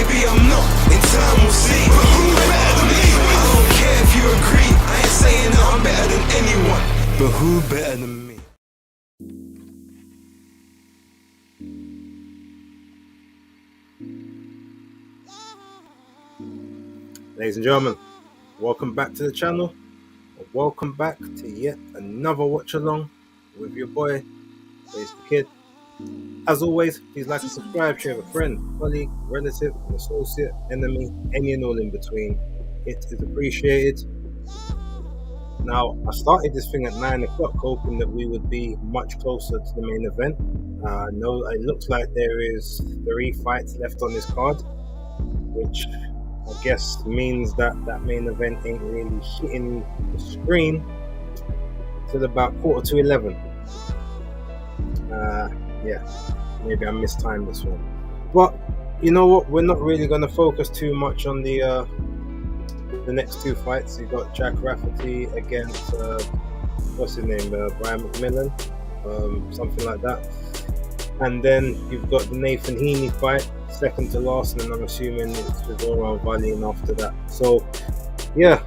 maybe I'm not, in time we'll see. But who better than me? I don't care if you agree, I ain't saying that I'm better than anyone, but who better than me? Ladies and gentlemen, welcome back to the channel. Welcome back to yet another watch along with your boy, BaseDaKID. As always, please like and subscribe, share with a friend, colleague, relative, an associate, enemy, any and all in between. It is appreciated. Now, I started this thing at 9 o'clock, hoping that we would be much closer to the main event. No, it looks like there is 3 fights left on this card, which I guess means that main event ain't really hitting the screen till about 11:15. Yeah, maybe I mistimed this one. But you know what? We're not really going to focus too much on the next 2 fights. You've got Jack Rafferty against what's his name? Brian McMillan, something like that. And then you've got the Nathan Heeney fight, second to last, and then I'm assuming it's Chisora and Wallin after that. So yeah,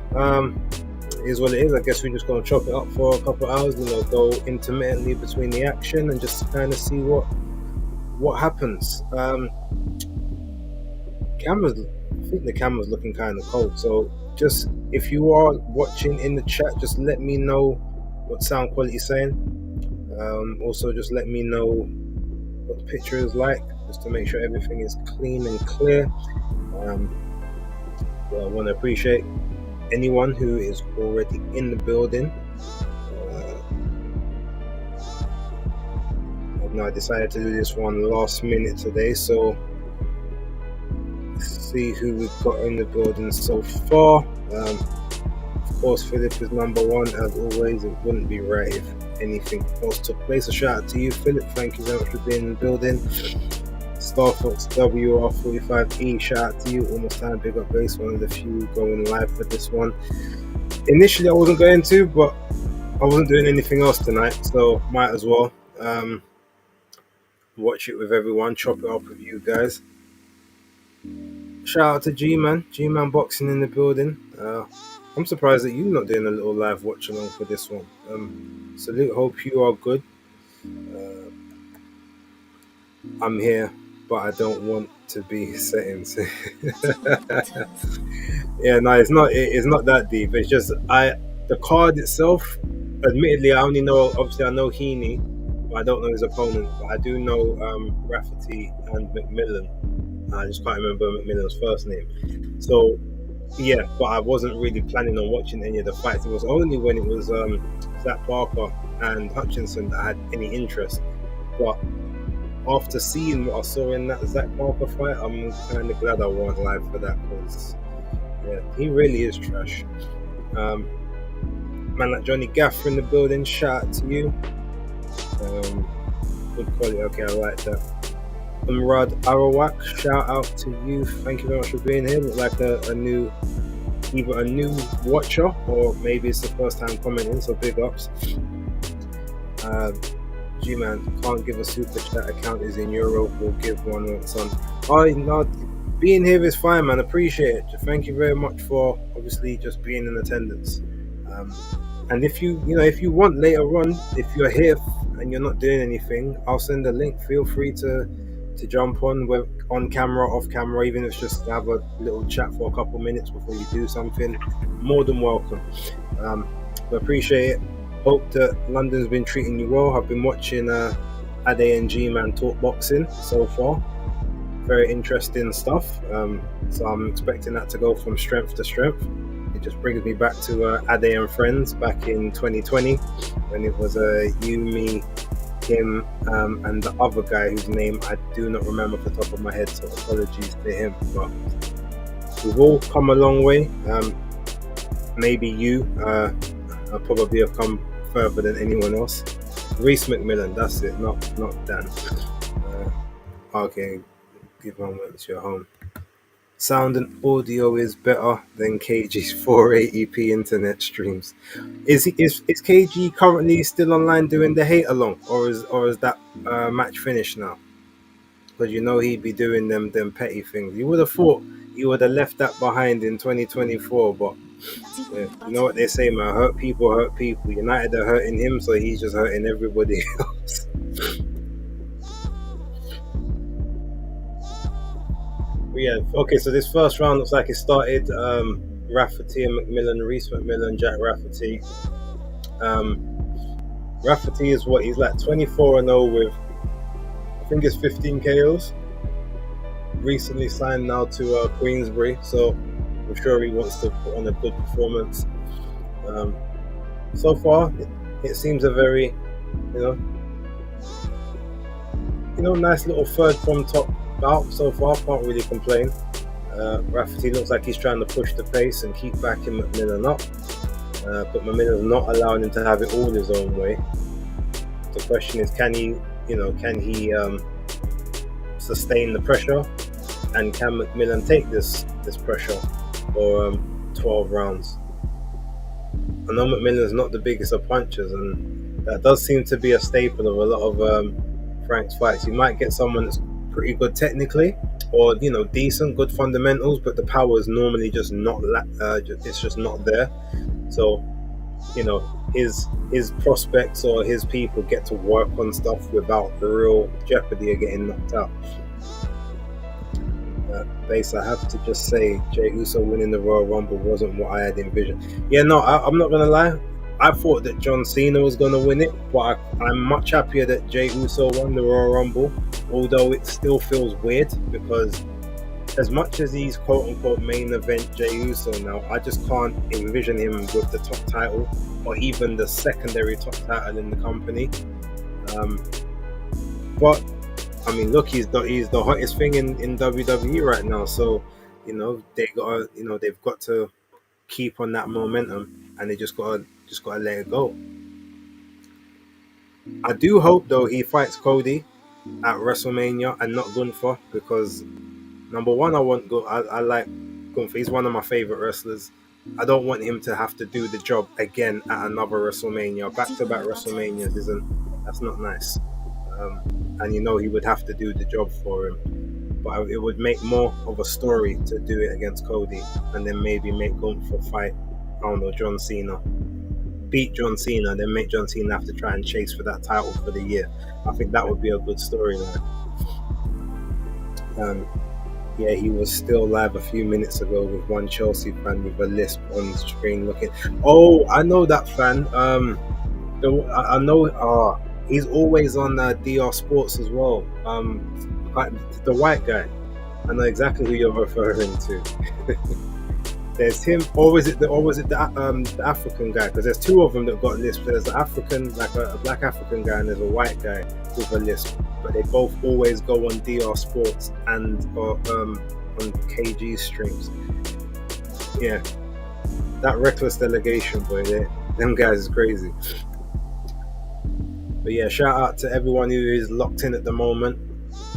it is what it is. I guess we're just going to chop it up for a couple of hours, go intermittently between the action and just kind of see what happens. Cameras, I think the camera's looking kind of cold, so just if you are watching in the chat, just let me know what sound quality is saying. Also just let me know what the picture is like, just to make sure everything is clean and clear. I want to appreciate anyone who is already in the building. I decided to do this one last minute today, so let's see who we've got in the building so far. Of course, Philip is number 1 as always. It wouldn't be right if anything else took place. A shout out to you, Philip. Thank you very much for being in the building. Starfox WR45E, shout out to you. Almost time, big up base, one of the few going live for this one. Initially I wasn't going to, but I wasn't doing anything else tonight, so might as well watch it with everyone, chop it up with you guys. Shout out to G-Man Boxing in the building. I'm surprised that you're not doing a little live watch along for this one. Salute, hope you are good. I'm here, but I don't want to be settings. Yeah, no, it's not that deep. It's just the card itself, admittedly I only know, obviously I know Heeney, but I don't know his opponent. But I do know Rafferty and McMillan. I just can't remember McMillan's first name. So yeah, but I wasn't really planning on watching any of the fights. It was only when it was Zach Barker and Hutchinson that I had any interest. But after seeing what I saw in that Zach Barker fight, I'm kind of glad I wasn't live for that, because yeah, he really is trash. Man like Johnny Gaffer in the building, shout out to you. Good quality, okay, I like that. Murad Arawak, shout out to you. Thank you very much for being here. Look like either a new watcher, or maybe it's the first time commenting, so big ups. G-Man, can't give a super chat, account is in Euro, we'll give one once on. Being here is fine, man, appreciate it. Thank you very much for obviously just being in attendance. And if you want later on, if you're here and you're not doing anything, I'll send a link. Feel free to jump on camera, off camera, even if it's just to have a little chat for a couple minutes before you do something. More than welcome. But appreciate it. Hope that London's been treating you well. I've been watching Ade and G-Man talk boxing so far. Very interesting stuff. So I'm expecting that to go from strength to strength. It just brings me back to Ade and Friends back in 2020, when it was you, me, him, and the other guy whose name I do not remember off the top of my head, so apologies to him. But we've all come a long way. Maybe you probably have come further than anyone else. Reese McMillan, that's it, not Dan. Okay, give one once you're home. Sound and audio is better than KG's 480p internet streams. Is KG currently still online doing the hate along, or is that match finished now? because you know he'd be doing them petty things. You would have thought he would have left that behind in 2024, but yeah, you know what they say, man. Hurt people hurt people. United are hurting him, so he's just hurting everybody else. But yeah, okay. So this first round looks like it started. Rafferty and McMillan, Reese McMillan, Jack Rafferty. Rafferty is what he's like 24-0 with, I think it's 15 KOs. Recently signed now to Queensberry, so I'm sure he wants to put on a good performance. So far, it seems a very, nice little third from top bout so far. Can't really complain. Rafferty looks like he's trying to push the pace and keep backing McMillan up, but McMillan's not allowing him to have it all his own way. The question is, can he sustain the pressure, and can McMillan take this pressure for 12 rounds? I know McMillan's not the biggest of punchers, and that does seem to be a staple of a lot of Frank's fights. You might get someone that's pretty good technically, or decent, good fundamentals, but the power is normally just not. It's just not there. So, his prospects or his people get to work on stuff without the real jeopardy of getting knocked out. Base, I have to just say, Jey Uso winning the Royal Rumble wasn't what I had envisioned. Yeah, no, I'm not gonna lie. I thought that John Cena was gonna win it, but I'm much happier that Jey Uso won the Royal Rumble. Although it still feels weird, because as much as he's quote-unquote main event Jey Uso now, I just can't envision him with the top title or even the secondary top title in the company. But I mean, look, he's the hottest thing in WWE right now. So they've got to keep on that momentum, and they just gotta let it go. I do hope though he fights Cody at WrestleMania and not Gunther, because number one, I like Gunther. He's one of my favorite wrestlers. I don't want him to have to do the job again at another WrestleMania. Back-to-back WrestleManias that's not nice. And he would have to do the job for him. But it would make more of a story to do it against Cody, and then maybe make Gunther fight, I don't know, John Cena. Beat John Cena, then make John Cena have to try and chase for that title for the year. I think that would be a good storyline. Yeah, he was still live a few minutes ago with one Chelsea fan with a lisp on the screen looking. Oh, I know that fan. I know. He's always on DR Sports as well. The white guy. I know exactly who you're referring to. There's him, or was it the African guy? Because there's two of them that got lisp. There's the African, like a black African guy, and there's a white guy with a lisp. But they both always go on DR Sports and on KG streams. Yeah, that reckless delegation, boy. Them guys is crazy. But yeah, shout out to everyone who is locked in at the moment.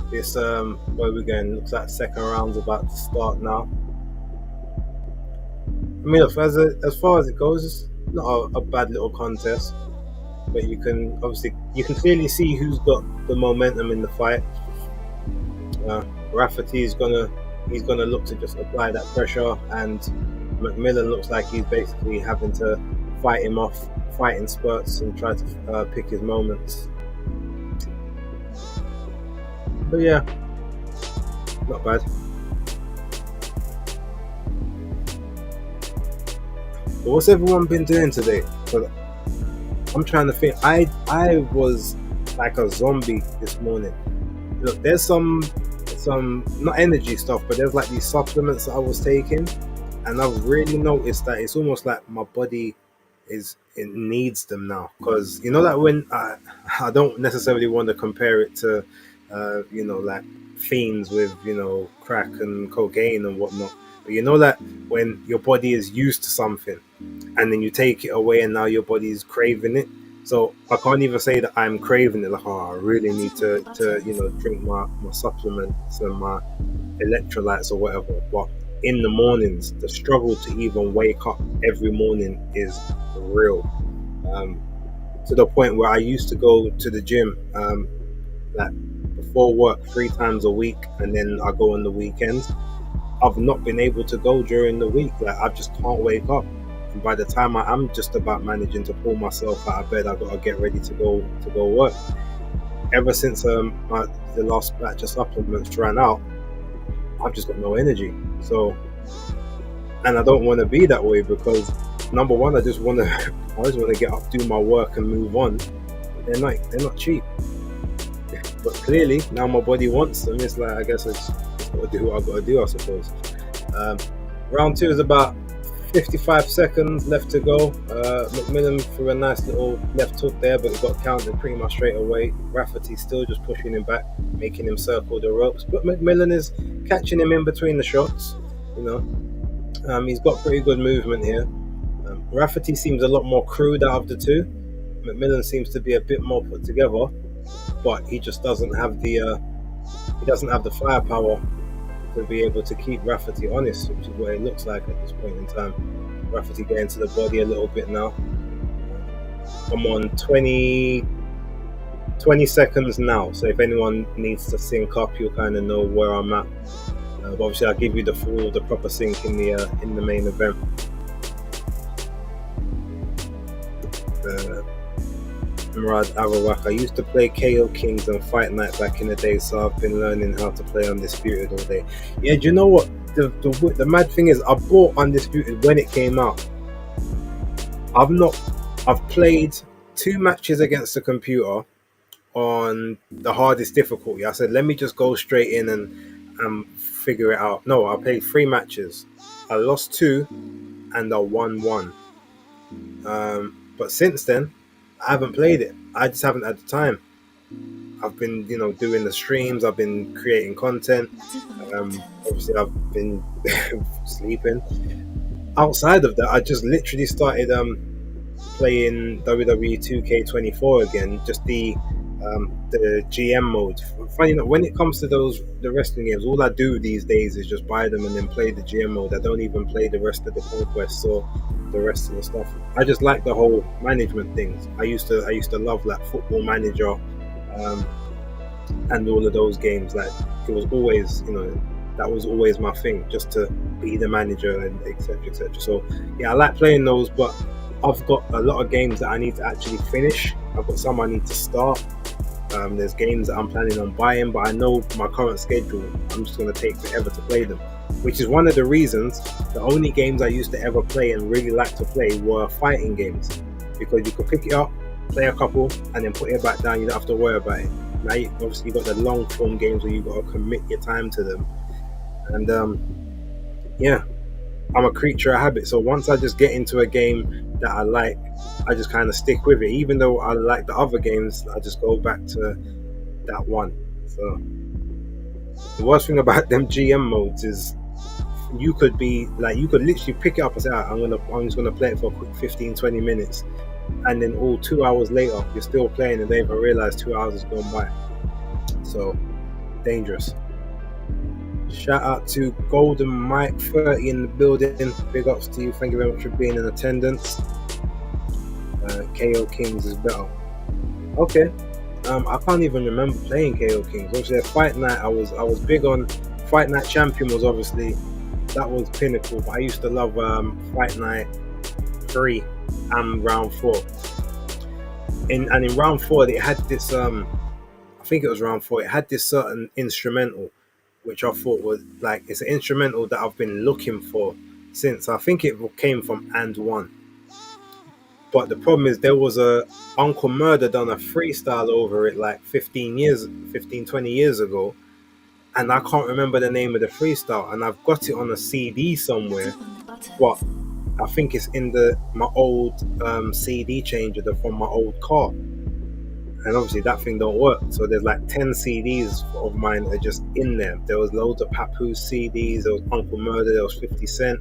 This where we're going, looks like second round's about to start now. I mean, as far as it goes, it's not a bad little contest, but you can clearly see who's got the momentum in the fight. Rafferty is gonna look to just apply that pressure, and McMillan looks like he's basically having to fight him off, fight in spurts, and try to pick his moments. But yeah, not bad. But what's everyone been doing today? I'm trying to think. I was like a zombie this morning. Look, there's some not energy stuff, but there's like these supplements that I was taking, and I've really noticed that it's almost like my body it needs them now. Because that when I don't necessarily want to compare it to like fiends with crack and cocaine and whatnot. But that when your body is used to something and then you take it away and now your body is craving it. So I can't even say that I'm craving it, like, I really need to drink my supplements and my electrolytes or whatever. But in the mornings, the struggle to even wake up every morning is real. To the point where I used to go to the gym like before work 3 times a week, and then I go on the weekends. I've not been able to go during the week. Like, I just can't wake up. And by the time I am just about managing to pull myself out of bed, I've got to get ready to go work. Ever since the last batch of supplements ran out, I've just got no energy. So, and I don't want to be that way, because number one, I just want to get up, do my work, and move on. They're not cheap. But clearly now my body wants them. It's like, I guess I just got to do what I've got to do, I suppose. Round 2 is about 55 seconds left to go. McMillan threw a nice little left hook there, but it got counted pretty much straight away. Rafferty still just pushing him back, making him circle the ropes, but McMillan is catching him in between the shots. He's got pretty good movement here. Rafferty seems a lot more crude out of the two. McMillan seems to be a bit more put together, but he just doesn't have the firepower to be able to keep Rafferty honest, which is what it looks like at this point in time. Rafferty getting to the body a little bit now. I'm on 20 seconds now, so if anyone needs to sync up, you'll kind of know where I'm at. But obviously I'll give you the proper sync in the main event. Murad Arawak, I used to play KO Kings and Fight Night back in the day, so I've been learning how to play Undisputed all day. Yeah, do you know what? The mad thing is, I bought Undisputed when it came out. I've played 2 matches against the computer on the hardest difficulty. I said, let me just go straight in and figure it out. No, I played 3 matches. I lost 2 and I won 1. But since then, I haven't played it. I just haven't had the time. I've been, doing the streams. I've been creating content. Obviously, I've been sleeping. Outside of that, I just literally started playing WWE 2K24 again. Just the GM mode. Funny enough, when it comes to the wrestling games, all I do these days is just buy them and then play the GM mode. I don't even play the rest of the conquests or the rest of the stuff. I just like the whole management things. I used to love like Football Manager and all of those games. Like, it was always, that was always my thing, just to be the manager and etc. etc. So yeah, I like playing those, but I've got a lot of games that I need to actually finish. I've got some I need to start. There's games that I'm planning on buying, but I know my current schedule, I'm just going to take forever to play them, which is one of the reasons the only games I used to ever play and really like to play were fighting games, because you could pick it up, play a couple, and then put it back down. You don't have to worry about it. Now, obviously, you've got the long form games where you've got to commit your time to them. And yeah, I'm a creature of habit. So once I just get into a game that I like, I just kind of stick with it. Even though I like the other games, I just go back to that one. So the worst thing about them GM modes is you could literally pick it up and say, I'm just gonna play it for a quick 15-20 minutes, and then all 2 hours later you're still playing and don't even realize 2 hours has gone by. So dangerous. Shout out to Golden Mike 30 in the building. Big ups to you. Thank you very much for being in attendance. KO Kings is better. Okay. I can't even remember playing KO Kings. Obviously, Fight Night, I was big on. Fight Night Champion was obviously, that was pinnacle. But I used to love Fight Night 3 and Round 4. In Round 4, it had this. I think it was Round 4. It had this certain instrumental, which I thought was like, it's an instrumental that I've been looking for since. I think it came from And One. But the problem is, there was a Uncle Murder done a freestyle over it like 15, 20 years ago. And I can't remember the name of the freestyle. And I've got it on a CD somewhere. But I think it's in my old CD changer from my old car. And obviously that thing don't work. So there's like 10 CDs of mine are just in there. There was loads of Papoose CDs. There was Uncle Murder. There was 50 Cent.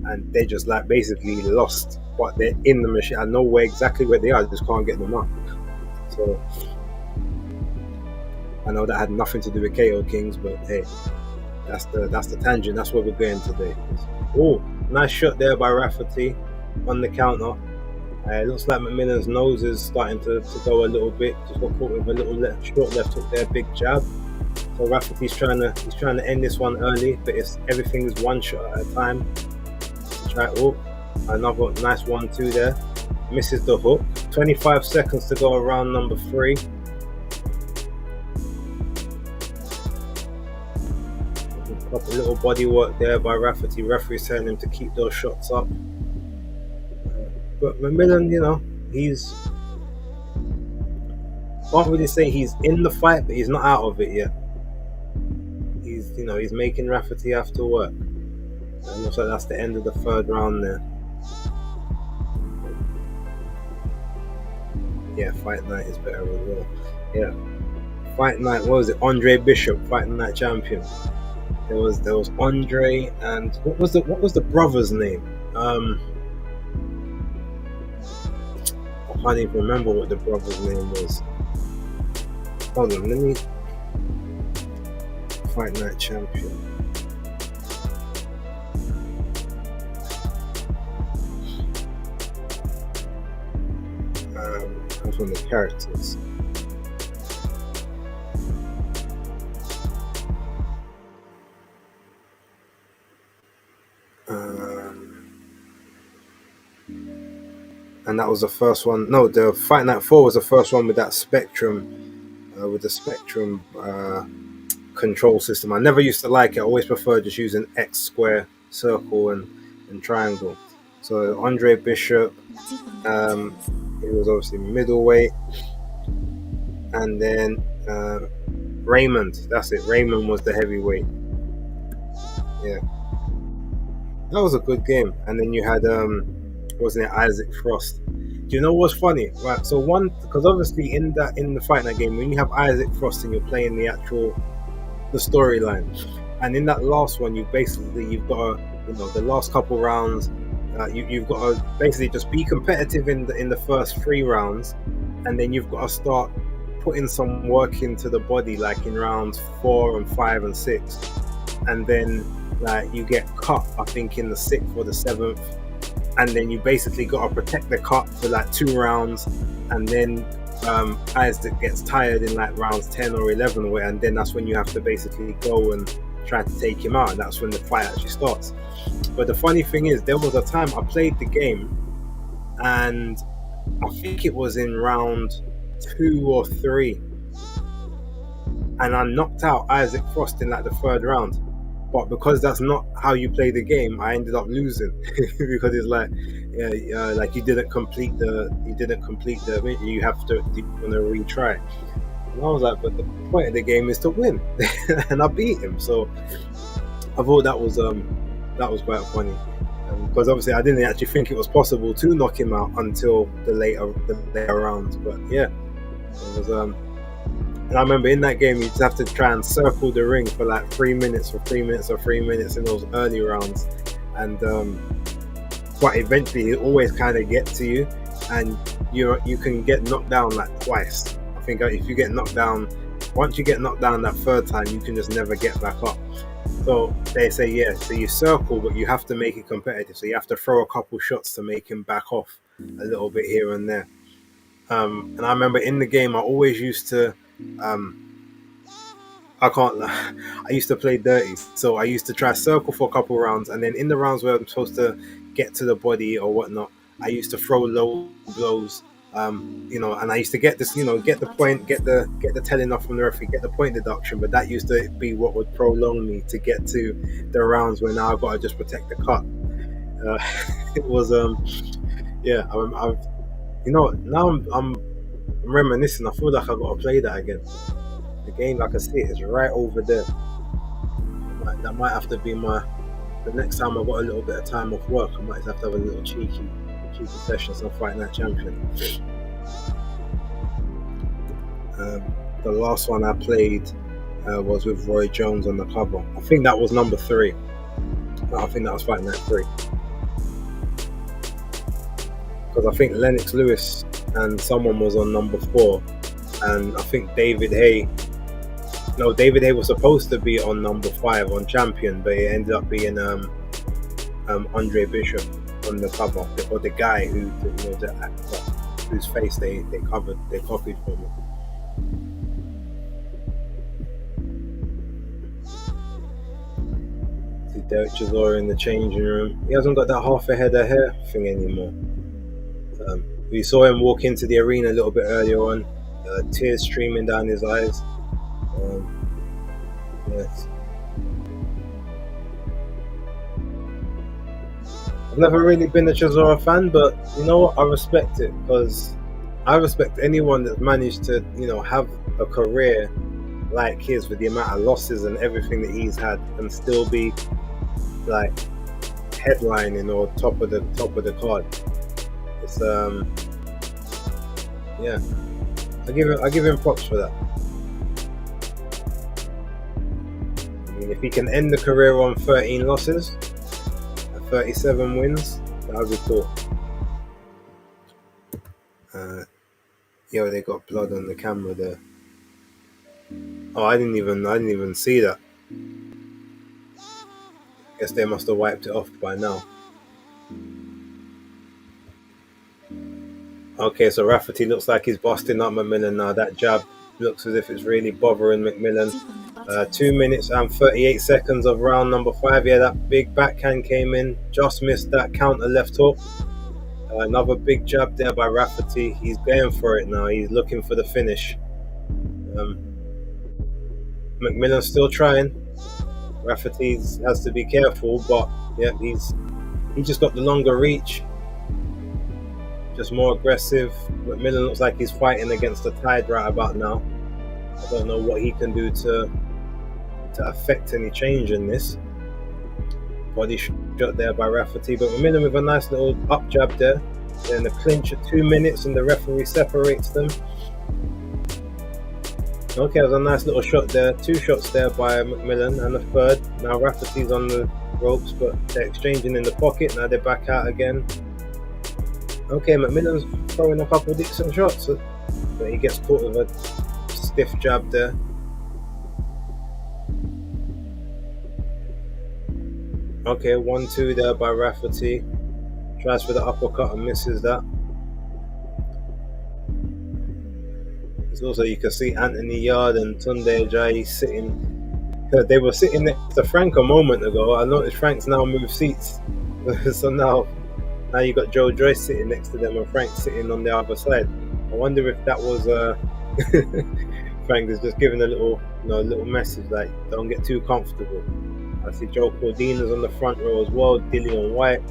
And they're just like basically lost. But they're in the machine. I know exactly where they are. I just can't get them up. So I know that had nothing to do with KO Kings. But hey, that's the tangent. That's where we're going today. Oh, nice shot there by Rafferty on the counter. It looks like McMillan's nose is starting to go a little bit. Just got caught with a little short left hook there, big jab. So Rafi's trying to end this one early, but everything is one shot at a time. Another nice 1-2 there. Misses the hook. 25 seconds to go around number 3. Got a little body work there by Rafferty. Referee's telling him to keep those shots up. But McMillan, he's... Can't really say he's in the fight, but he's not out of it yet. He's making Rafferty have to work. And looks like that's the end of the 3rd round there. Yeah, Fight Night is better as well. Yeah. Fight Night, what was it? Andre Bishop, Fight Night champion. There was Andre and what was the brother's name? I can't even remember what the brother's name was. Hold on, let me... Fight Night champion. From the characters. And that was the first one. No, the Fight Night 4 was the first one with that Spectrum, with the Spectrum control system. I never used to like it. I always preferred just using X, square, circle, and triangle. So Andre Bishop, he was obviously middleweight, and then Raymond. That's it. Raymond was the heavyweight. Yeah, that was a good game. And then you had wasn't it Isaac Frost? Do you know what's funny? Right. So because obviously in the Fight Night game, when you have Isaac Frost and you're playing the storyline, and in that last one, you've got the last couple rounds. You've got to basically just be competitive in the first 3 rounds, and then you've got to start putting some work into the body, like in rounds 4 and 5 and 6, and then like you get cut, I think in the 6th or the 7th, and then you basically got to protect the cut for like 2 rounds, and then Isaac gets tired in like rounds 10 or 11, and then that's when you have to basically go and try to take him out, and that's when the fight actually starts. But the funny thing is, there was a time I played the game, and I think it was in round 2 or 3, and I knocked out Isaac Frost in like the 3rd round. But because that's not how you play the game, I ended up losing because it's like, like you didn't complete the, you have to retry. And I was like, but the point of the game is to win, and I beat him. So I thought that was quite funny, because obviously I didn't actually think it was possible to knock him out until the later rounds. But yeah, it was. And I remember in that game, you just have to try and circle the ring for like 3 minutes in those early rounds, and but eventually it always kind of gets to you, and you can get knocked down like twice. I think if you get knocked down, once you get knocked down that 3rd time, you can just never get back up. So they say, so you circle, but you have to make it competitive. So you have to throw a couple shots to make him back off a little bit here and there. And I remember in the game, I always used to, I used to play dirty. So I used to try circle for a couple rounds, and then in the rounds where I'm supposed to get to the body or whatnot, I used to throw low blows. And I used to get this, get the point, get the telling off from the referee, get the point deduction, but that used to be what would prolong me to get to the rounds where now I've got to just protect the cut. It was, now I'm reminiscing. I feel like I've got to play that again. The game, like I see it, is right over there. That might have to be the next time I've got a little bit of time off work, I might have to have a little cheeky sessions on Fight Night Champion. The last one I played was with Roy Jones on the cover. I think that was number 3. I think that was Fight Night 3. Because I think Lennox Lewis and someone was on number 4, and I think David Hay was supposed to be on number 5 on Champion, but it ended up being Andre Bishop on the cover, or the guy the actor whose face they copied from him. Derek Chisora in the changing room. He hasn't got that half a head of hair thing anymore. We saw him walk into the arena a little bit earlier on, tears streaming down his eyes. Yes. I've never really been a Chisora fan, but you know what? I respect it, because I respect anyone that's managed to, have a career like his with the amount of losses and everything that he's had, and still be like headlining or top of the card. It's yeah, I give him props for that. I mean, if he can end the career on 13 losses and 37 wins, that would be cool. Yo, they got blood on the camera there. Oh, I didn't even see that. Guess they must have wiped it off by now. Okay, so Rafferty looks like he's busting up McMillan now. That jab looks as if it's really bothering McMillan. 2 minutes and 38 seconds of round number 5. Yeah, that big backhand came in. Just missed that counter left hook. Another big jab there by Rafferty. He's going for it now. He's looking for the finish. McMillan's still trying. Rafferty has to be careful, but yeah, he just got the longer reach. Just more aggressive. McMillan looks like he's fighting against the tide right about now. I don't know what he can do to affect any change in this. Body shot there by Rafferty, but McMillan with a nice little up jab there. Then the clinch at 2 minutes and the referee separates them. Okay, it was a nice little shot there. 2 shots there by McMillan and a third. Now Rafferty's on the ropes, but they're exchanging in the pocket. Now they're back out again. Okay, McMillan's throwing a couple of decent shots, but he gets caught with a stiff jab there. Okay, 1-2 there by Rafferty. Tries for the uppercut and misses that. There's also, you can see Anthony Yard and Tunde Ajayi sitting. They were sitting next to Frank a moment ago. I noticed Frank's now moved seats. So now you got Joe Joyce sitting next to them and Frank sitting on the other side. I wonder if that was Frank is just giving a little message, like, don't get too comfortable. I see Joe Cordina's on the front row as well, Dillian White,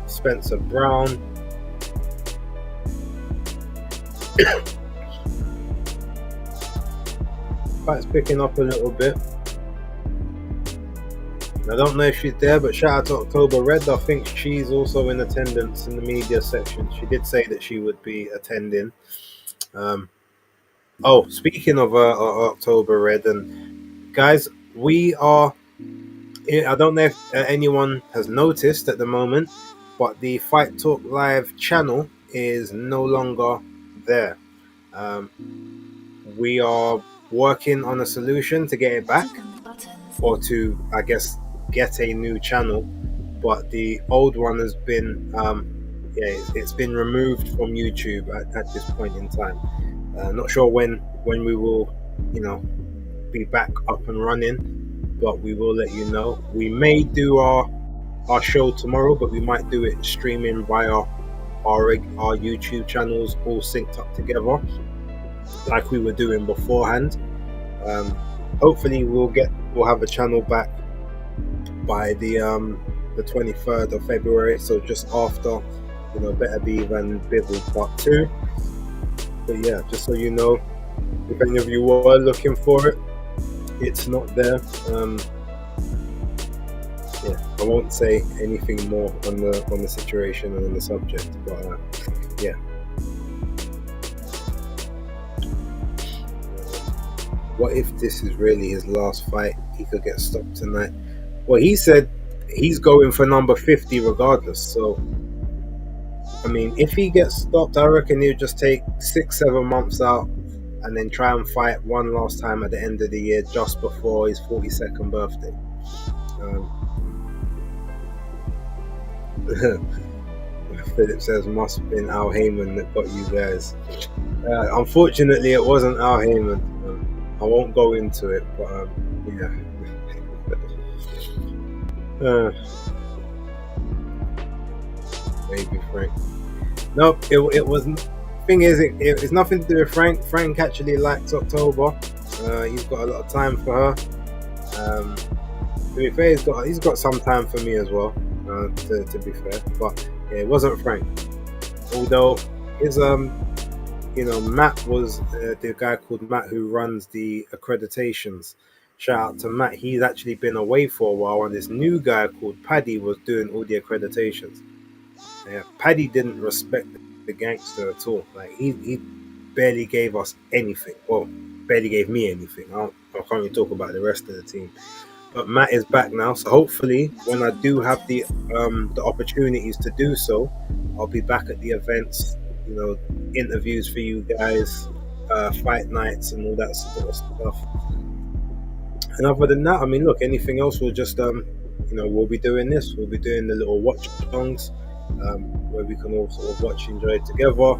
Spencer Brown. Fight's picking up a little bit. I don't know if she's there, but shout out to October Red. I think she's also in attendance in the media section. She did say that she would be attending. Speaking of October Red, and guys, we are. I don't know if anyone has noticed at the moment, but the Fight Talk Live channel is no longer there. We are working on a solution to get it back, or to, I guess, get a new channel, but the old one has been it's been removed from YouTube at this point in time. Not sure when we will be back up and running, but we will let you know. We may do our show tomorrow, but we might do it streaming via our YouTube channels all synced up together like we were doing beforehand. Hopefully we'll have a channel back by the 23rd of February, so just after Better Be Than Bibble Part 2. But yeah, just so you know, if any of you were looking for it, it's not there. I won't say anything more on the situation and on the subject, but yeah. What if this is really his last fight? He could get stopped tonight. Well, he said he's going for number 50 regardless. So, I mean, if he gets stopped, I reckon he'll just take 6-7 months out and then try and fight one last time at the end of the year, just before his 42nd birthday. Philip says, must have been Al Heyman that got you guys. Unfortunately, it wasn't Al Heyman. I won't go into it, but Yeah. uh, maybe Frank. Nope. It wasn't. Thing is, it's nothing to do with Frank. Frank actually likes October. He's got a lot of time for her. To be fair, he's got some time for me as well. To be fair, but yeah, it wasn't Frank. Although his Matt was the guy called Matt who runs the accreditations. Shout out to Matt. He's actually been away for a while, and this new guy called Paddy was doing all the accreditations. Yeah, Paddy didn't respect the gangster at all. Like he barely gave us anything. Well, barely gave me anything. I can't really talk about the rest of the team. But Matt is back now, so hopefully, when I do have the opportunities to do so, I'll be back at the events. Interviews for you guys, fight nights, and all that sort of stuff. And other than that, I mean, look, anything else, we'll just we'll be doing this. We'll be doing the little Watchalongs, where we can all sort of watch, enjoy it together.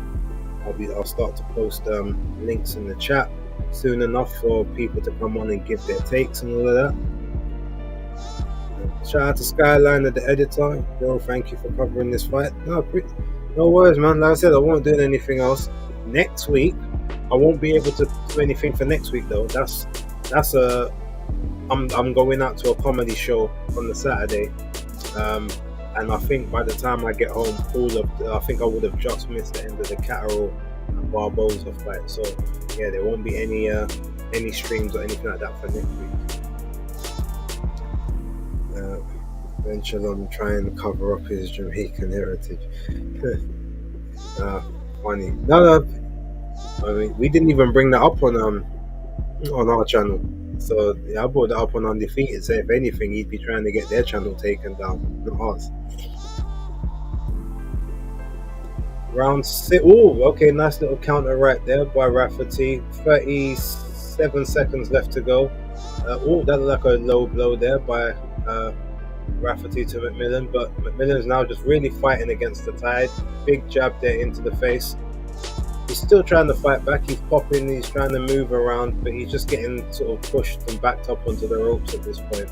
I'll start to post links in the chat soon enough for people to come on and give their takes and all of that. Shout out to Skyline, the editor. Yo, thank you for covering this fight. No worries, man. Like I said, I won't do anything else next week. I won't be able to do anything for next week though. I'm going out to a comedy show on the Saturday, and I think by the time I get home, I think I would have just missed the end of the Catterall and Barboza fight. So yeah, there won't be any streams or anything like that for next week. Watchalong trying to cover up his Jamaican heritage. Funny. No, I mean, we didn't even bring that up on our channel. So yeah, I brought that up on Undefeated. So if anything, he'd be trying to get their channel taken down, not ours. Round 6. Oh, okay, nice little counter right there by Rafi. 37 seconds left to go. That looked like a low blow there by Rafi to McMillan, but McMillan's now just really fighting against the tide. Big jab there into the face. He's still trying to fight back. He's popping, he's trying to move around, but he's just getting sort of pushed and backed up onto the ropes at this point.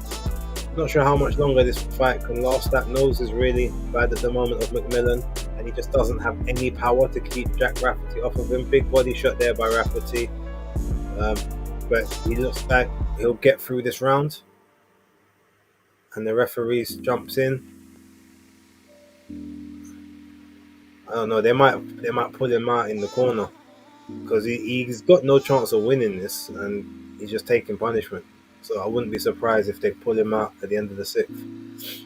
Not sure how much longer this fight can last. That nose is really bad at the moment of McMillan, and he just doesn't have any power to keep Jack Rafferty off of him. Big body shot there by Rafferty, but he looks like he'll get through this round. And the referee jumps in. I don't know. They might pull him out in the corner because he's got no chance of winning this, and he's just taking punishment. So I wouldn't be surprised if they pull him out at the end of the 6th.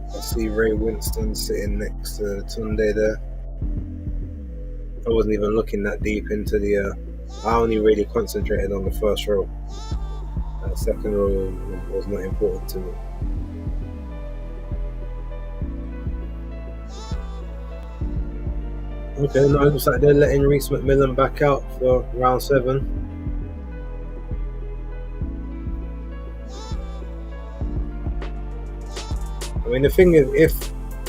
I see Ray Winston sitting next to Tunde there. I wasn't even looking that deep into I only really concentrated on the first row. That second row was not important to me. Okay, now it looks like they're letting Reese McMillan back out for round 7. I mean, the thing is,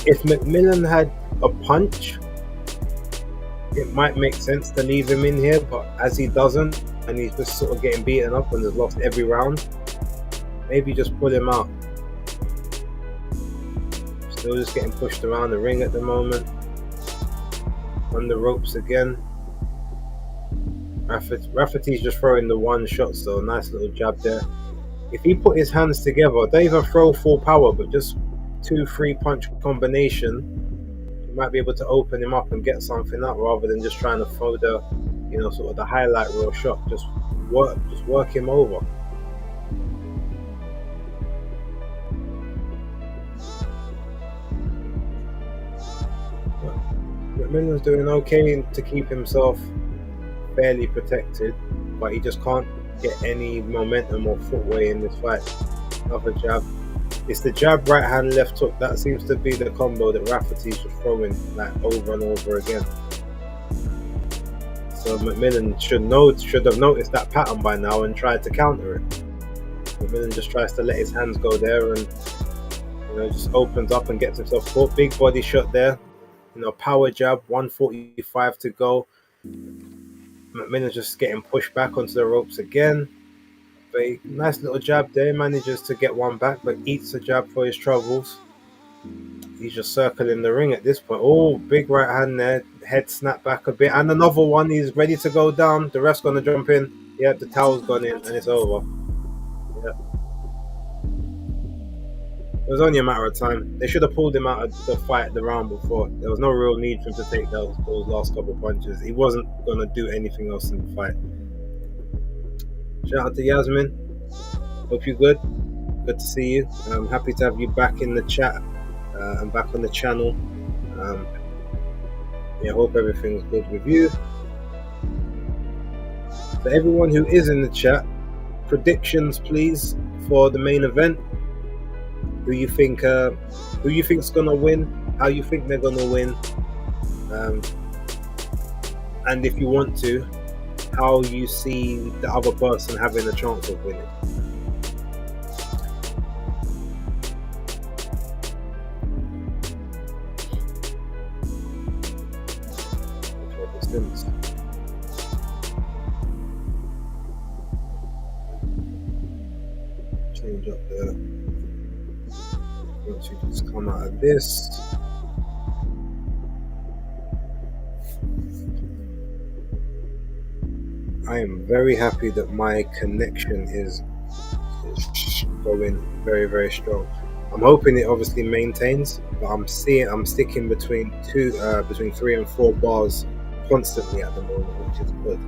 if McMillan had a punch, it might make sense to leave him in here, but as he doesn't, and he's just sort of getting beaten up and has lost every round, maybe just pull him out. Still just getting pushed around the ring at the moment. On the ropes again. Rafferty's just throwing the one shot, so nice little jab there. If he put his hands together, don't even throw full power, but just 2-3 punch combination, you might be able to open him up and get something out rather than just trying to throw the, sort of the highlight reel shot. Just work him over. McMillan's doing okay to keep himself fairly protected, but he just can't get any momentum or footway in this fight. Another jab. It's the jab, right hand, left hook. That seems to be the combo that Rafferty's just throwing like over and over again. So McMillan should have noticed that pattern by now and tried to counter it. McMillan just tries to let his hands go there, and just opens up and gets himself caught. Big body shot there. Power jab, 145 to go. McMillan just getting pushed back onto the ropes again. But nice little jab there. Manages to get one back, but eats a jab for his troubles. He's just circling the ring at this point. Oh, big right hand there. Head snap back a bit. And another one. He's ready to go down. The ref's going to jump in. Yep, the towel's gone in and it's over. Yep. It was only a matter of time. They should have pulled him out of the fight the round before. There was no real need for him to take those last couple of punches. He wasn't going to do anything else in the fight. Shout out to Yasmin. Hope you're good. Good to see you. I'm happy to have you back in the chat and back on the channel. Hope everything's good with you. For everyone who is in the chat, predictions please for the main event. Who you think's gonna win? How you think they're gonna win? And if you want to, how you see the other person having a chance of winning. Change up there. Once you just come out of this. I am very happy that my connection is going very, very strong. I'm hoping it obviously maintains, but I'm sticking between 3 and 4 bars constantly at the moment, which is good.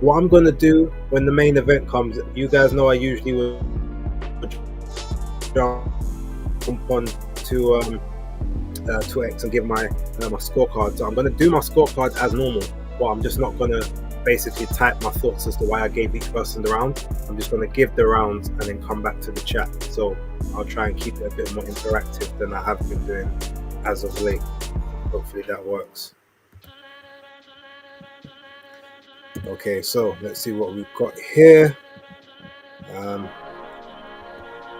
What I'm gonna do when the main event comes, you guys know I usually will jump on to X and give my scorecard. So I'm gonna do my scorecard as normal, but I'm just not gonna basically type my thoughts as to why I gave each person the round. I'm just gonna give the rounds and then come back to the chat. So I'll try and keep it a bit more interactive than I have been doing as of late. Hopefully that works. Okay, so let's see what we've got here.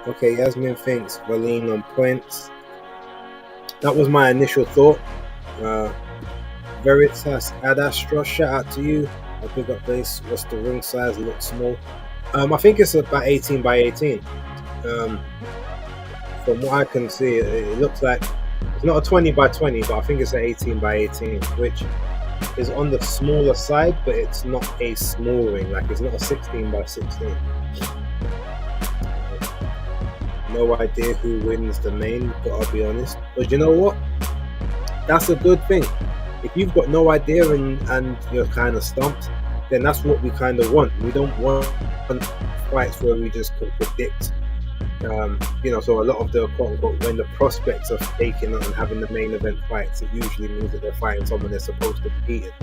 Okay, Yasmin thinks Wallin on points. That was my initial thought. Veritas Adastra, shout out to you. A big up base. What's the ring size? Looks small. I think it's about 18 by 18. From what I can see, it looks like it's not a 20 by 20, but I think it's an 18 by 18, which is on the smaller side, but it's not a small ring. Like, it's not a 16 by 16. No idea who wins the main, but I'll be honest. But you know what? That's a good thing. If you've got no idea and you're kind of stumped, then that's what we kind of want. We don't want fights where we just can predict. So a lot of the quote-unquote, when the prospects of taking on and having the main event fights, it usually means that they're fighting someone they're supposed to be beating.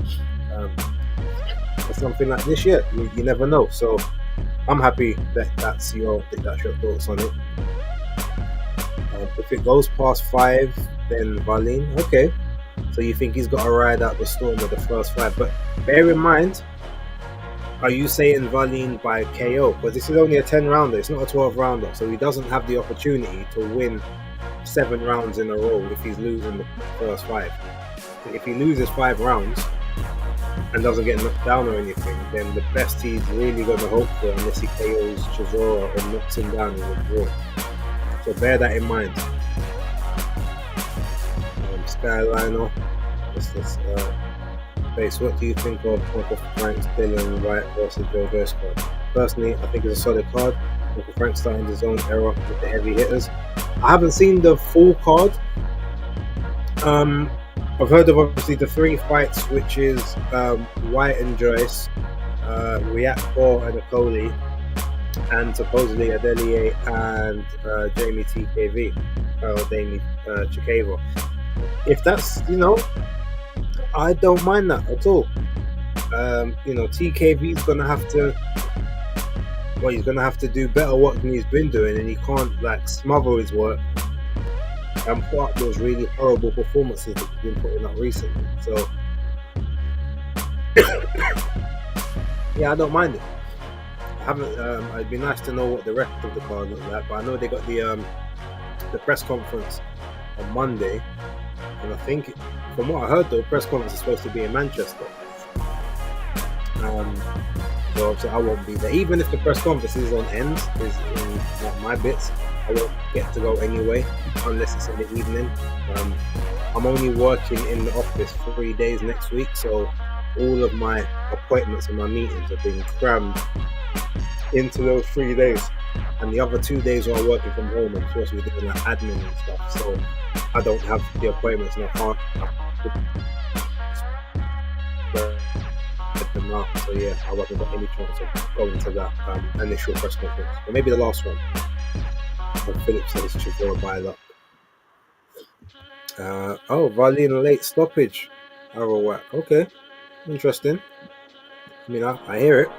For something like this, you never know. So I'm happy that that's your thoughts on it. If it goes past 5, then Wallin, okay. So you think he's got to ride out the storm of the first 5. But bear in mind, are you saying Wallin by KO? Because this is only a 10 rounder, it's not a 12 rounder. So he doesn't have the opportunity to win 7 rounds in a row if he's losing the first 5. If he loses 5 rounds and doesn't get knocked down or anything, then the best he's really going to hope for, unless he KOs Chisora or knocks him down, is a draw. So bear that in mind. Skyliner, base. What do you think of Uncle Frank's Dylan White versus Joe Driscoll? Personally, I think it's a solid card. Uncle Frank starting his own era with the heavy hitters. I haven't seen the full card. I've heard of obviously the 3 fights, which is White and Joyce, Riakpo and Akoli, and supposedly Adelier and Jamie TKV, or Jamie Chikava. If that's, I don't mind that at all. TKV's gonna have to, he's gonna have to do better work than he's been doing, and he can't smother his work and put up those really horrible performances that he's been putting up recently. So yeah, I don't mind it. haven't. It'd be nice to know what the rest of the card looks like, but I know they got the press conference on Monday, and I think, from what I heard, the press conference is supposed to be in Manchester. So obviously I won't be there. Even if the press conference is on ends, is in like my bits, I won't get to go anyway unless it's in the evening. I'm only working in the office 3 days next week, so all of my appointments and my meetings are being crammed into those 3 days. And the other 2 days where I'm working from home, I'm supposed to be doing like admin and stuff, so I don't have the appointments and I can't get them out. So yeah, I haven't got any chance of going to that initial press conference, or maybe the last one. And Philip says Chisora by luck. Wallin late stoppage. Arrow whack. Okay, interesting. I mean, I hear it.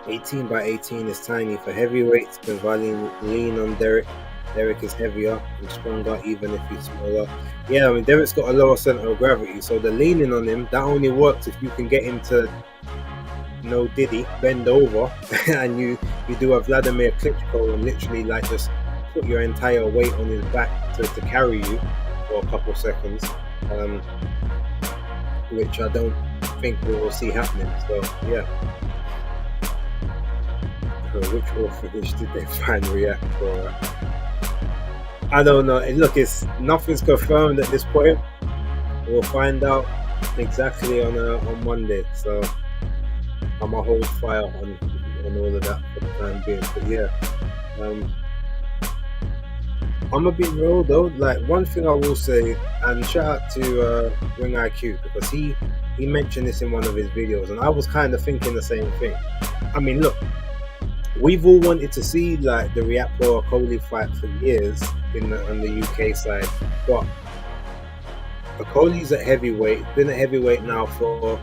18 by 18 is tiny for heavyweights. Can Wallin lean on Derek? Derek is heavier and stronger, even if he's smaller. Yeah, I mean, Derek's got a lower center of gravity, so the leaning on him, that only works if you can get him to no diddy, bend over, and you do a Vladimir Klitschko and literally like just put your entire weight on his back to carry you for a couple of seconds, which I don't think we will see happening. So yeah. Which orphanage did they find React for? I don't know. Look, nothing's confirmed at this point. We'll find out exactly on Monday. So I'm gonna hold fire on all of that for the time being. But yeah, I'm gonna be real though. Like, one thing I will say, and shout out to Ring IQ, because he mentioned this in one of his videos, and I was kind of thinking the same thing. I mean, look, we've all wanted to see like the Riakpo Okoli fight for years on the UK side, but Okoli's at heavyweight, been at heavyweight now for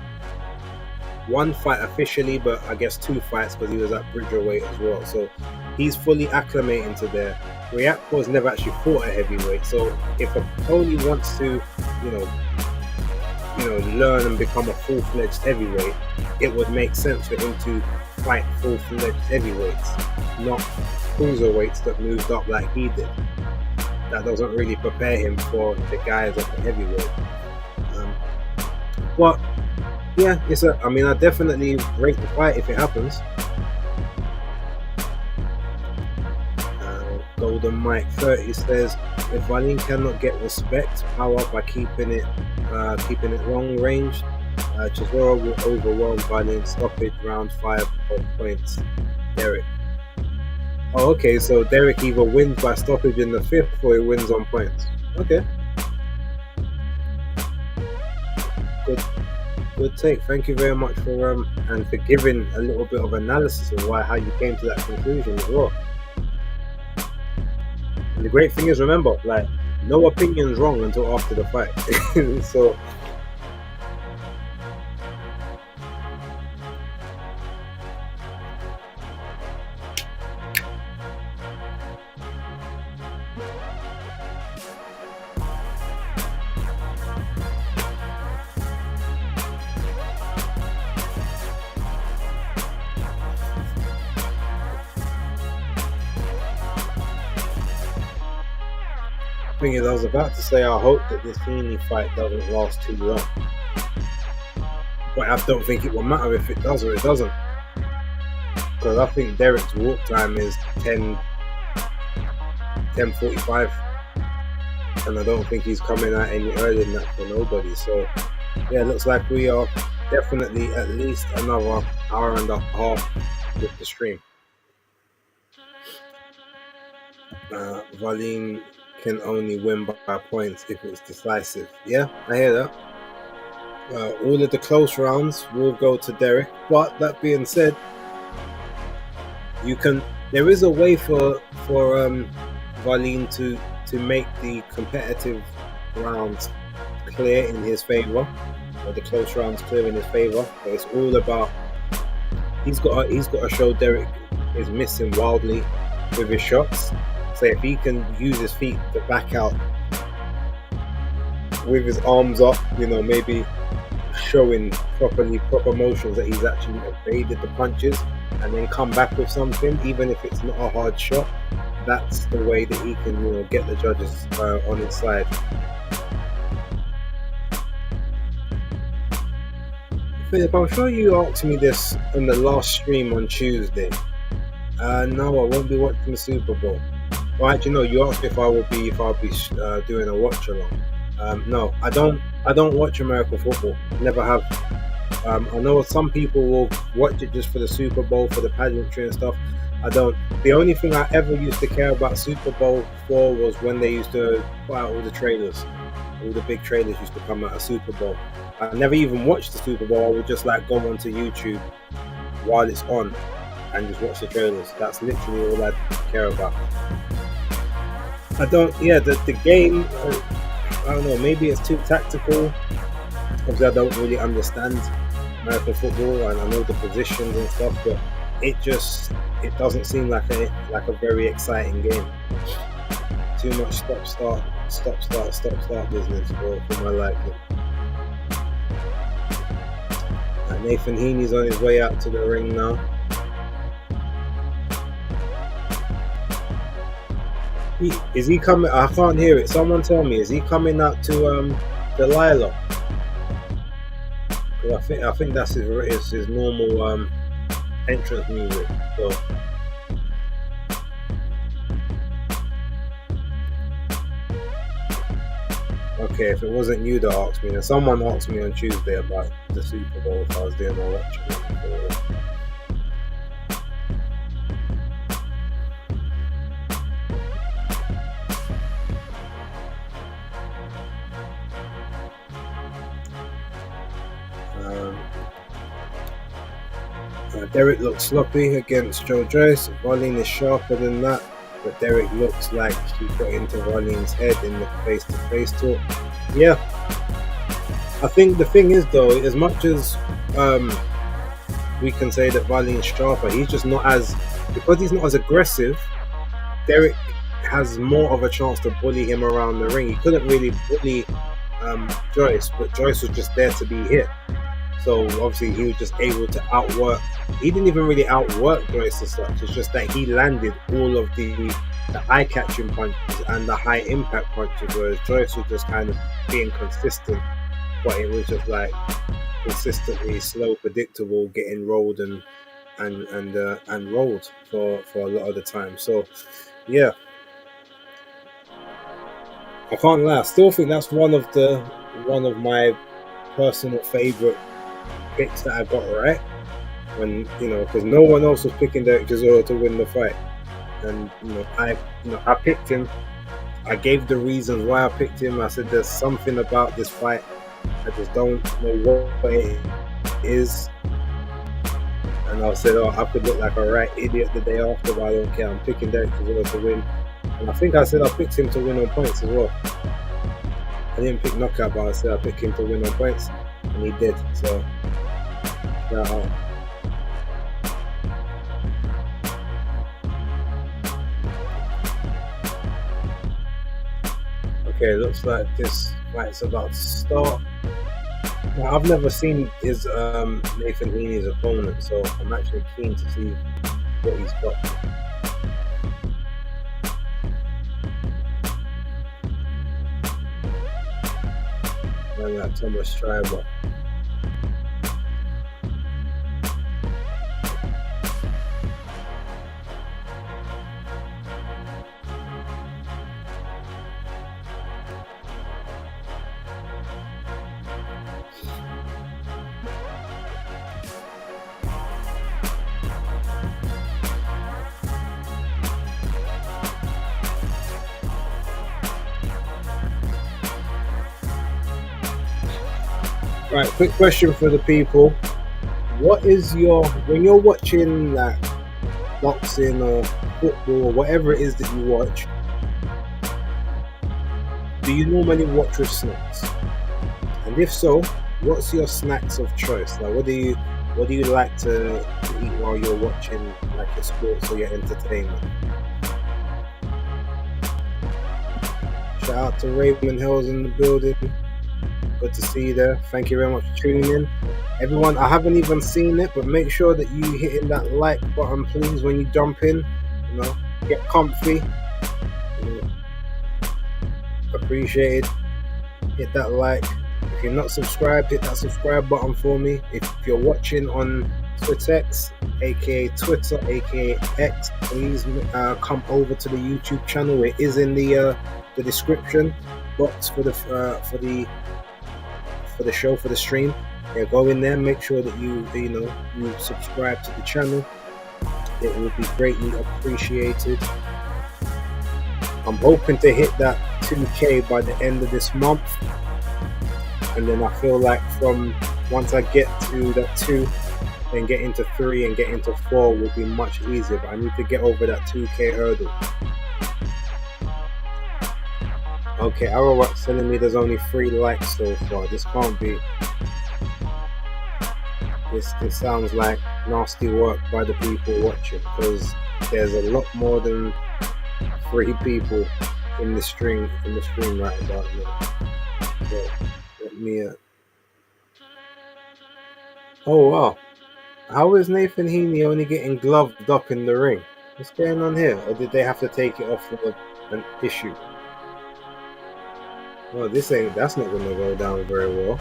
one fight officially, but I guess 2 fights because he was at Bridgerweight as well. So he's fully acclimating to there. Riakpo's never actually fought a heavyweight, so if Okoli wants to, you know, learn and become a full-fledged heavyweight, it would make sense for him to fight full-fledged heavyweights, not cruiserweights that moved up like he did. That doesn't really prepare him for the guys at the heavyweight. But yeah, I mean, I definitely rate the fight if it happens. Golden Mike 30 says, if Wallin cannot get respect, power by keeping it long range, Chisora will overwhelm Wallin. Stoppage round 5 points. Derek. Oh, okay, so Derek either wins by stoppage in the 5th or he wins on points. Okay. Good take. Thank you very much for and for giving a little bit of analysis of how you came to that conclusion as well. And the great thing is, remember, like, no opinion's wrong until after the fight. So thing is, I was about to say I hope that this Heeney fight doesn't last too long, but I don't think it will matter if it does or it doesn't, because I think Derek's walk time is 10:45, and I don't think he's coming out any earlier than that for nobody. So yeah, it looks like we are definitely at least another hour and a half with the stream. Wallin can only win by points if it's decisive. Yeah, I hear that. All of the close rounds will go to Derek, but that being said, there is a way for Wallin to make the competitive rounds clear in his favor, or the close rounds clear in his favor. But it's all about he's got to show Derek is missing wildly with his shots. So if he can use his feet to back out with his arms up, maybe showing proper motions that he's actually evaded the punches and then come back with something, even if it's not a hard shot. That's the way that he can, get the judges on his side. Philip, I'm sure you asked me this in the last stream on Tuesday. No, I won't be watching the Super Bowl. Well, actually, no. You asked if I'll be doing a watch along. No, I don't watch American football. Never have. I know some people will watch it just for the Super Bowl, for the pageantry and stuff. I don't. The only thing I ever used to care about Super Bowl for was when they used to put out all the trailers. All the big trailers used to come out of Super Bowl. I never even watched the Super Bowl. I would just go onto YouTube while it's on and just watch the trailers. That's literally all I care about. I don't. Yeah, the game. I don't know. Maybe it's too tactical. Obviously, I don't really understand American football, and I know the positions and stuff, but it doesn't seem like a very exciting game. Too much stop start business for my liking. Nathan Heeney's on his way out to the ring now. Is he coming? I can't hear it. Someone tell me. Is he coming out to Delilah? I think that's his normal entrance music. So. Okay, if it wasn't you that asked me, then someone asked me on Tuesday about the Super Bowl if I was doing my watch. Derek looks sloppy against Joe Joyce. Wallin is sharper than that, but Derek looks like he got into Wallin's head in the face-to-face talk. Yeah, I think the thing is though, as much as we can say that Wallin's sharper, he's just not because he's not as aggressive. Derek has more of a chance to bully him around the ring. He couldn't really bully Joyce, but Joyce was just there to be hit. So obviously he was just able to outwork. He didn't even really outwork Joyce as such. It's just that he landed all of the eye-catching punches and the high-impact punches, whereas Joyce was just kind of being consistent, but it was just consistently slow, predictable, getting rolled and rolled for a lot of the time. So yeah, I can't lie. I still think that's one of my personal favorite picks that I got right, when because no one else was picking Derek Chisora to win the fight, and I picked him. I gave the reasons why I picked him. I said there's something about this fight, I just don't know what it is, and I said, I could look like a right idiot the day after, but I don't care. I'm picking Derek Chisora to win, and I think I said I picked him to win on points as well. I didn't pick knockout, but I said I picked him to win on points, and he did. So shout out. Okay, looks like this fight's about to start. Now, I've never seen his Nathan Heeney's opponent, so I'm actually keen to see what he's got. I got Thomas Schreiber. Right, quick question for the people. What is when you're watching like boxing or football or whatever it is that you watch, do you normally watch with snacks? And if so, what's your snacks of choice? Like what do you like to eat while you're watching like your sports or your entertainment? Shout out to Raymond Hills in the building. Good to see you there. Thank you very much for tuning in. Everyone, I haven't even seen it, but make sure that you hitting that like button, please, when you jump in. You know, get comfy. You know, appreciate it. Hit that like. If you're not subscribed, hit that subscribe button for me. If you're watching on Twittex, aka Twitter, aka X, please come over to the YouTube channel. It is in the description box for the show, for the stream. Yeah, go in there. Make sure that you subscribe to the channel. It will be greatly appreciated. I'm hoping to hit that 2K by the end of this month. And then I feel like from once I get to that 2, then get into 3 and get into 4 will be much easier. But I need to get over that 2K hurdle. Okay, Arawak's telling me there's only 3 likes so far. This can't be. This sounds like nasty work by the people watching, because there's a lot more than 3 people in the stream right about now. So, let me. Oh wow! How is Nathan Heeney only getting gloved up in the ring? What's going on here? Or did they have to take it off for an issue? Well, that's not going to go down very well.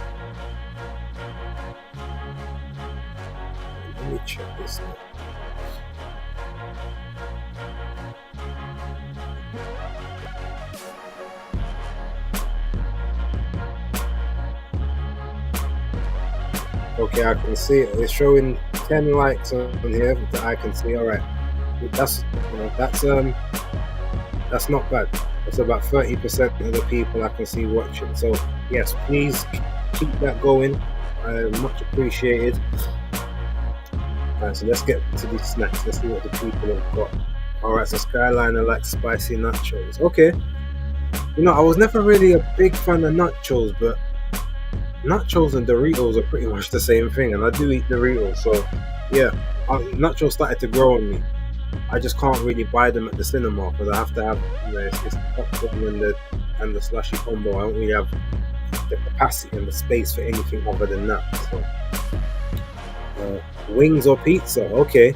Let me check this out. Okay, I can see it. It's showing 10 likes on here that I can see. All right, that's not bad. That's about 30% of the people I can see watching. So yes, please keep that going. Much appreciated. Alright, so let's get to these snacks. Let's see what the people have got. Alright, so Skyliner likes spicy nachos. Okay. I was never really a big fan of nachos, but nachos and Doritos are pretty much the same thing, and I do eat Doritos, so yeah, nachos started to grow on me. I just can't really buy them at the cinema because I have to have it's popcorn and the slushy combo. I don't really have the capacity and the space for anything other than that. So, wings or pizza? Okay,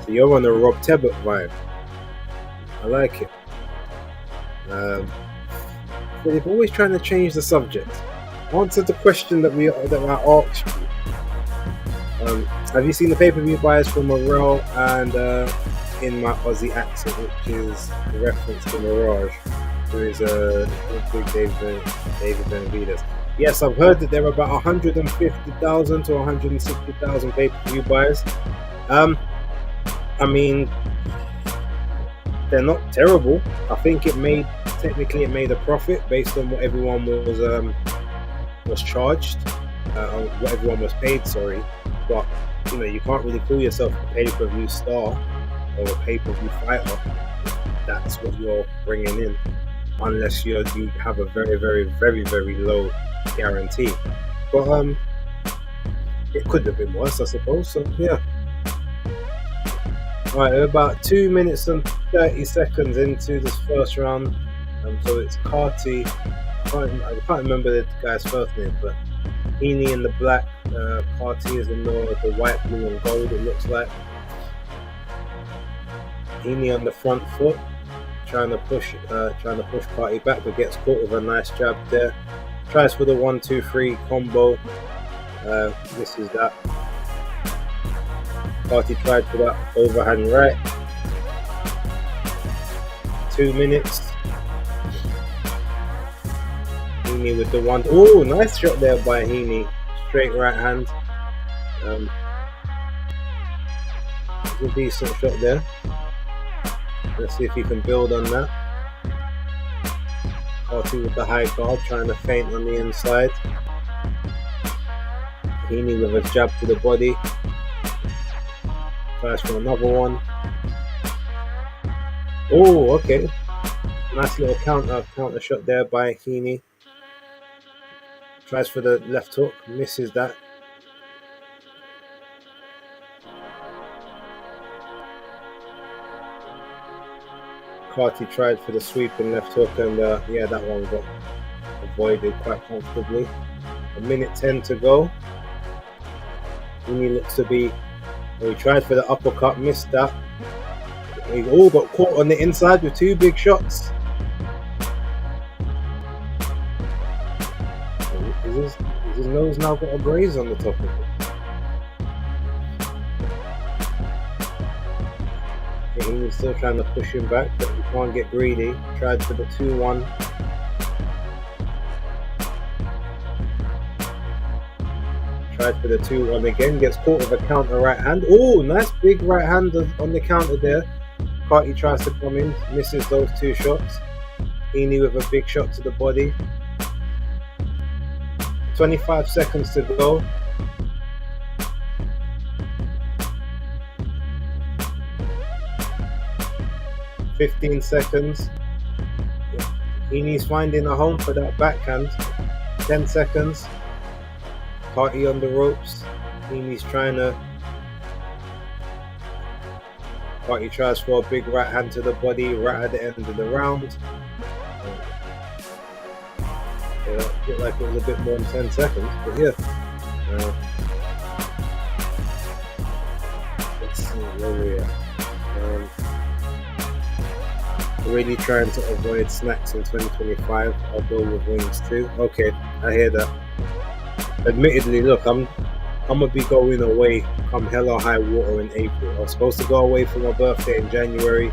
so you're on a Rob Tebbett vibe. I like it. But they're always trying to change the subject. Answer the question that I asked you. Have you seen the pay-per-view buys for Morel and in my Aussie accent, which is a reference to Mirage, who is a big David Benavidez? Yes, I've heard that there are about 150,000 to 160,000 pay-per-view buys. I mean, they're not terrible. I think it made a profit based on what everyone was charged, what everyone was paid. Sorry, but you can't really call yourself a pay-per-view star or a pay-per-view fighter. That's what you're bringing in, unless you have a very, very, very, very low guarantee. But it could have been worse, I suppose. So yeah. Right, we're about 2 minutes and 30 seconds into this first round. So it's Carty. I can't remember the guy's first name, but Heeney in the black, Carty is in the white, blue, and gold. It looks like Heeney on the front foot, trying to push Carty back, but gets caught with a nice jab there. Tries for the 1-2-3 combo. Misses that. Carty tried for that overhand right. 2 minutes. Heeney with the one. Oh, nice shot there by Heeney. Straight right hand. A decent shot there. Let's see if he can build on that. Carty with the high guard, trying to feint on the inside. Heeney with a jab to the body. Tries for another one. Oh, okay. Nice little counter shot there by Heeney. Tries for the left hook, misses that. Carty tried for the sweeping left hook, and that one got avoided quite comfortably. A minute 10 to go. Heeney looks to be. He tried for the uppercut, missed that. He all got caught on the inside with 2 big shots. Is his nose now got a graze on the top of it? He's still trying to push him back, but he can't get greedy. Tried for the 2-1. Tried for the 2-1 again. Gets caught with a counter right hand. Oh, nice big right hand on the counter there. Carty tries to come in, misses those 2 shots. Heeney with a big shot to the body. 25 seconds to go. $15 seconds. Heeney's finding a home for that backhand. 10 seconds. Carty on the ropes. Heeney's trying to. Carty tries for a big right hand to the body right at the end of the round. It looked like it was a bit more than 10 seconds, but yeah. Let's see where we are. Really trying to avoid snacks in 2025. I'll go with wings too. Okay, I hear that. Admittedly, look, I'm gonna be going away come hell or high water in April. I was supposed to go away for my birthday in January.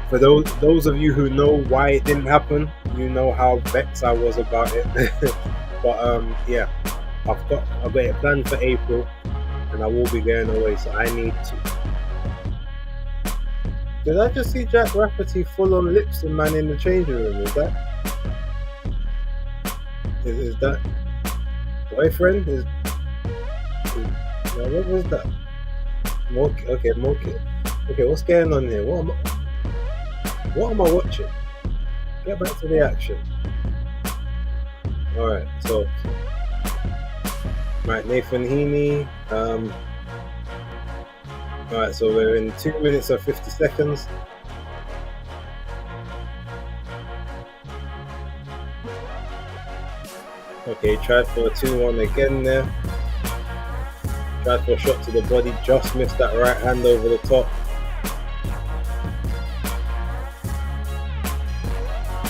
For those of you who know why it didn't happen, you know how vexed I was about it. But yeah, I've got it planned for April, and I will be going away, so I need to. Did I just see Jack Rafferty full on lips and man in the changing room? Is that boyfriend? No, what was that? Okay, what's going on here? What am I watching? Get back to the action. Alright, so Nathan Heeney. Alright, so we're in 2 minutes and 50 seconds. Okay, tried for a 2-1 again there. Tried for a shot to the body, just missed that right hand over the top.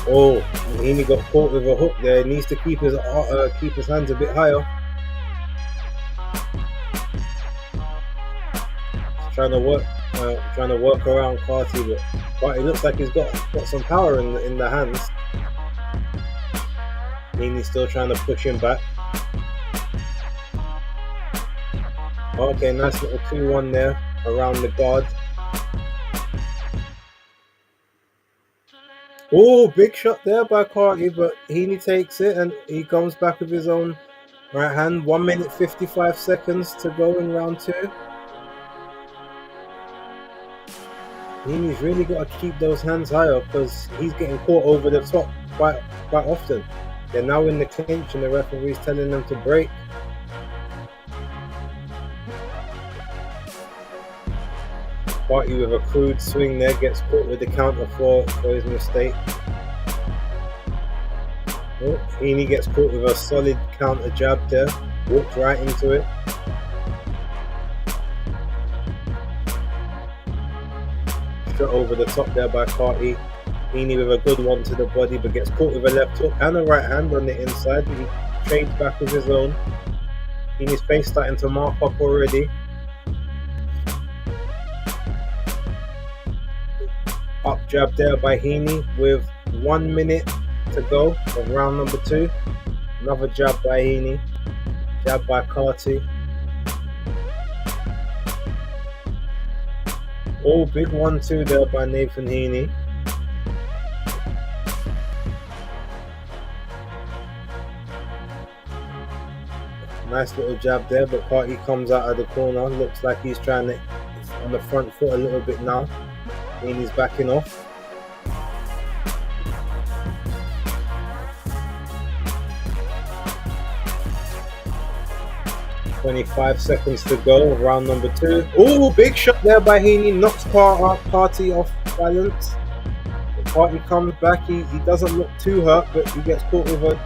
Oh, Heeney got caught with a hook there. He needs to keep his hands a bit higher. Trying to work around Carty, but it looks like he's got some power in the hands. Heeney's still trying to push him back. Okay, nice little 2-1 there around the guard. Oh, big shot there by Carty, but Heeney takes it and he comes back with his own right hand. 1 minute 55 seconds to go in round 2. Heeney's really got to keep those hands higher because he's getting caught over the top quite often. They're now in the clinch and the referee's telling them to break. Carty with a crude swing there, gets caught with the counter for his mistake. Oh, Heeney gets caught with a solid counter jab there, walked right into it. Shot over the top there by Carty. Heeney with a good one to the body, but gets caught with a left hook and a right hand on the inside. He trades back with his own. Heeney's face starting to mark up already. Up jab there by Heeney with 1 minute to go of round number 2. Another jab by Heeney. Jab by Carty. Oh, big 1-2 there by Nathan Heeney. Nice little jab there, but Carty comes out of the corner. Looks like he's trying to on the front foot a little bit now. Heeney's backing off. $25 seconds to go, round number 2. Oh, big shot there by Heeney, knocks Carty off balance. Carty comes back, he doesn't look too hurt, but he gets caught with a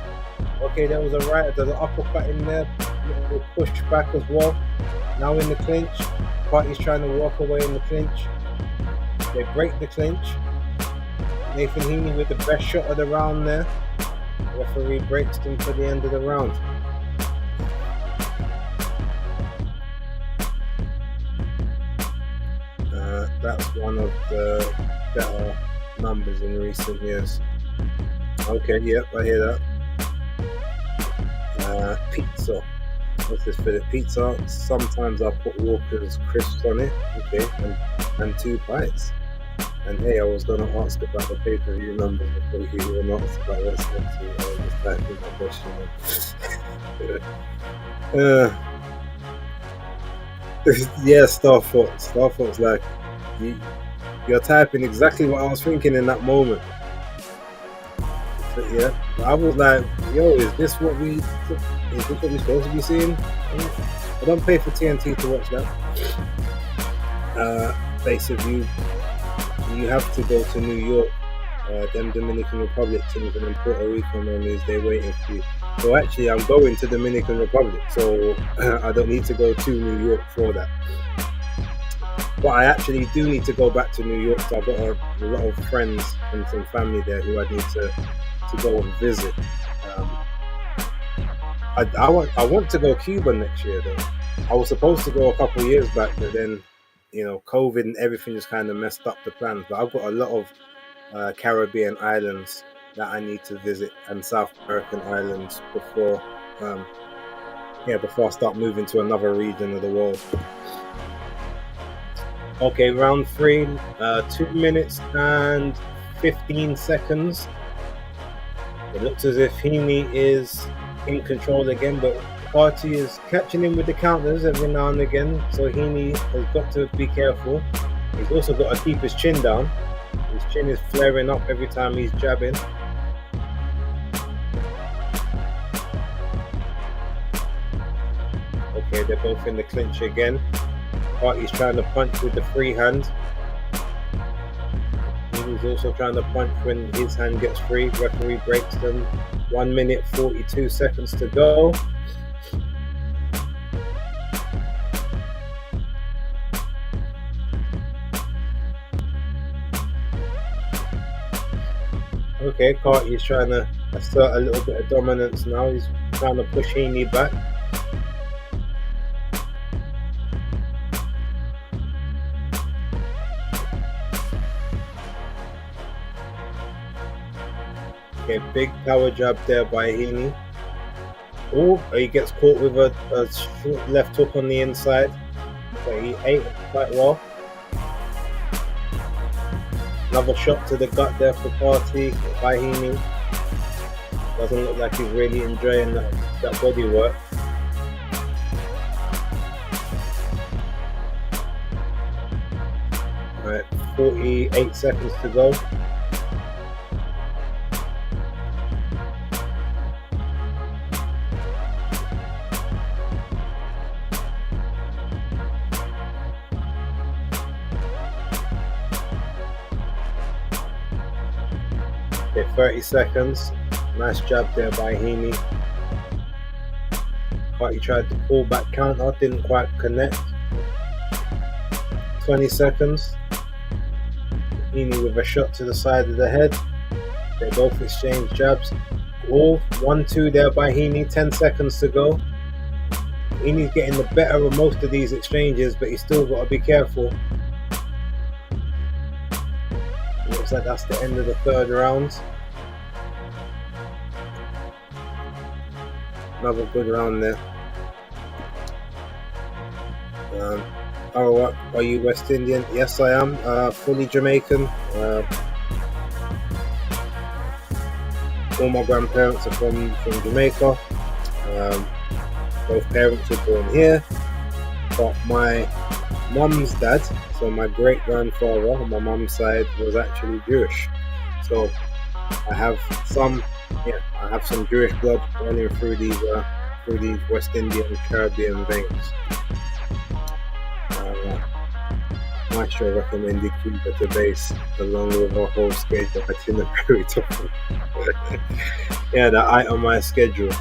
Okay, there was a right, there's an uppercut in there, little push back as well. Now in the clinch, Party's trying to walk away in the clinch. They break the clinch. Nathan Heeney with the best shot of the round there. Referee breaks them for the end of the round. That's one of the better numbers in recent years. Okay, yep, I hear that. Pizza. What's this for the pizza? Sometimes I put Walker's crisps on it. Okay, and 2 pies. And hey, I was going to ask about the pay-per-view numbers before you even asked about what's next. I was just typing my question. Yeah, Star Fox, like, you're typing exactly what I was thinking in that moment. But yeah, I was like, yo, is this what we're supposed to be seeing? I don't pay for TNT to watch that. Basically, you have to go to New York. Them Dominican Republic teams and then Puerto Rico is they're waiting for you. So actually, I'm going to Dominican Republic, so I don't need to go to New York for that. But I actually do need to go back to New York. So I've got a lot of friends and some family there who I need to go and visit. I want to go Cuba next year though. I was supposed to go a couple of years back, but then COVID and everything just kind of messed up the plans. But I've got a lot of Caribbean islands that I need to visit and South American islands before I start moving to another region of the world. Okay, round 3, 2 minutes and 15 seconds. It looks as if Heeney is in control again, but Party is catching him with the counters every now and again, so Heeney has got to be careful. He's also got to keep his chin down. His chin is flaring up every time he's jabbing. Okay, they're both in the clinch again. Party's trying to punch with the free hand. He's also trying to punch when his hand gets free. Referee breaks them. 1 minute 42 seconds to go. Okay, Carty's trying to assert a little bit of dominance now. He's trying to push Heeney back. Okay, big power jab there by Heeney. Oh, he gets caught with a short left hook on the inside. But he ate it quite well. Another shot to the gut there for Party by Heeney. Doesn't look like he's really enjoying that body work. Alright, 48 seconds to go. Okay, 30 seconds. Nice jab there by Heeney. Party tried to pull back counter, didn't quite connect. 20 seconds. Heeney with a shot to the side of the head. They both exchange jabs. Oh, 1-2 there by Heeney. 10 seconds to go. Heeney's getting the better of most of these exchanges, but he's still got to be careful. Looks like that's the end of the 3rd round. Another good round there. Are you West Indian? Yes, I am. Fully Jamaican. All my grandparents are from Jamaica. Both parents were born here. But my mum's dad, so my great grandfather on my mum's side, was actually Jewish. So I have some Jewish blood running through these West Indian Caribbean veins. Maestro recommended keeper to base along with our whole schedule itinerary to yeah, the itemized schedule.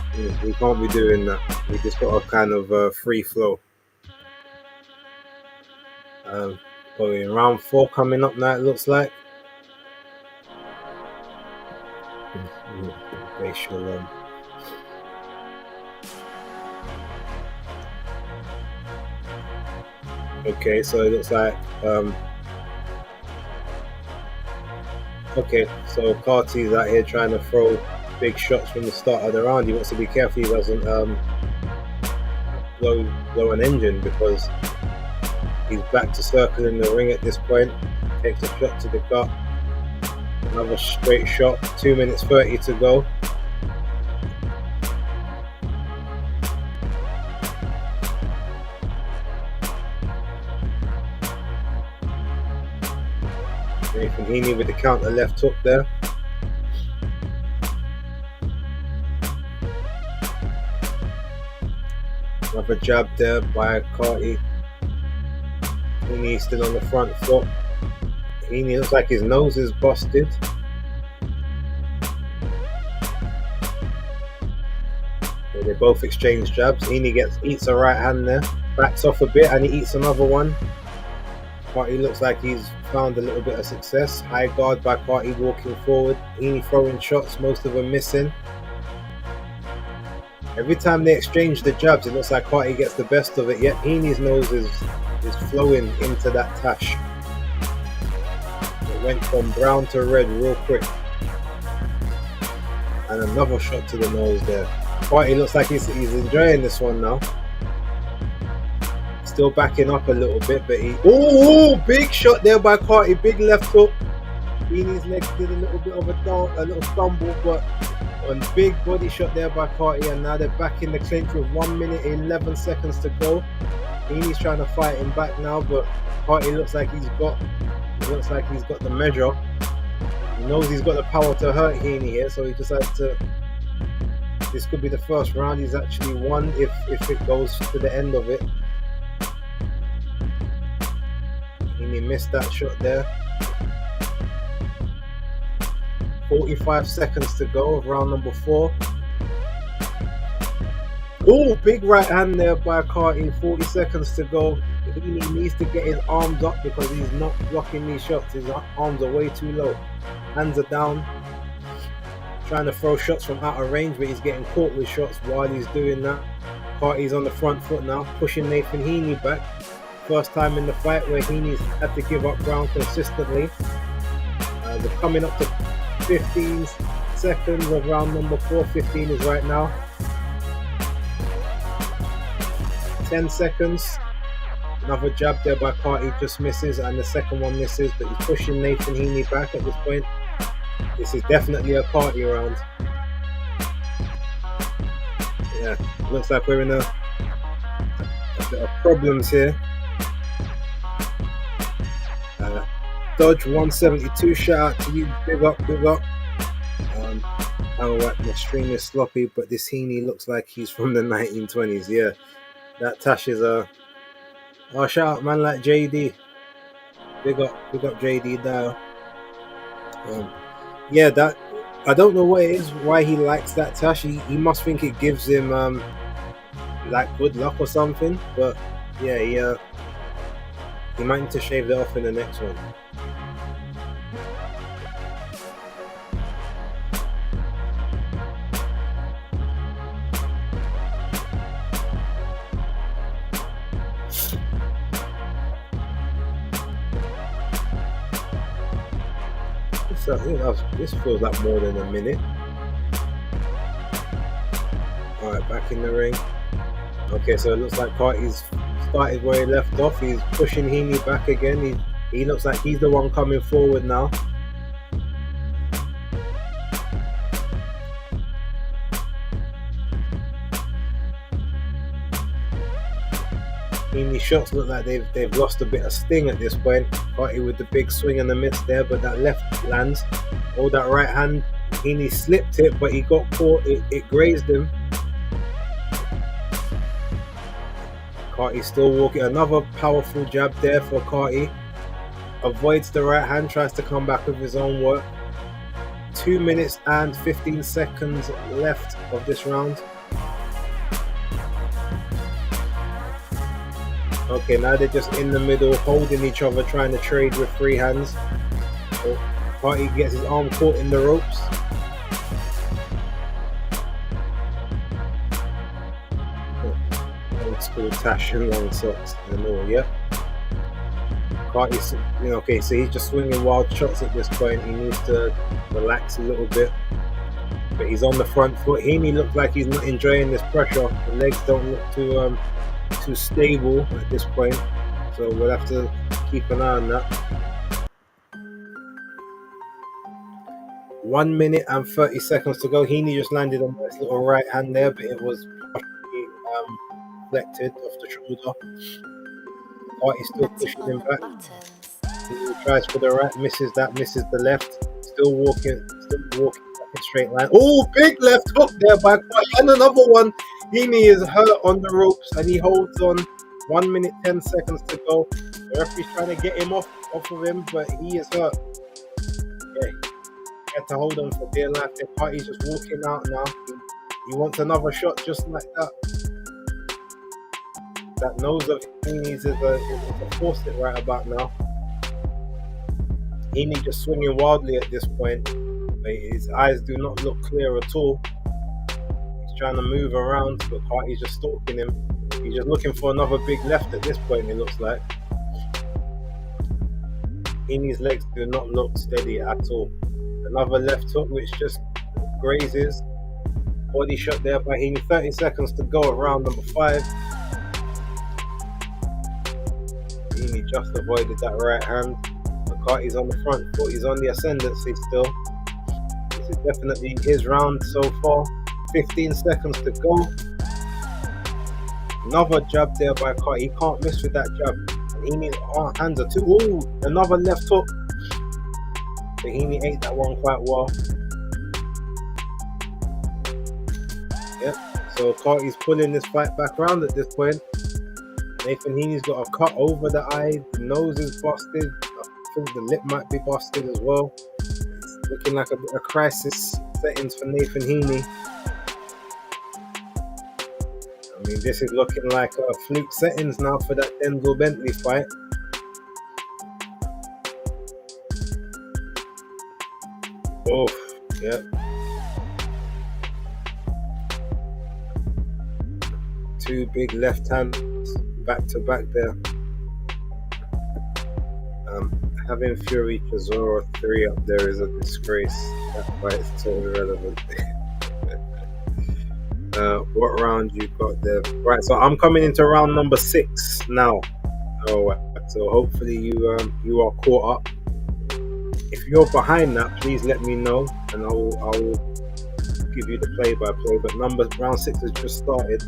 We can't be doing that. We just got a kind of free flow. In round 4 coming up now, it looks like. Watchalong. Okay, so it looks like okay, so Carty's out here trying to throw big shots from the start of the round. He wants to be careful he doesn't blow an engine, because he's back to circling the ring at this point. Takes a shot to the gut. Another straight shot. 2 minutes 30 to go. Nathan Heeney with the counter left hook there. Another jab there by Carty. Heeney still on the front foot. Heeney looks like his nose is busted. So they both exchange jabs. Heeney eats a right hand there. Backs off a bit and he eats another one. Carty looks like he's found a little bit of success. High guard by Carty walking forward. Heeney throwing shots, most of them missing. Every time they exchange the jabs, it looks like Carty gets the best of it, yet Heeney's nose is flowing into that tash. It went from brown to red real quick. And another shot to the nose there. Carty looks like he's enjoying this one now. Still backing up a little bit, but big shot there by Carty, big left hook. Heeney's legs did a little bit of a little stumble, but a big body shot there by Carty, and now they're back in the clinch with 1 minute 11 seconds to go. Heeney's trying to fight him back now, but Carty looks like he's got the measure. He knows he's got the power to hurt Heeney here, so he decides to. This could be the first round he's actually won if it goes to the end of it. Heeney missed that shot there. 45 seconds to go of round number 4. Oh, big right hand there by Carty. 40 seconds to go. He needs to get his arms up because he's not blocking these shots. His arms are way too low. Hands are down. Trying to throw shots from out of range, but he's getting caught with shots while he's doing that. Carty's on the front foot now, pushing Nathan Heeney back. First time in the fight where Heeney's had to give up ground consistently. We're coming up to 15 seconds of round number 4. 15 is right now. 10 seconds. Another jab there by Carty, just misses, and the second one misses, but he's pushing Nathan Heeney back at this point. This is definitely a Carty round. Yeah, looks like we're in a bit of problems here. Dodge 172, shout out to you, big up. Alright, my stream is sloppy, but this Heeney looks like he's from the 1920s. Yeah, that Tash is oh, shout out man like JD, big up JD Dial. Yeah, that I don't know what it is, why he likes that Tash. He must think it gives him like good luck or something, but yeah, he might need to shave that off in the next one. So I think this feels like more than a minute. Alright, back in the ring. Okay, so it looks like Carty's started where he left off. He's pushing Heeney back again. He looks like he's the one coming forward now. Heeney's shots look like they've lost a bit of sting at this point. Carty with the big swing and the miss there, but that left lands. Oh, that right hand, Heeney slipped it, but he got caught. It grazed him. Carty still walking. Another powerful jab there for Carty. avoids the right hand, tries to come back with his own work. 2 minutes and 15 seconds left of this round. Okay, now they're just in the middle, holding each other, trying to trade with free hands. So Party gets his arm caught in the ropes. Old school Tash and long socks and all, yeah. Party's, okay, so he's just swinging wild shots at this point. He needs to relax a little bit. But he's on the front foot. Heeney looks like he's not enjoying this pressure. The legs don't look too stable at this point, so we'll have to keep an eye on that. 1 minute and 30 seconds to go. Heeney just landed a nice little right hand there, but it was partially deflected off the shoulder. Party still pushing him back. He tries for the right, misses that, misses the left. Still walking back in straight line. Oh, big left hook there by Party, and another one. Heeney is hurt on the ropes and he holds on. 1 minute 10 seconds to go. The referee's trying to get him off of him, but he is hurt. Okay, he had to hold on for dear life. The Party's just walking out now. He wants another shot just like that. That nose of Heeney's is a faucet right about now. Heeney just swinging wildly at this point. But his eyes do not look clear at all. Trying to move around, but Party's just stalking him. He's just looking for another big left at this point, it looks like. Heeney's legs do not look steady at all. Another left hook which just grazes. Body shot there by Heeney. 30 seconds to go at round number 5. Heeney just avoided that right hand. McCarty's on the front foot. He's on the ascendancy still. This is definitely his round so far. 15 seconds to go. Another jab there by Carty. He can't miss with that jab. And Heeney's hands are too. Ooh, another left hook. But Heeney ate that one quite well. Yep. So Carty's pulling this fight back around at this point. Nathan Heeney's got a cut over the eye. The nose is busted. I think the lip might be busted as well. It's looking like a bit of crisis settings for Nathan Heeney. I mean, this is looking like a fluke settings now for that Denzel Bentley fight. Oh, yeah. Two big left hands back to back there. Having Fury Chisora 3 up there is a disgrace. That fight is totally irrelevant. What round you got there? Right, so I'm coming into round number 6 now. Alright, so hopefully you are caught up. If you're behind that, please let me know, and I will give you the play-by-play. But round 6 has just started.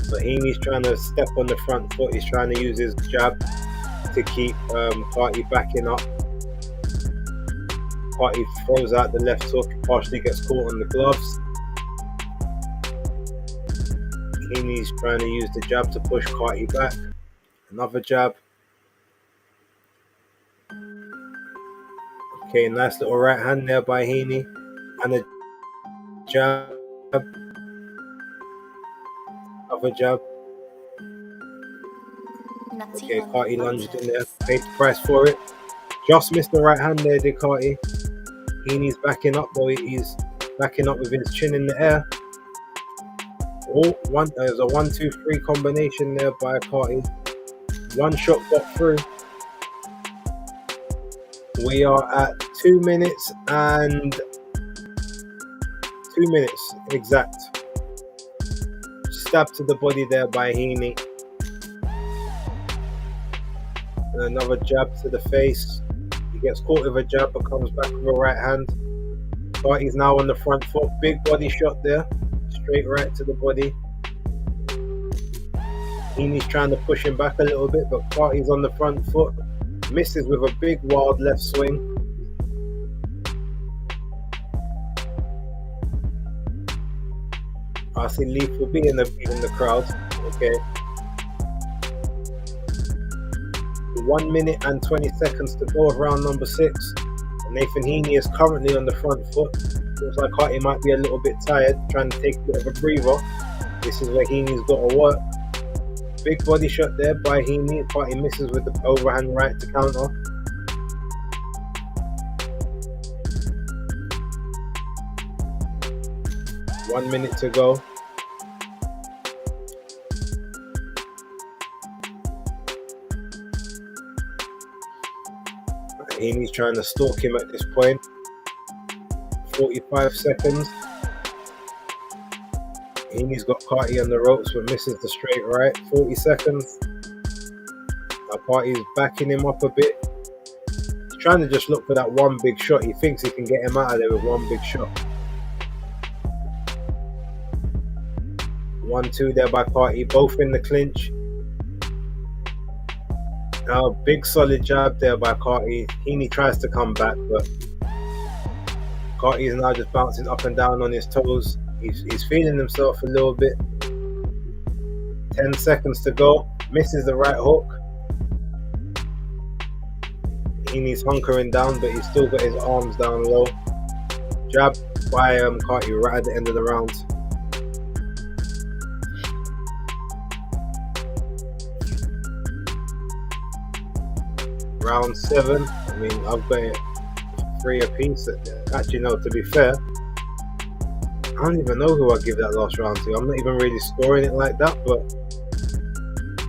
So Heeney's trying to step on the front foot. He's trying to use his jab to keep Carty backing up. Carty throws out the left hook, partially gets caught on the gloves. Heeney's trying to use the jab to push Carty back. Another jab. Okay, nice little right hand there by Heeney. And a jab. Another jab. Okay, Carty lunged in there. Paid the price for it. Just missed the right hand there, did Carty. Heeney's backing up though. He's backing up with his chin in the air. Oh, there's a 1-2-3 combination there by Carty. One shot got through. We are at 2 minutes and 2 minutes exact. Stab to the body there by Heeney. And another jab to the face. He gets caught with a jab but comes back with a right hand. Carty's now on the front foot. Big body shot there. Straight right to the body. Heeney's trying to push him back a little bit, but Carty's on the front foot. Misses with a big wild left swing. I see Leaf will be in the crowd. Okay. 1 minute and 20 seconds to go of round number 6. And Nathan Heeney is currently on the front foot. Looks like Carty might be a little bit tired, trying to take a bit of a breather. This is where Heeney's got to work. Big body shot there by Heeney. Carty misses with the overhand right to counter. One minute to go. Heeney's trying to stalk him at this point. 45 seconds. Heeney's got Carty on the ropes but misses the straight right. 40 seconds. Now Carty's backing him up a bit. He's trying to just look for that one big shot. He thinks he can get him out of there with one big shot. 1-2 there by Carty, both in the clinch. Now big solid jab there by Carty. Heeney tries to come back, but Carty is now just bouncing up and down on his toes. He's feeling himself a little bit. 10 seconds to go. Misses the right hook. Heeney's hunkering down, but he's still got his arms down low. Jab by Carty right at the end of the round. Round 7. I mean, I've got it 3 apiece. Actually, no, to be fair, I don't even know who I give that last round to. I'm not even really scoring it like that, but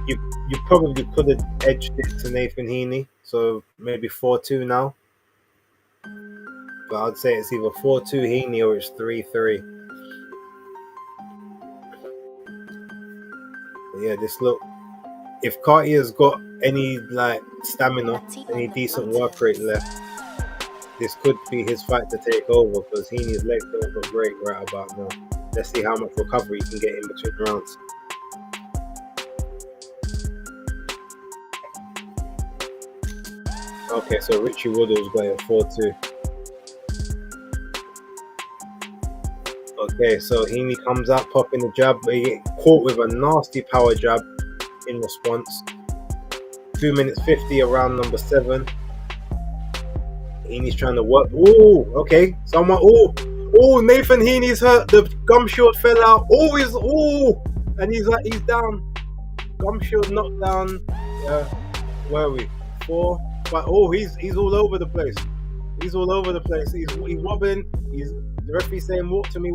you probably could have edged it to Nathan Heeney. So maybe 4-2 now. But I'd say it's either 4-2 Heeney or it's 3-3. Yeah, this look. If Carty has got any stamina, any decent work rate left, this could be his fight to take over because Heeney's legs don't look great right about now. Let's see how much recovery he can get in between rounds. Okay, so Richie Woodall's got a 4-2. Okay, so Heeney comes out popping the jab, but he gets caught with a nasty power jab in response. 2 minutes 50 around number 7. Heeney's trying to work. Ooh, okay. Someone. Oh, Nathan Heeney's hurt. The gum shield fell out. And he's down. Gum shield knocked down. Where are we? 4. But he's all over the place. He's all over the place. He's wobbling. The referee saying walk to me.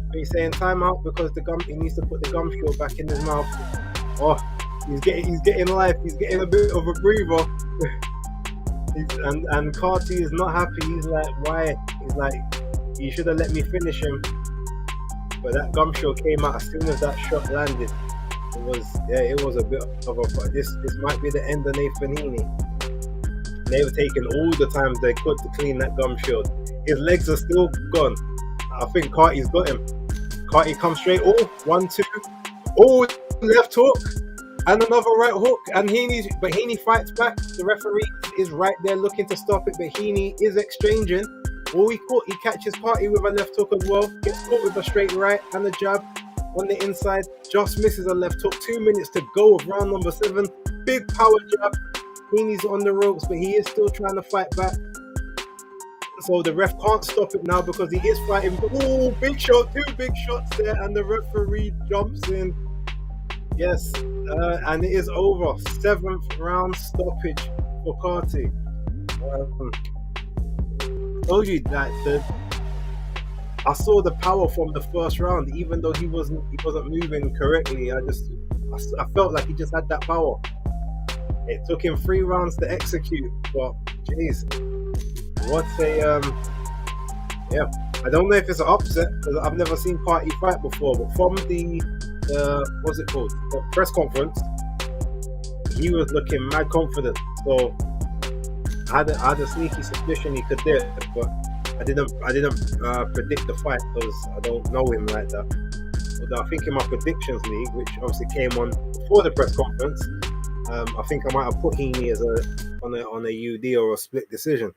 But he's saying time out because he needs to put the gum shield back in his mouth. Oh, he's getting life. He's getting a bit of a breather. And Carty is not happy. He's like, why? He's like, you should have let me finish him. But that gum shield came out as soon as that shot landed. It was a bit of a. This might be the end of Nathan Heeney. They were taking all the time they could to clean that gum shield. His legs are still gone. I think Carty's got him. Carty comes straight. 1-2. Left hook. And another right hook. And Heeney fights back. The referee is right there looking to stop it. But Heeney is exchanging. He catches Carty with a left hook as well. Gets caught with a straight right and a jab on the inside. Just misses a left hook. 2 minutes to go of round number 7. Big power jab. Heeney's on the ropes, but he is still trying to fight back. So the ref can't stop it now because he is fighting. Big shot. 2 big shots there. And the referee jumps in. Yes. And it is over. 7th round stoppage for Carty. Told you that I saw the power from the first round, even though he wasn't moving correctly. I felt like he just had that power. It took him 3 rounds to execute, but jeez, what a I don't know if it's an upset because I've never seen Carty fight before, but from the what's it called, the press conference, he was looking mad confident. So I had a sneaky suspicion he could do it, but I didn't predict the fight because I don't know him like that. Although I think in my predictions league, which obviously came on before the press conference, I think I might have put Heeney as on a UD or a split decision.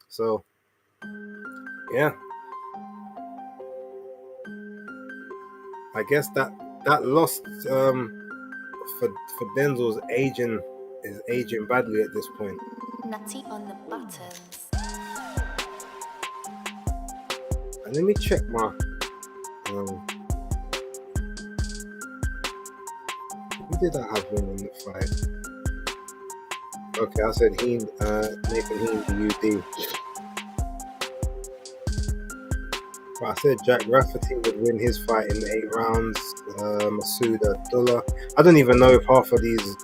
So yeah, I guess that lost for Denzel's aging is aging badly at this point. Nutty on the buttons. And let me check my who did I have winning the fight? Okay, I said Nathan Heeney, UD. But I said Jack Rafferty would win his fight in 8 rounds. Masoud Abdullah. I don't even know if half of these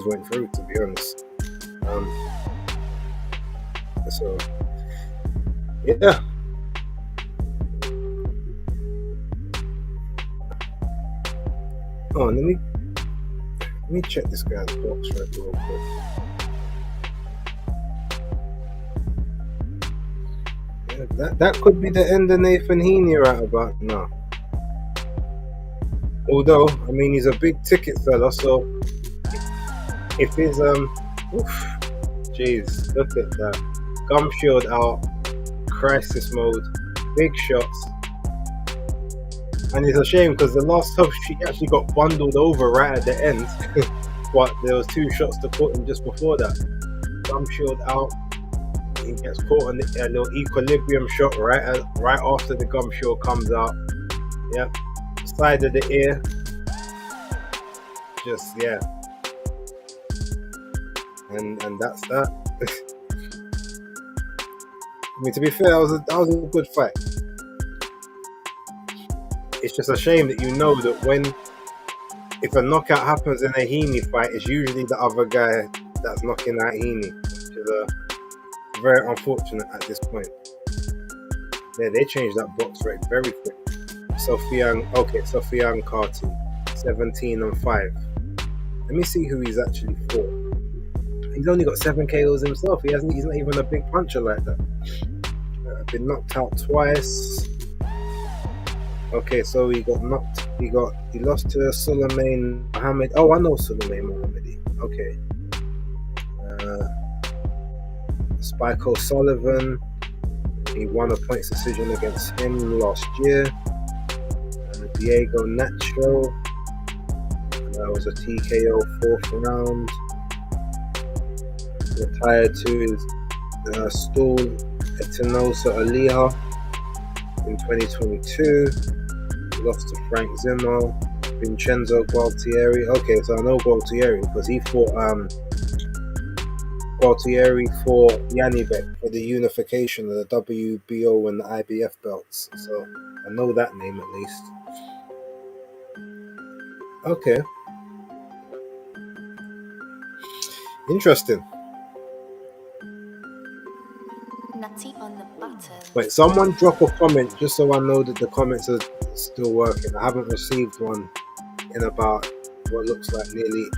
went through, to be honest. So yeah. Oh, let me check this guy's box record real quick. Yeah, that could be the end of Nathan Heeney right about now. Although, I mean, he's a big ticket fella, so if his jeez, look at that. Gum shield out, crisis mode, big shots. And it's a shame because the last time she actually got bundled over right at the end. But there was 2 shots to put in just before that. Gum shield out. He gets caught on a little equilibrium shot right after the gum shield comes out. Yep. Side of the ear. Just yeah. And that's that. I mean, to be fair, that was a good fight. It's just a shame that you know that if a knockout happens in a Heeney fight, it's usually the other guy that's knocking out Heeney, which is very unfortunate at this point. Yeah, they changed that box rate very quick. Sofian Carty, 17-5. Let me see who he's actually fought. He's only got 7 KOs himself. He's not even a big puncher like that. Been knocked out twice. Okay, so he lost to Suleiman Mohammed. Oh, I know Suleiman Mohammedi. Okay. Spike O'Sullivan. He won a points decision against him last year. Diego Nacho. That was a TKO 4th round. Retired to his Stool Etinosa Aliha in 2022. Lost to Frank Zimmer. Vincenzo Gualtieri. Okay, so I know Gualtieri because he fought Gualtieri for Yanibek for the unification of the WBO and the IBF belts. So I know that name at least. Okay. Interesting. Nutty on the buttons. Wait, someone drop a comment just so I know that the comments are still working. I haven't received one in about what looks like nearly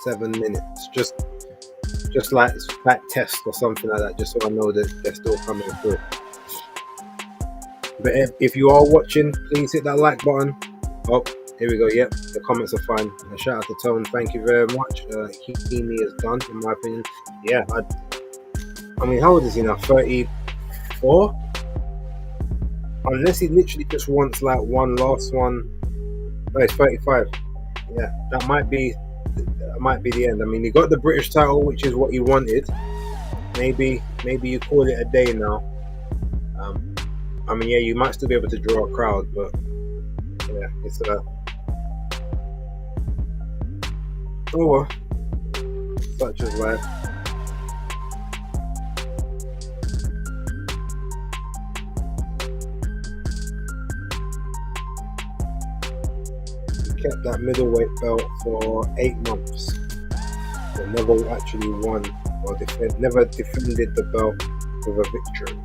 7 minutes. Just like test or something like that, just so I know that they're still coming through. But if you are watching, please hit that like button. Oh, here we go. Yep, the comments are fine. And shout out to Tone. Thank you very much. Heeney is done, in my opinion. Yeah, I mean, how old is he now? 34? Unless he literally just wants like one last one. No, he's 35. Yeah, that might be the end. I mean, he got the British title, which is what he wanted. Maybe you call it a day now. I mean, yeah, you might still be able to draw a crowd, but yeah, it's oh well, such as life. He kept that middleweight belt for 8 months, but never actually won or never defended the belt with a victory.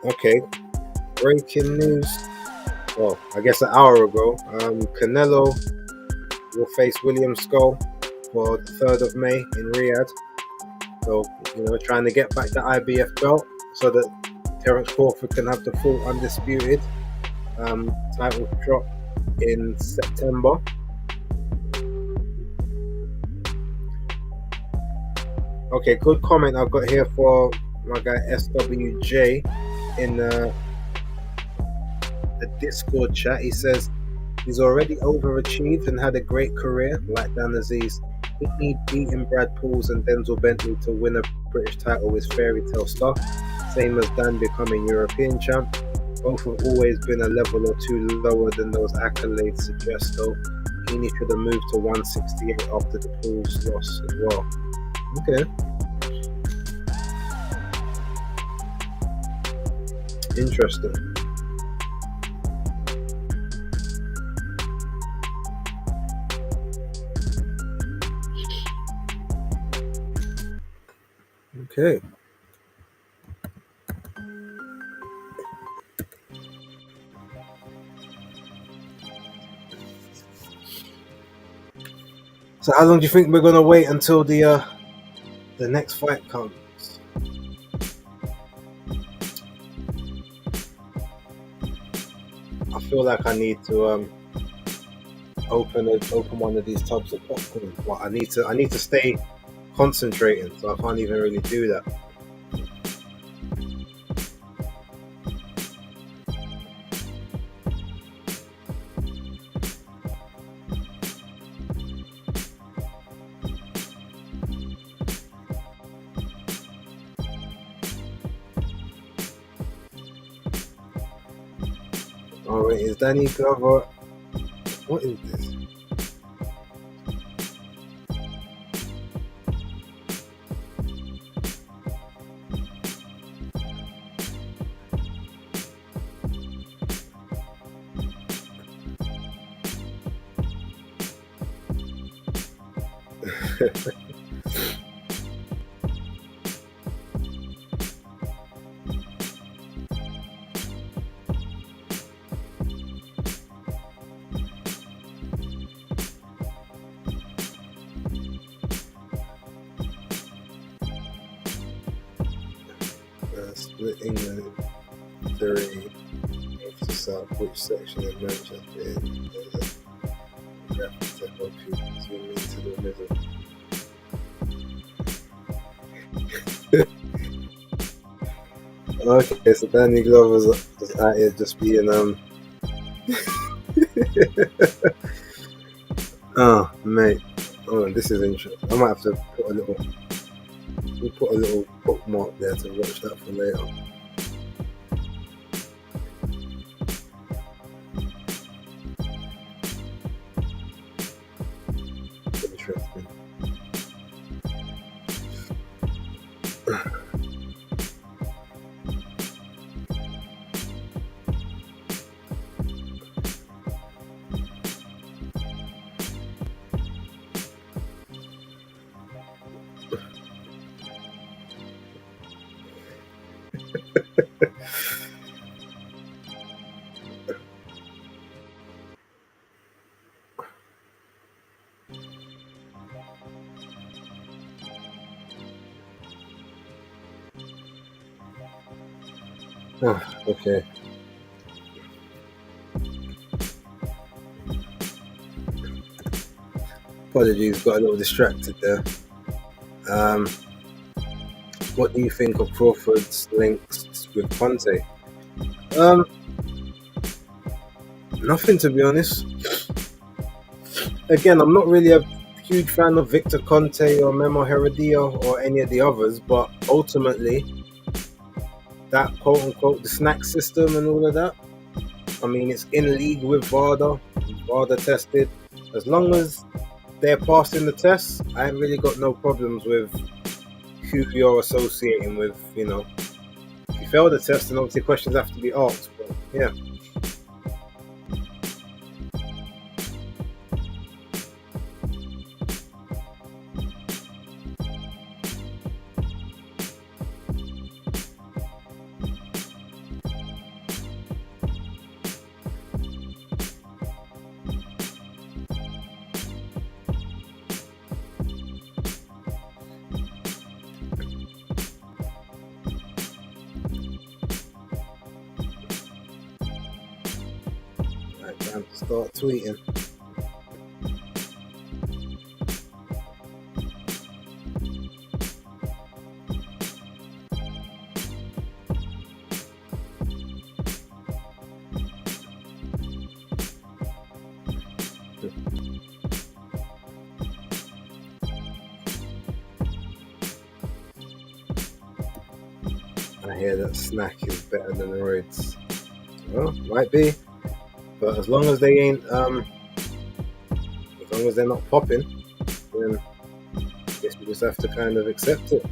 Okay, breaking news. Well, I guess an hour ago, Canelo will face William Skull for the 3rd of May in Riyadh. So, trying to get back the IBF belt so that Terence Crawford can have the full undisputed. Title shot in September. Okay, good comment I've got here for my guy SWJ in the Discord chat. He says he's already overachieved and had a great career, like Dan Aziz. Heeney beating Brad Pauls and Denzel Bentley to win a British title with fairy tale stuff, same as Dan becoming European champ. Both have always been a level or two lower than those accolades suggest, though. Heeney should have moved to 168 after the Pauls loss as well. Okay. Interesting. Okay. So how long do you think we're gonna wait until the next fight comes? I feel like I need to open one of these tubs of popcorn. Well, I need to stay concentrating, so I can't even really do that. Alright, is Danny Glover? What is this? Split England 3 north to south. Which section of Manchester in Rafi to help you zoom into the middle? Okay, so Danny Glover's just out here just being oh mate, oh this is interesting. I might have to put a little bookmark there to watch that for later. Interesting. Oh, okay. Apologies, got a little distracted there. What do you think of Crawford's links with Conte? Nothing, to be honest. Again, I'm not really a huge fan of Victor Conte or Memo Heredia or any of the others, but ultimately, that quote unquote the snack system and all of that, I mean, it's in league with VADA tested. As long as they're passing the tests, I ain't really got no problems with who you're associating with. You know, if you fail the test, then obviously questions have to be asked. But yeah. start tweeting. I hear that snack is better than the roids. Well, might be, but as long as they ain't, as long as they're not popping, then I guess we just have to kind of accept it.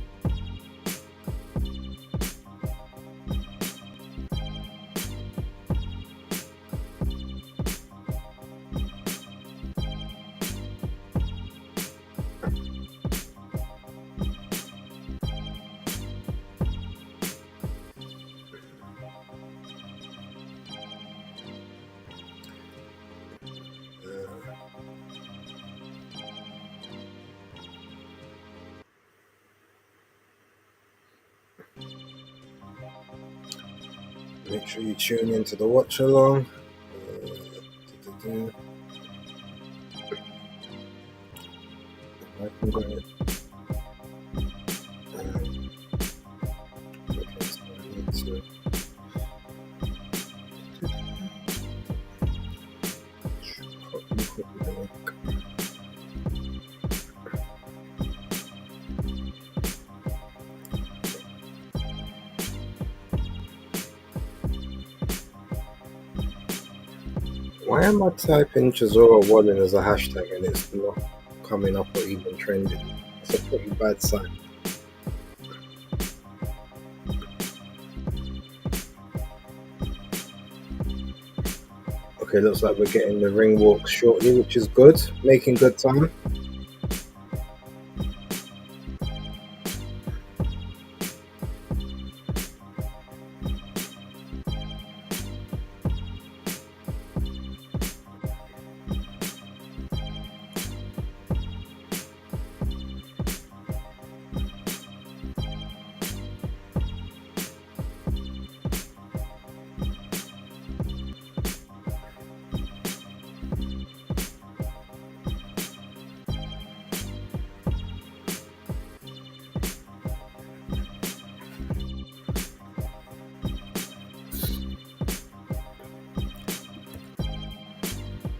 Make sure you tune into the Watchalong. I can go ahead. Okay, so I need to copy the link. Why am I typing Chisora Wallin as a hashtag and it's not coming up or even trending? It's a pretty bad sign. Okay, looks like we're getting the ring walk shortly, which is good. Making good time.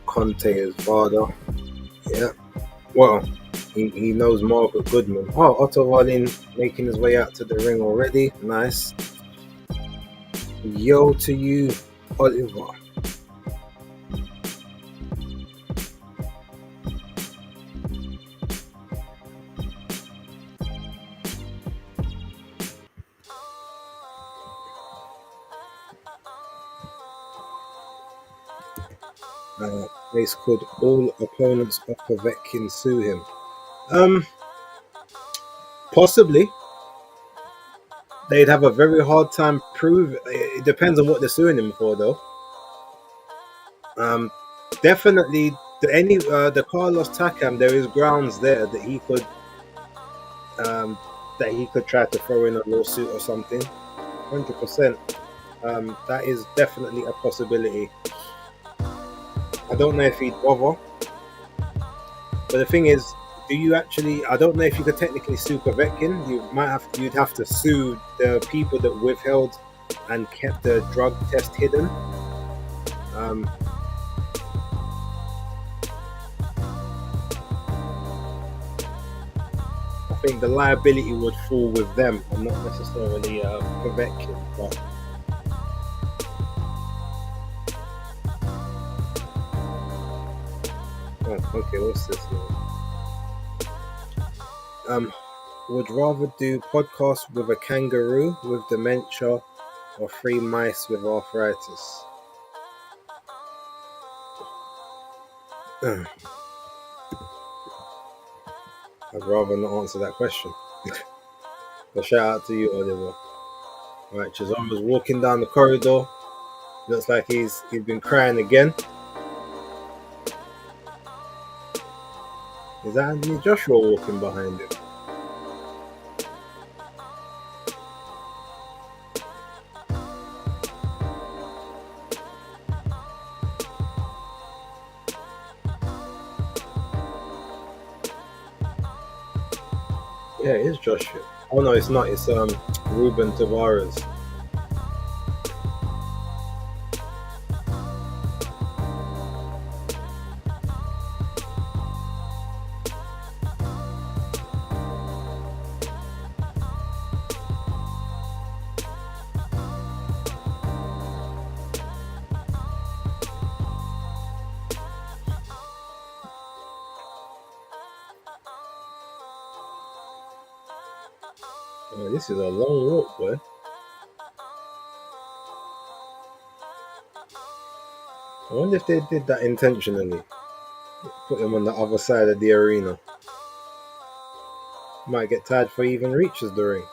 Conte is father. Yeah. Well, he knows Margaret Goodman. Oh, Otto Wallin making his way out to the ring already. Nice. Yo to you, Oliver. Base could all opponents of Povetkin sue him? Possibly. They'd have a very hard time proving. It depends on what they're suing him for, though. Definitely, the Carlos Takam, there is grounds there that he could try to throw in a lawsuit or something. 100%. That is definitely a possibility. I don't know if he'd bother, but the thing is, do you actually? I don't know if you could technically sue Povetkin. You'd have to sue the people that withheld and kept the drug test hidden. I think the liability would fall with them, and not necessarily Povetkin. But okay, what's this now? Would rather do podcast with a kangaroo with dementia or 3 mice with arthritis? I'd rather not answer that question. But shout out to you, Oliver. Alright, Chisora's walking down the corridor. Looks like he's been crying again. Is that Anthony Joshua walking behind him? Yeah, it is Joshua. Oh no, it's not. It's Ruben Tavares. Oh, this is a long walk, boy. I wonder if they did that intentionally. Put him on the other side of the arena. Might get tired before he even reaches the ring.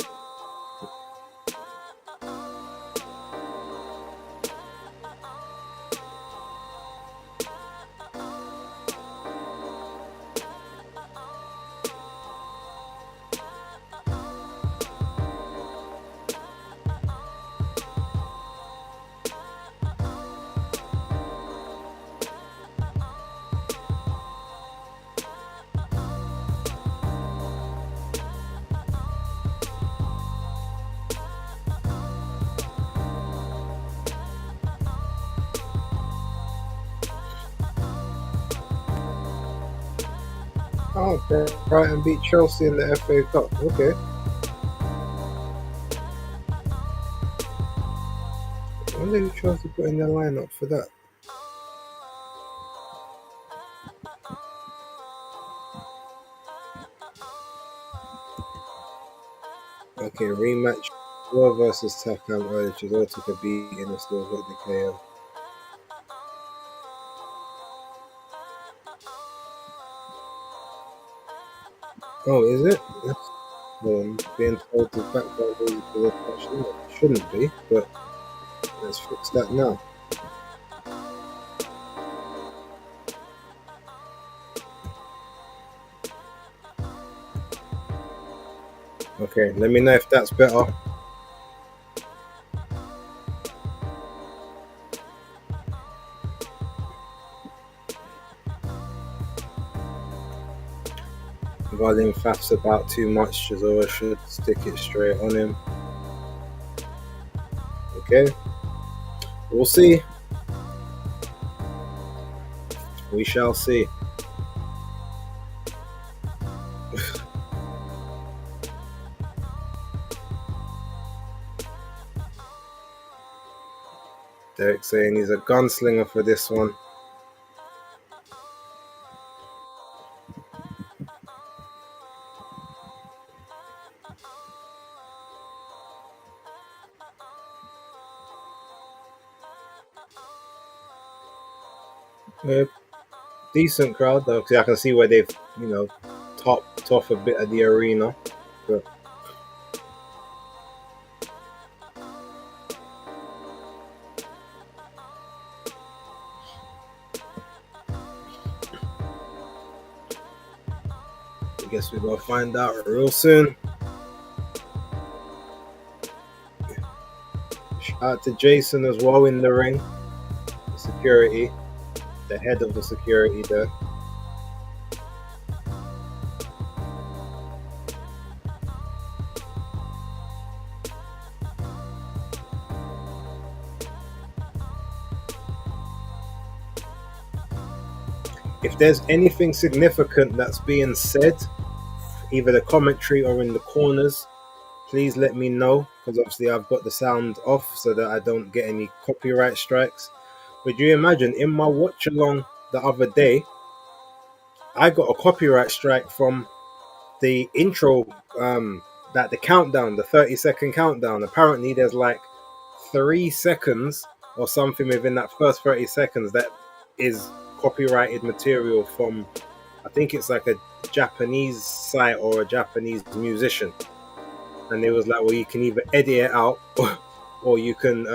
Oh, Brighton beat Chelsea in the FA Cup. Okay. I wonder who Chelsea put in their lineup for that. Okay, rematch. Chisora versus Takam. Oh, Chisora took a beating and still got the KO. Oh, is it? Being told to back by the touchdown. Shouldn't be, but let's fix that now. Okay, let me know if that's better. Wallin faffs about too much. Chisora should stick it straight on him. Okay, we'll see. We shall see. Derek saying he's a gunslinger for this one. Decent crowd though, because I can see where they've, topped off a bit of the arena. But I guess we're gonna find out real soon. Shout out to Jason as well in the ring. Security. The head of the security there. If there's anything significant that's being said, either the commentary or in the corners, please let me know, because obviously I've got the sound off so that I don't get any copyright strikes. Would you imagine, in my watch along the other day, I got a copyright strike from the intro, the countdown, the 30-second countdown. Apparently there's like 3 seconds or something within that first 30 seconds that is copyrighted material from, I think it's like a Japanese site or a Japanese musician. And it was like, well, you can either edit it out or you can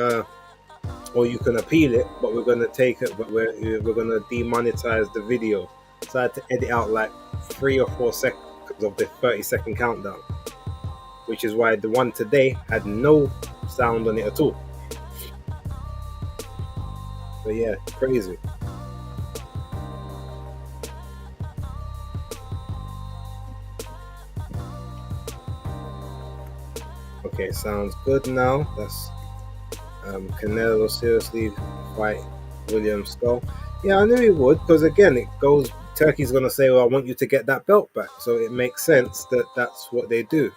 appeal it, but we're going to take it, but we're going to demonetize the video. So I had to edit out like 3 or 4 seconds of the 30-second countdown, which is why the one today had no sound on it at all. But yeah, crazy. Okay, sounds good now. That's Canelo seriously fight William Skull. Yeah, I knew he would, because again, it goes. Turkey's gonna say, "Well, I want you to get that belt back," so it makes sense that that's what they do.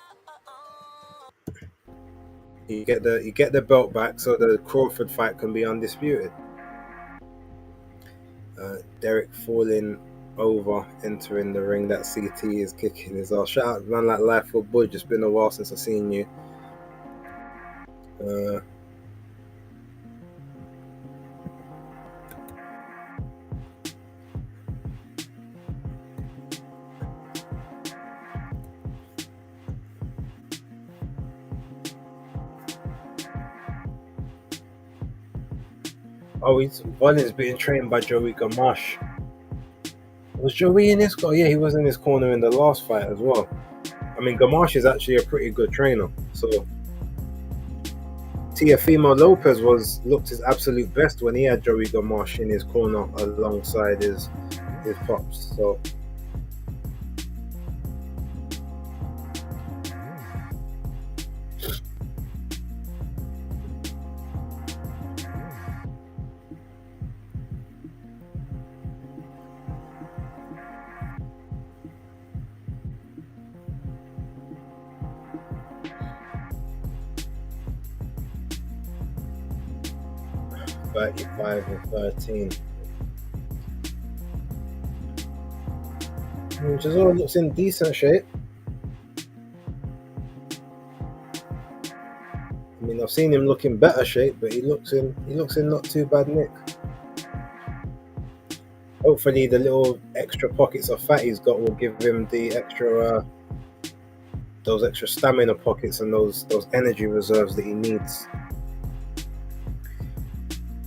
You get the belt back, so the Crawford fight can be undisputed. Derek falling over, entering the ring. That CT is kicking his ass. Shout out, man, like Life for Bud. Just been a while since I've seen you. 'He's Wallin's being trained by Joey Gamache. Was Joey in this? Oh yeah, he was in his corner in the last fight as well. I mean, Gamache is actually a pretty good trainer. So Teofimo Lopez looked his absolute best when he had Joey Gamache in his corner alongside his pops. So $35 and $13. Chisora looks in decent shape. I mean, I've seen him look in better shape, but he looks in not too bad nick. Hopefully, the little extra pockets of fat he's got will give him the extra those extra stamina pockets and those energy reserves that he needs.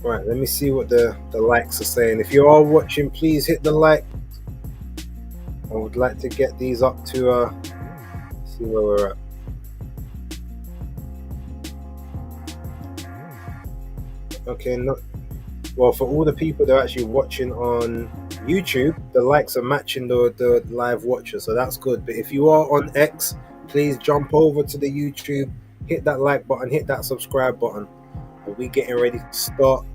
Right, let me see what the likes are saying. If you are watching, please hit the like. I would like to get these up to see where we're at. Okay, well, for all the people that are actually watching on YouTube, the likes are matching the live watchers, so that's good. But if you are on X, please jump over to the YouTube, hit that like button, hit that subscribe button. We're getting ready to start.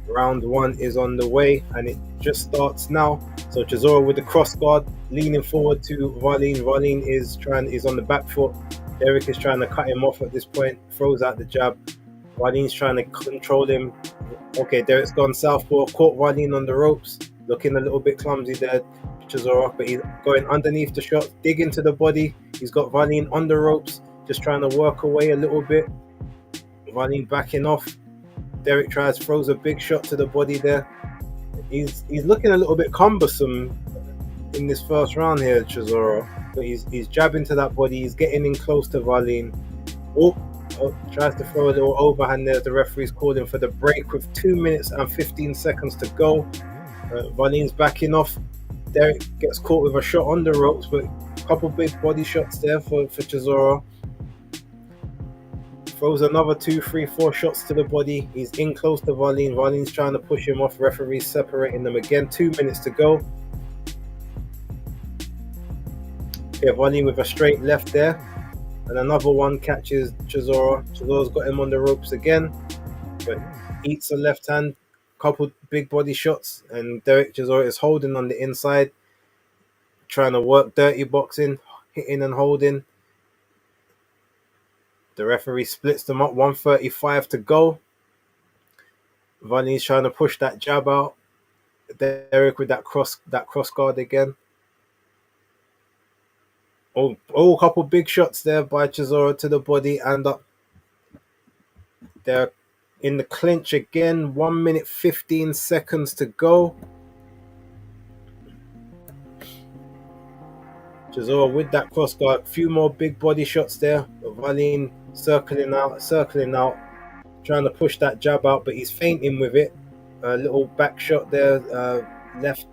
Round one is on the way, and it just starts now. So Chisora with the cross guard, leaning forward to Wallin. Wallin is on the back foot. Derek is trying to cut him off at this point, throws out the jab. Wallin's trying to control him. Okay, Derek's gone southpaw, caught Wallin on the ropes, looking a little bit clumsy there, Chisora, but he's going underneath the shot, digging to the body. He's got Wallin on the ropes, just trying to work away a little bit. Wallin backing off. Derek throws a big shot to the body there. He's looking a little bit cumbersome in this first round here, Chisora, but he's jabbing to that body. He's getting in close to Wallin. Tries to throw a little overhand there. The referee's calling for the break with 2 minutes and 15 seconds to go. Wallin's backing off. Derek gets caught with a shot on the ropes, but a couple big body shots there for Chisora. Throws another 2, 3, 4 shots to the body. He's in close to Wallin. Wallin's trying to push him off. Referee's separating them again. 2 minutes to go. Yeah, Wallin with a straight left there. And another one catches Chisora. Chisora's got him on the ropes again, but eats a left hand. Couple big body shots, and Derek Chisora is holding on the inside, trying to work dirty boxing, hitting and holding. The referee splits them up. 1:35 to go. Wallin's trying to push that jab out. Derek with that cross guard again. A couple big shots there by Chisora to the body and up. They're in the clinch again. 1 minute 15 seconds to go. Chisora with that cross guard. Few more big body shots there. Wallin circling out, trying to push that jab out, but he's feinting with it. A little back shot there, left,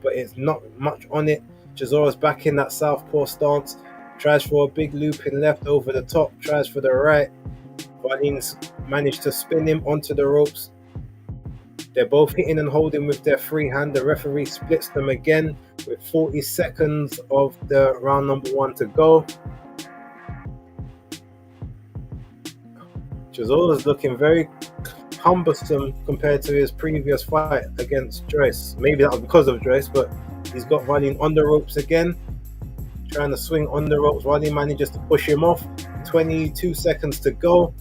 but it's not much on it. Chisora's back in that southpaw stance, tries for a big looping left over the top, tries for the right. Wallin's managed to spin him onto the ropes. They're both hitting and holding with their free hand. The referee splits them again with 40 seconds of the round number one to go. Chisora's looking very cumbersome compared to his previous fight against Joyce. Maybe that was because of Joyce, but he's got Wallin on the ropes again, trying to swing on the ropes. Wallin manages to push him off. 22 seconds to go.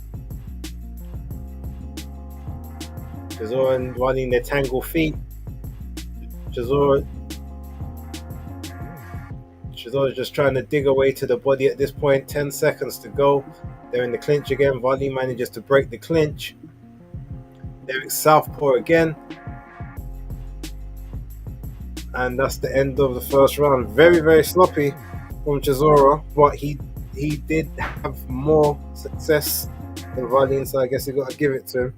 Chisora and Wallin, they tangle feet. Chisora's just trying to dig away to the body at this point. 10 seconds to go. They're in the clinch again. Wallin manages to break the clinch. Derek southpaw again. And that's the end of the first round. Very, very sloppy from Chisora, but he did have more success than Wallin, so I guess you got to give it to him.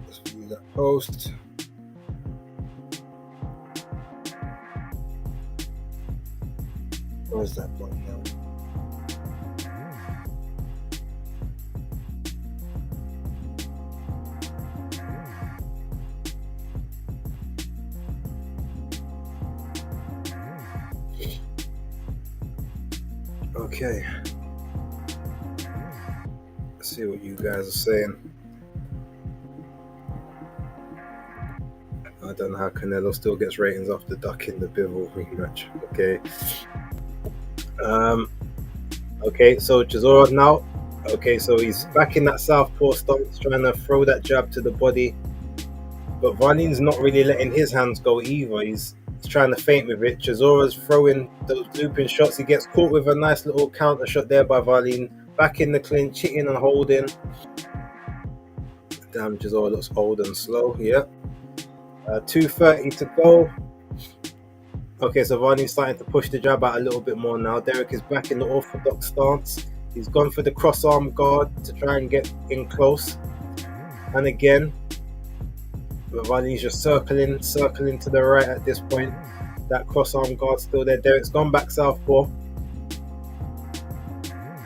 Let's view that post. Where's that block now? Okay. Let's see what you guys are saying. I don't know how Canelo still gets ratings after ducking the Bivol rematch. Okay. Okay, so Chisora now. Okay, so he's back in that southpaw stance, trying to throw that jab to the body. But Wallin's not really letting his hands go either. He's trying to feint with it. Chisora's throwing those looping shots. He gets caught with a nice little counter shot there by Wallin. Back in the clinch, hitting and holding. Damn, Chisora looks old and slow. Yeah. 2:30 to go. Okay, so Wallin's starting to push the jab out a little bit more now. Derek is back in the orthodox stance. He's gone for the cross arm guard to try and get in close. And again, Wallin's just circling to the right at this point. That cross arm guard still there. Derek's gone back southpaw.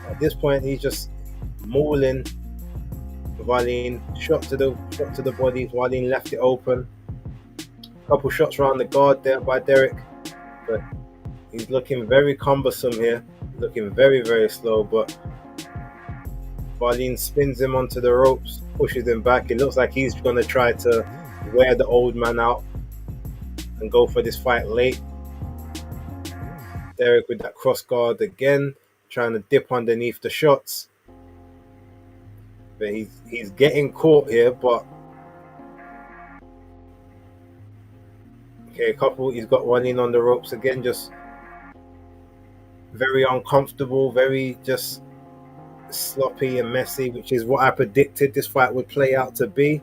At this point, he's just mauling Wallin. Shot to the body. Wallin left it open. Couple shots around the guard there by Derek, but he's looking very cumbersome here, looking very, very slow. But Wallin spins him onto the ropes, pushes him back. It looks like he's going to try to wear the old man out and go for this fight late. Derek with that cross guard again, trying to dip underneath the shots, but he's getting caught here. But okay, he's got Wallin on the ropes again, just very uncomfortable, very just sloppy and messy, which is what I predicted this fight would play out to be.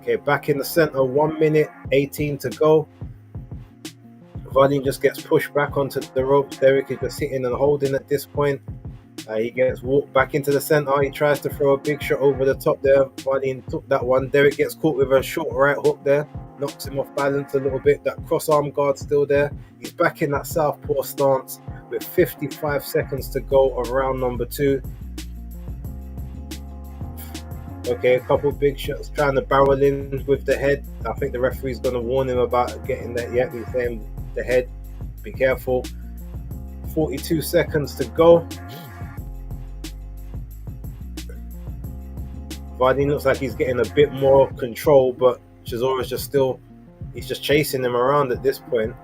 Okay, back in the center, 1 minute 18 to go. Wallin just gets pushed back onto the ropes. Derek is just sitting and holding at this point. He gets walked back into the center. He tries to throw a big shot over the top there. Wallin took that one. Derek gets caught with a short right hook there. Knocks him off balance a little bit. That cross arm guard still there. He's back in that southpaw stance with 55 seconds to go of round number 2. Okay, a couple big shots trying to barrel in with the head. I think the referee's going to warn him about getting that. Yeah, he's saying the head. Be careful. 42 seconds to go. Wallin looks like he's getting a bit more control, but Chisora's he's just chasing him around at this point.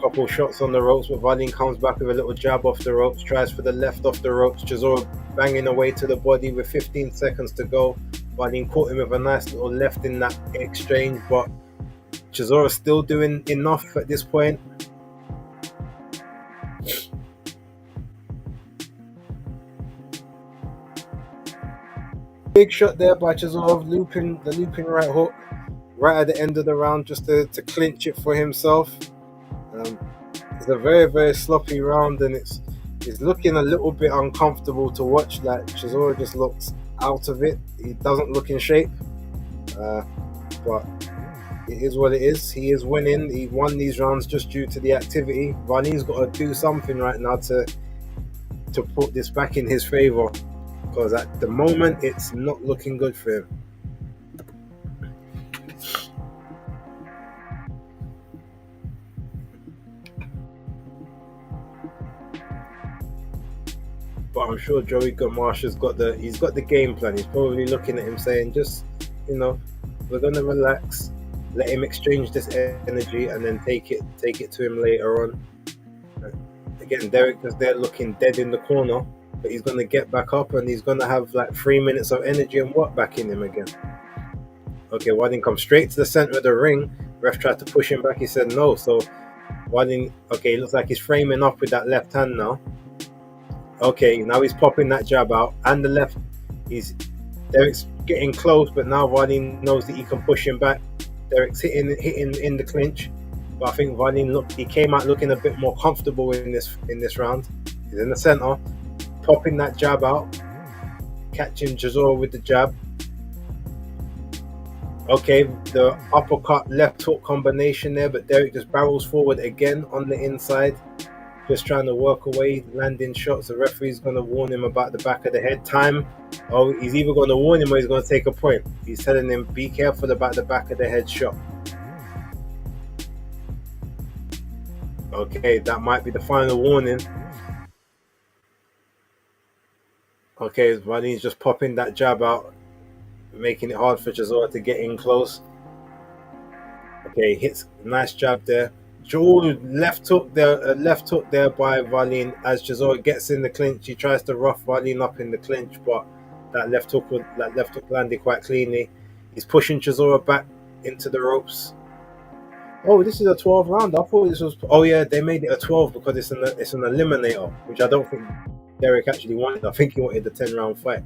Couple shots on the ropes, but Wallin comes back with a little jab off the ropes, tries for the left off the ropes. Chisora banging away to the body with 15 seconds to go. Wallin caught him with a nice little left in that exchange, but Chisora's still doing enough at this point. Big shot there by Chisora, looping right hook right at the end of the round just to clinch it for himself. It's a very, very sloppy round, and it's looking a little bit uncomfortable to watch. Like Chisora just looks out of it. He doesn't look in shape, but it is what it is. He is winning. He won these rounds just due to the activity. Wallin's got to do something right now to to put this back in his favor, because at the moment it's not looking good for him. But I'm sure Joey Gamacha's got the game plan. He's probably looking at him saying, just, we're gonna relax, let him exchange this energy, and then take it to him later on. Again, Derek is there looking dead in the corner, but he's gonna get back up and he's gonna have like 3 minutes of energy and work back in him again. Okay, Wallin comes straight to the center of the ring. Ref tried to push him back. He said no. So Wallin, okay, looks like he's framing up with that left hand now. Okay, now he's popping that jab out and the left. Derek's getting close, but now Wallin knows that he can push him back. Derek's hitting in the clinch, but I think Wallin he came out looking a bit more comfortable in this round. He's in the center, popping that jab out, catching Chisora with the jab. Okay, the uppercut left hook combination there, but Derek just barrels forward again on the inside, just trying to work away, landing shots. The referee's going to warn him about the back of the head. Time. Oh, he's either going to warn him or he's going to take a point. He's telling him, be careful about the back of the head shot. Okay, that might be the final warning. Okay, Wallin's just popping that jab out, making it hard for Chisora to get in close. Okay, hits nice jab there. Left hook there by Wallin as Chisora gets in the clinch. He tries to rough Wallin up in the clinch, but that left hook landed quite cleanly. He's pushing Chisora back into the ropes. Oh, this is a 12 round. I thought this was. Oh yeah, they made it a 12 because it's an eliminator, which I don't think Derek actually wanted. I think he wanted the 10 round fight.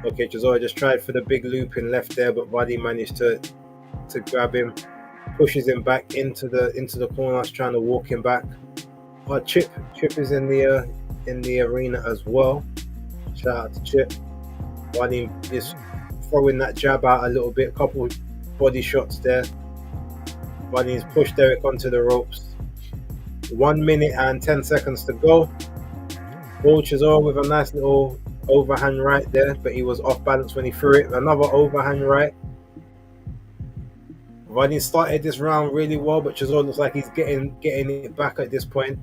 Okay, Chisora just tried for the big loop in left there, but Wallin managed to grab him, pushes him back into the corner, trying to walk him back. Chip is in the arena as well. Shout out to Chip. Wallin is throwing that jab out a little bit, a couple body shots there. Wallin's pushed Derek onto the ropes. 1 minute and 10 seconds to go. Chisora with a nice little overhand right there, but he was off balance when he threw it. Another overhand right. Wallin started this round really well, but Chisora looks like he's getting it back at this point.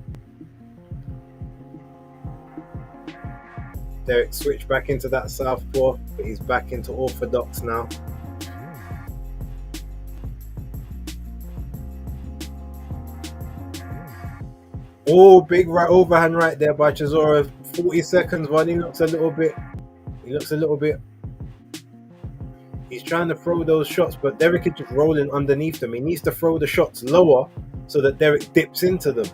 Derek switched back into that southpaw, but he's back into orthodox now. Oh, big right overhand right there by Chisora. 40 seconds. Wallin looks a little bit. He's trying to throw those shots, but Derek is just rolling underneath them. He needs to throw the shots lower so that Derek dips into them.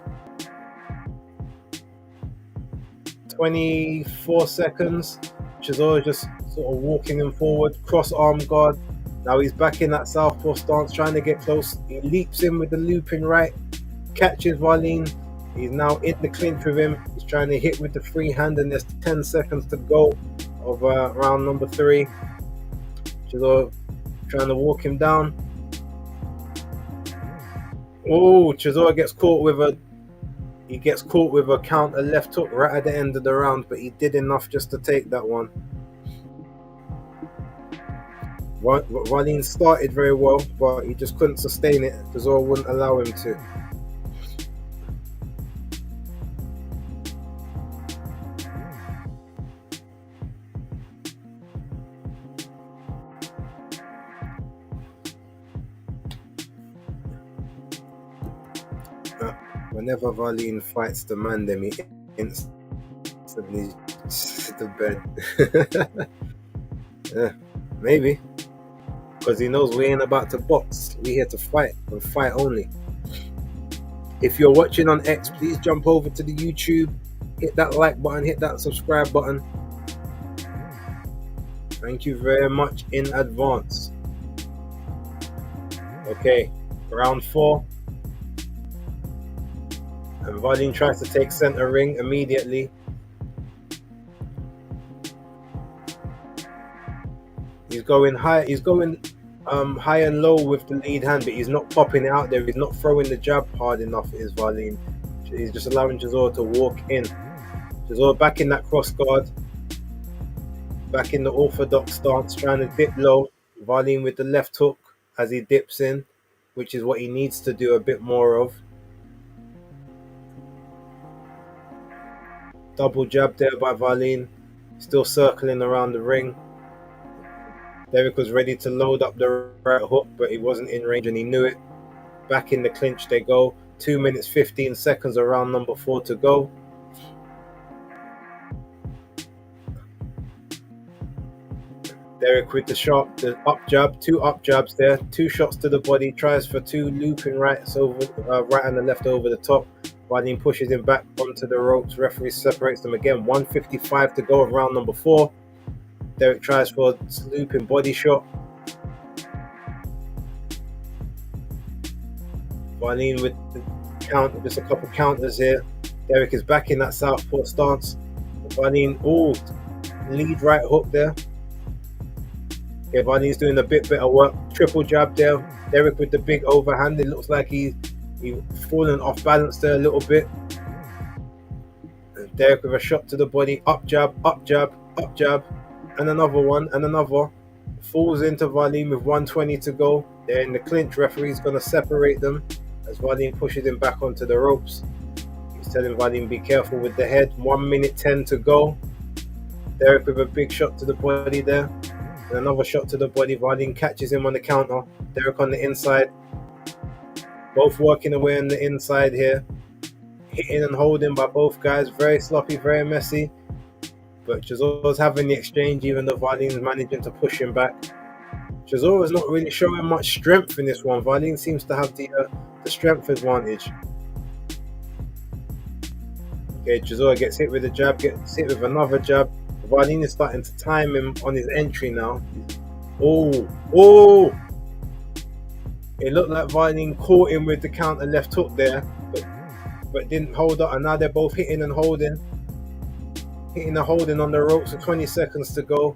24 seconds. Chisora just sort of walking him forward. Cross arm guard. Now he's back in that southpaw stance, trying to get close. He leaps in with the looping right. Catches Wallin. He's now in the clinch with him. He's trying to hit with the free hand, and there's 10 seconds to go of round number 3. Chisora trying to walk him down. Oh, Chisora gets caught with a counter left hook right at the end of the round, but he did enough just to take that one. Wallin started very well, but he just couldn't sustain it. Chisora wouldn't allow him to. Whenever Wallin fights the man, then he instantly to the bed. Yeah, maybe. Because he knows we ain't about to box. We're here to fight, and fight only. If you're watching on X, please jump over to the YouTube, hit that like button, hit that subscribe button. Thank you very much in advance. Okay, round 4. And Wallin tries to take center ring immediately. He's going high. He's going high and low with the lead hand, but he's not popping it out there. He's not throwing the jab hard enough. Is Wallin? He's just allowing Chisora to walk in. Chisora back in that cross guard, back in the orthodox stance, trying to dip low. Wallin with the left hook as he dips in, which is what he needs to do a bit more of. Double jab there by Wallin, still circling around the ring. Derek was ready to load up the right hook, but he wasn't in range and he knew it. Back in the clinch they go. 2 minutes 15 seconds of round number 4 to go. Derek with the up jab, 2 up jabs there, 2 shots to the body, tries for 2 looping rights over right and the left over the top. Wallin pushes him back onto the ropes. Referee separates them again. 1:55 to go of round number 4. Derek tries for a looping body shot. Wallin with the count, just a couple counters here. Derek is back in that southpaw stance. Wallin, lead right hook there. Okay, Wallin's doing a bit better work. Triple jab there. Derek with the big overhand. It looks like he's fallen off balance there a little bit. And Derek with a shot to the body. Up jab, up jab, up jab. And another one, and another. Falls into Wallin with 1:20 to go. They're in the clinch. Referee's going to separate them as Wallin pushes him back onto the ropes. He's telling Wallin be careful with the head. 1 minute 10 to go. Derek with a big shot to the body there. And another shot to the body. Wallin catches him on the counter. Derek on the inside. Both working away on the inside here. Hitting and holding by both guys. Very sloppy, very messy. But Chisora's having the exchange, even though Wallin's managing to push him back. Chisora's not really showing much strength in this one. Wallin seems to have the strength advantage. Okay, Chisora gets hit with a jab, gets hit with another jab. Wallin is starting to time him on his entry now. Oh! It looked like Wallin caught him with the counter left hook there, but didn't hold up. And now they're both hitting and holding. Hitting and holding on the ropes with 20 seconds to go.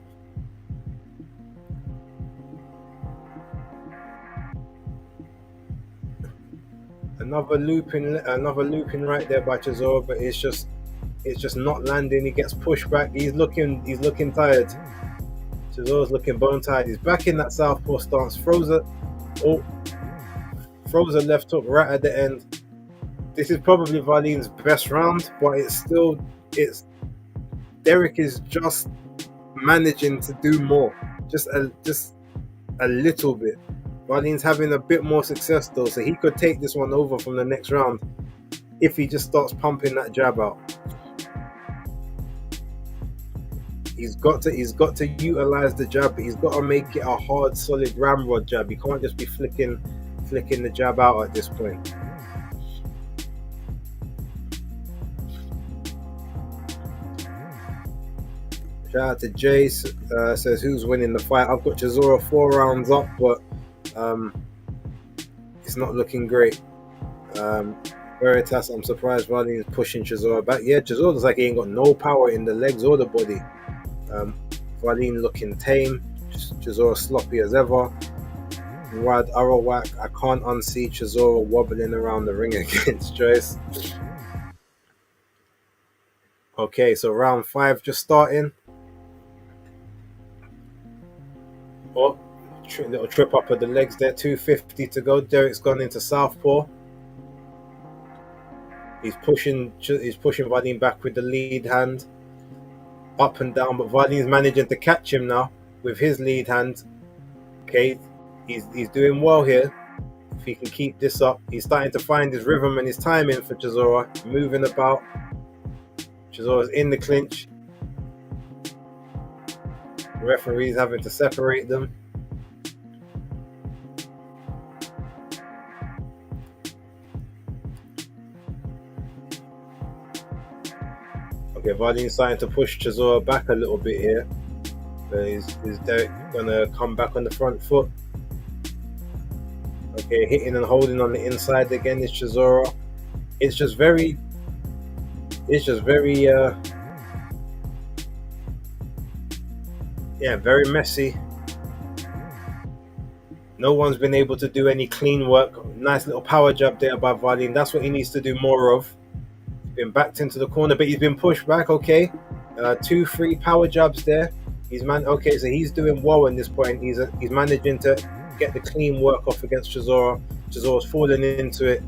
Another looping right there by Chisora, but it's just not landing. He gets pushed back. He's looking tired. Chisora's looking bone tired. He's back in that southpaw stance. Throws a left hook right at the end. This is probably Wallin's best round, but it's Derek is just managing to do more, just a little bit. Wallin's having a bit more success though, so he could take this one over from the next round if he just starts pumping that jab out. He's got to utilize the jab, but he's got to make it a hard, solid ramrod jab. He can't just be flicking the jab out at this point. Shout out to Jay, says who's winning the fight. I've got Chisora 4 rounds up, but it's not looking great. Veritas, I'm surprised Wallin is pushing Chisora back. Yeah, Chisora looks like he ain't got no power in the legs or the body. Wallin looking tame. Chisora sloppy as ever. Wide arrow whack. I can't unsee Chisora wobbling around the ring against Joyce. Okay, so round 5 just starting. Oh, little trip up of the legs there. 2:50 to go. Derek's gone into southpaw. He's pushing Wallin back with the lead hand. Up and down, but Wallin's managing to catch him now with his lead hand. Okay, he's doing well here. If he can keep this up, he's starting to find his rhythm and his timing for Chisora. Moving about. Chisora's in the clinch. The referee's having to separate them. Okay, Wallin's starting to push Chisora back a little bit here. But is Derek gonna come back on the front foot? Okay, hitting and holding on the inside again is Chisora. It's just very very messy. No one's been able to do any clean work. Nice little power jab there by Wallin. That's what he needs to do more of. been backed into the corner, but he's been pushed back. Okay, 2-3 power jabs there. Okay, so he's doing well in this point. He's managing to get the clean work off against Chisora. Chisora's falling into it.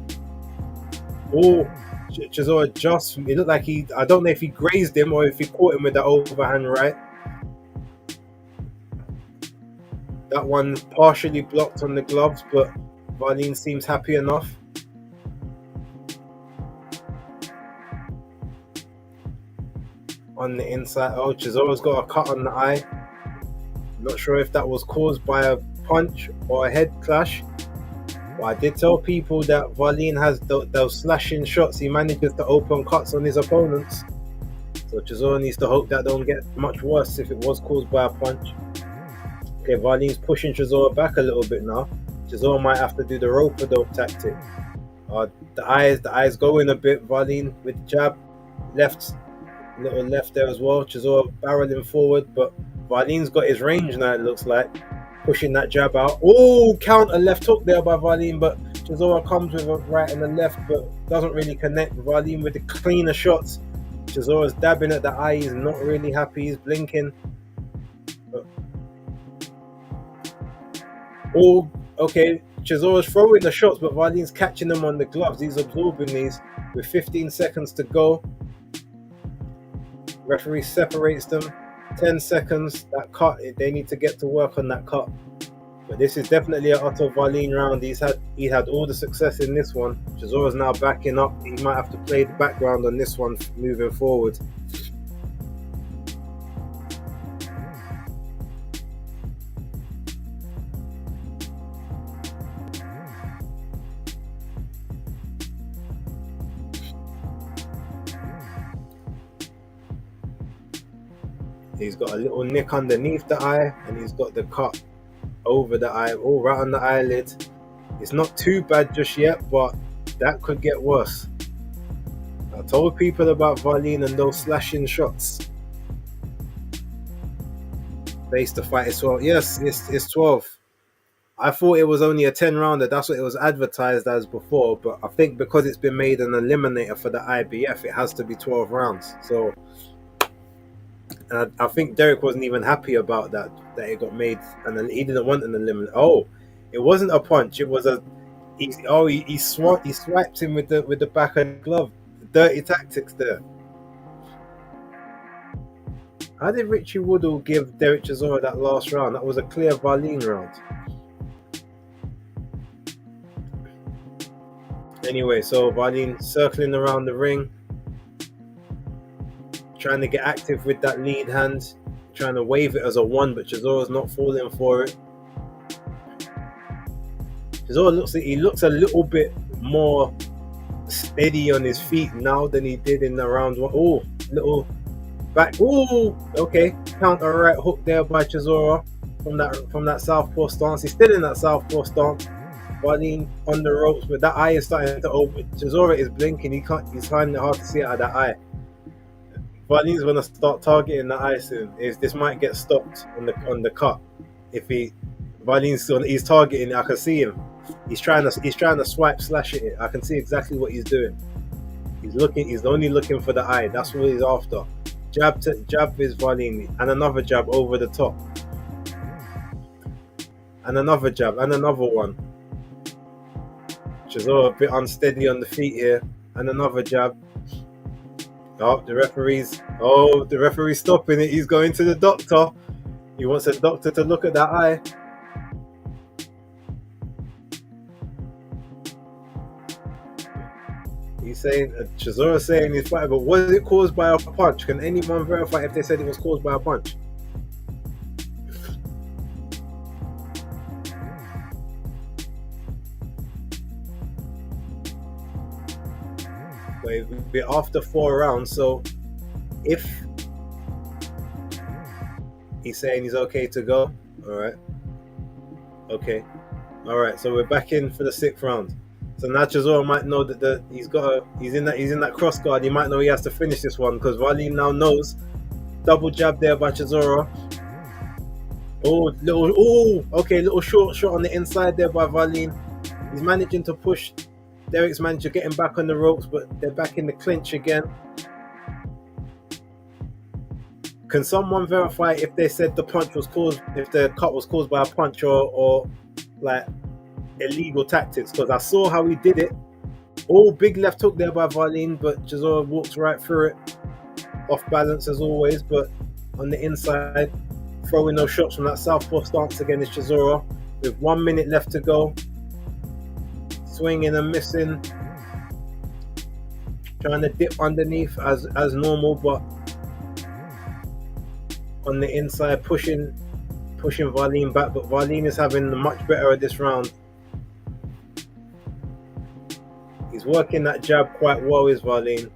Oh, Chisora just, it looked like I don't know if he grazed him or if he caught him with the overhand right. That one partially blocked on the gloves, but Wallin seems happy enough. On the inside, oh, Chisora's got a cut on the eye. Not sure if that was caused by a punch or a head clash. But I did tell people that Wallin has those slashing shots. He manages to open cuts on his opponents. So Chisora needs to hope that don't get much worse if it was caused by a punch. Okay, Wallin's pushing Chisora back a little bit now. Chisora might have to do the rope-a-dope tactic. The eyes going a bit. Wallin with jab, little left there as well. Chisora barreling forward, but Wallin's got his range now, it looks like. Pushing that jab out. Oh, counter left hook there by Wallin, but Chisora comes with a right and a left, but doesn't really connect. Wallin with the cleaner shots. Chisora's dabbing at the eye. He's not really happy. He's blinking. Oh, okay. Chisora's throwing the shots, but Wallin's catching them on the gloves. He's absorbing these with 15 seconds to go. Referee separates them. 10 seconds. That cut, they need to get to work on that cut. But this is definitely an Otto Wallin round. He had all the success in this one. Chisora's now backing up. He might have to play the background on this one moving forward. He's got a little nick underneath the eye, and he's got the cut over the eye, all right on the eyelid. It's not too bad just yet, but that could get worse. I told people about Wallin and those slashing shots. Base the fight is 12. Yes, it's 12. I thought it was only a 10 rounder. That's what it was advertised as before, but I think because it's been made an eliminator for the IBF, it has to be 12 rounds. So I think Derek wasn't even happy about that it got made, and he didn't want an eliminator. Oh, it wasn't a punch. It was he swiped him with the back of the glove. Dirty tactics there. How did Richie Woodall give Derek Chisora that last round? That was a clear Wallin round. Anyway, so Wallin circling around the ring, trying to get active with that lead hand, trying to wave it as a 1, but Chisora's not falling for it. Chisora looks a little bit more steady on his feet now than he did in the round 1. Oh, little back. Oh, okay. Counter right hook there by Chisora from that southpaw stance. He's still in that southpaw stance. Wallin on the ropes, but that eye is starting to open. Chisora is blinking. He's finding it hard to see out of that eye. Wallin's gonna start targeting the eye soon. This might get stopped on the cut. If he's targeting it, I can see him. He's trying to swipe slash at it. I can see exactly what he's doing. He's only looking for the eye. That's what he's after. Jab is Wallin, and another jab over the top. And another jab, and another one. Chisora a bit unsteady on the feet here. And another jab. Oh, the referee's stopping it. He's going to the doctor. He wants the doctor to look at that eye. He's saying, Chisora's saying he's fighting, but was it caused by a punch? Can anyone verify if they said it was caused by a punch? We're after 4 rounds, so if he's saying he's okay to go, all right, okay, all right. So we're back in for the 6th round. So now Chisora might know that he's in that cross guard. He might know he has to finish this one because Wallin now knows. Double jab there by Chisora. Little short shot on the inside there by Wallin. He's managing to push Derek's managed to get him back on the ropes, but they're back in the clinch again. Can someone verify if they said the punch was caused, if the cut was caused by a punch or like illegal tactics? Because I saw how he did it. All big left hook there by Wallin, but Chisora walks right through it. Off balance as always, but on the inside, throwing those shots from that southpaw stance again is Chisora. With 1 minute left to go. Swinging and missing. Trying to dip underneath as normal, but on the inside pushing Wallin back, but Wallin is having much better at this round. He's working that jab quite well, is Wallin.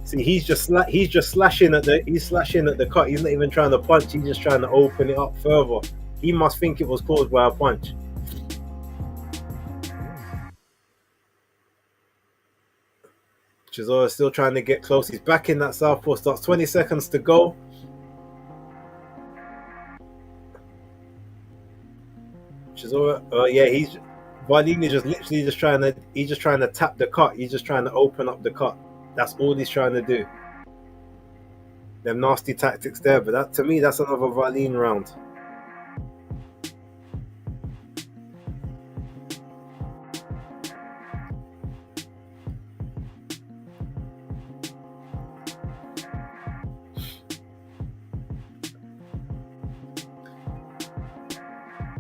See, he's just slashing at the cut. He's not even trying to punch. He's just trying to open it up further. He must think it was caused by a punch. Chisora still trying to get close. He's back in that southpaw stance. 20 seconds to go. Chisora, Wallin is just trying to tap the cut. He's just trying to open up the cut. That's all he's trying to do. Them nasty tactics there, but that to me, that's another Wallin round.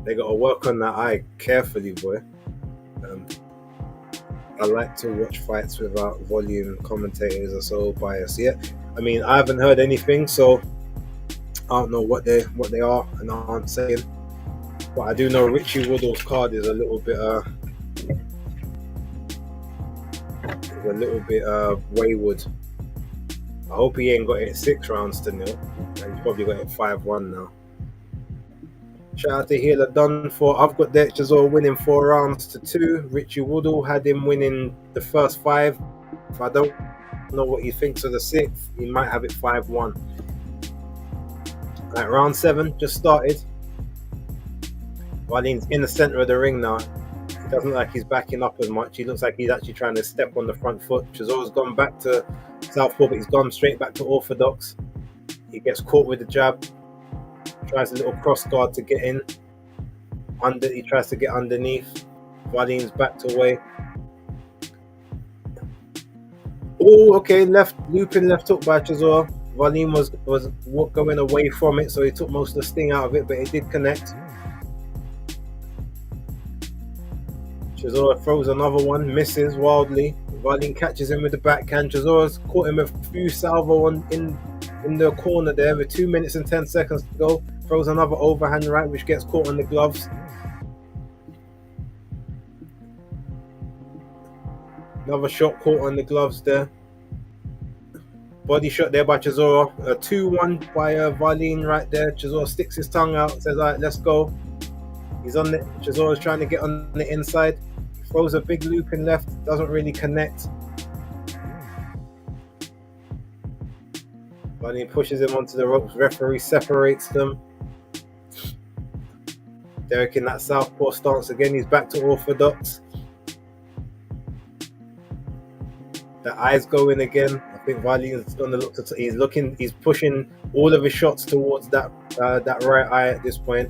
They got to work on that eye carefully, boy. I like to watch fights without volume. Commentators are so biased. Yeah, I mean, I haven't heard anything, so I don't know what they are and aren't saying. But I do know Richie Woodall's card is a little bit wayward. I hope he ain't got it 6 rounds to nil, and he's probably got it 5-1 now. Shout out to Healer done for. I've got that Chisora winning 4 rounds to 2. Richie Woodall had him winning the first 5. If I don't know what he thinks of the 6th, he might have it 5-1. Right, round 7 just started. Wallin's in the center of the ring now. He doesn't look like he's backing up as much. He looks like he's actually trying to step on the front foot. Chisora's gone back to southpaw, but he's gone straight back to orthodox. He gets caught with the jab. Tries a little cross guard to get in. He tries to get underneath. Wallin's backed away. Oh, okay, looping left hook by Chisora. Wallin was going away from it, so he took most of the sting out of it, but it did connect. Chisora throws another one, misses wildly. Wallin catches him with the backhand. Chisora's caught him a few salvo in the corner there with 2 minutes and 10 seconds to go. Throws another overhand right, which gets caught on the gloves. Another shot caught on the gloves there. Body shot there by Chisora. 2-1 by Wallin right there. Chisora sticks his tongue out, says, all right, let's go. He's on the. Chisora's trying to get on the inside. Throws a big loop in left, doesn't really connect. Wallin pushes him onto the ropes. Referee separates them. Derek in that southpaw stance again. He's back to orthodox. The eyes go in again. I think Wallin's going to look to. He's pushing all of his shots towards that right eye at this point.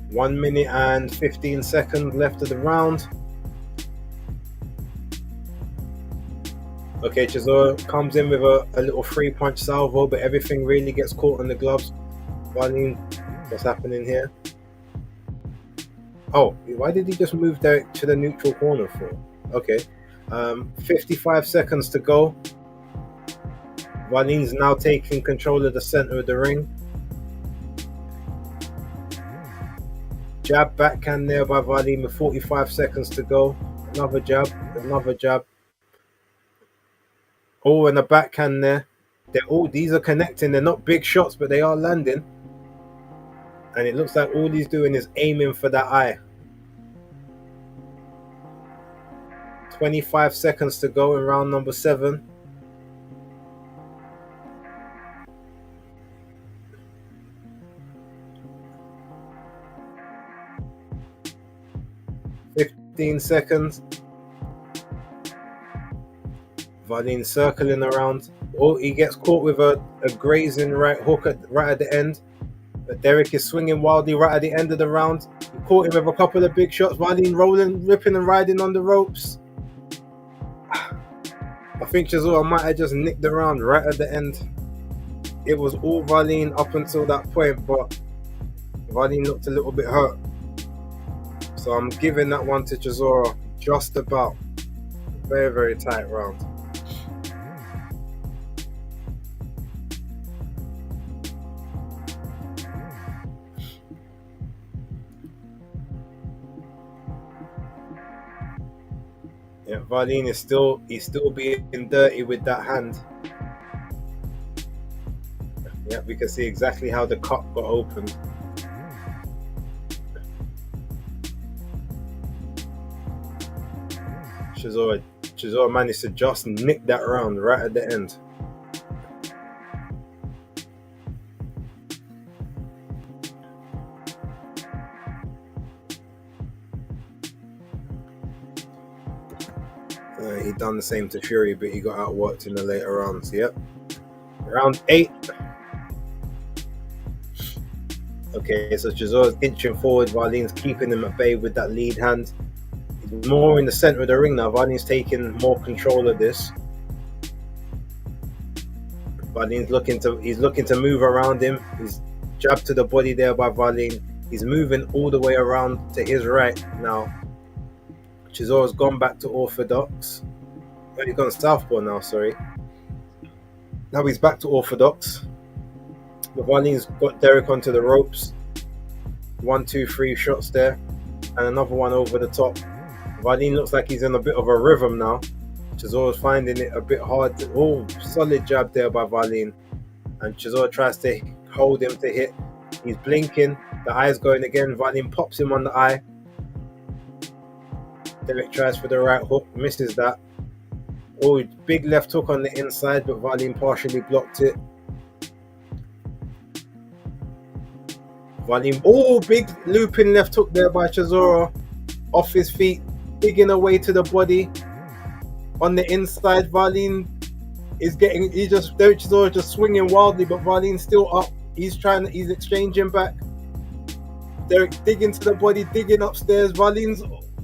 One minute and 15 seconds left of the round. Okay, Chisora comes in with a little 3-punch salvo, but everything really gets caught on the gloves. Wallin, what's happening here? Oh, why did he just move Derek to the neutral corner for? Okay, 55 seconds to go. Wallin's now taking control of the center of the ring. Jab backhand there by Wallin with 45 seconds to go. Another jab, another jab. Oh, and a backhand there. These are connecting. They're not big shots, but they are landing. And it looks like all he's doing is aiming for that eye. 25 seconds to go in round number 7. 15 seconds. Wallin circling around. Oh, he gets caught with a grazing right hook right at the end. But Derek is swinging wildly right at the end of the round. He caught him with a couple of big shots. Wallin rolling, ripping and riding on the ropes. I think Chisora might have just nicked the round right at the end. It was all Wallin up until that point, but Wallin looked a little bit hurt. So I'm giving that one to Chisora just about. Very, very tight round. Yeah, Wallin is still being dirty with that hand. Yeah, we can see exactly how the cup got opened. Chisora managed to just nick that round right at the end. He done the same to Fury, but he got outworked in the later rounds. Yep. Round 8. Okay, so Chisora's inching forward. Wallin's keeping him at bay with that lead hand. He's more in the center of the ring now. Wallin's taking more control of this. Wallin's looking to move around him. He's jabbed to the body there by Wallin. He's moving all the way around to his right now. Chisora's gone back to orthodox. He's gone southpaw now, sorry. Now he's back to orthodox. But Wallin's got Derek onto the ropes. 1, 2, 3 shots there. And another one over the top. Wallin looks like he's in a bit of a rhythm now. Chisora's finding it a bit hard. Solid jab there by Wallin. And Chisora tries to hold him to hit. He's blinking. The eye's going again. Wallin pops him on the eye. Derek tries for the right hook. Misses that. Oh, big left hook on the inside, but Wallin partially blocked it. Wallin, oh, big looping left hook there by Chisora. Off his feet, digging away to the body. On the inside, Wallin is getting, Derek Chisora just swinging wildly, but Wallin's still up. He's exchanging back. Derek digging to the body, digging upstairs. Wallin's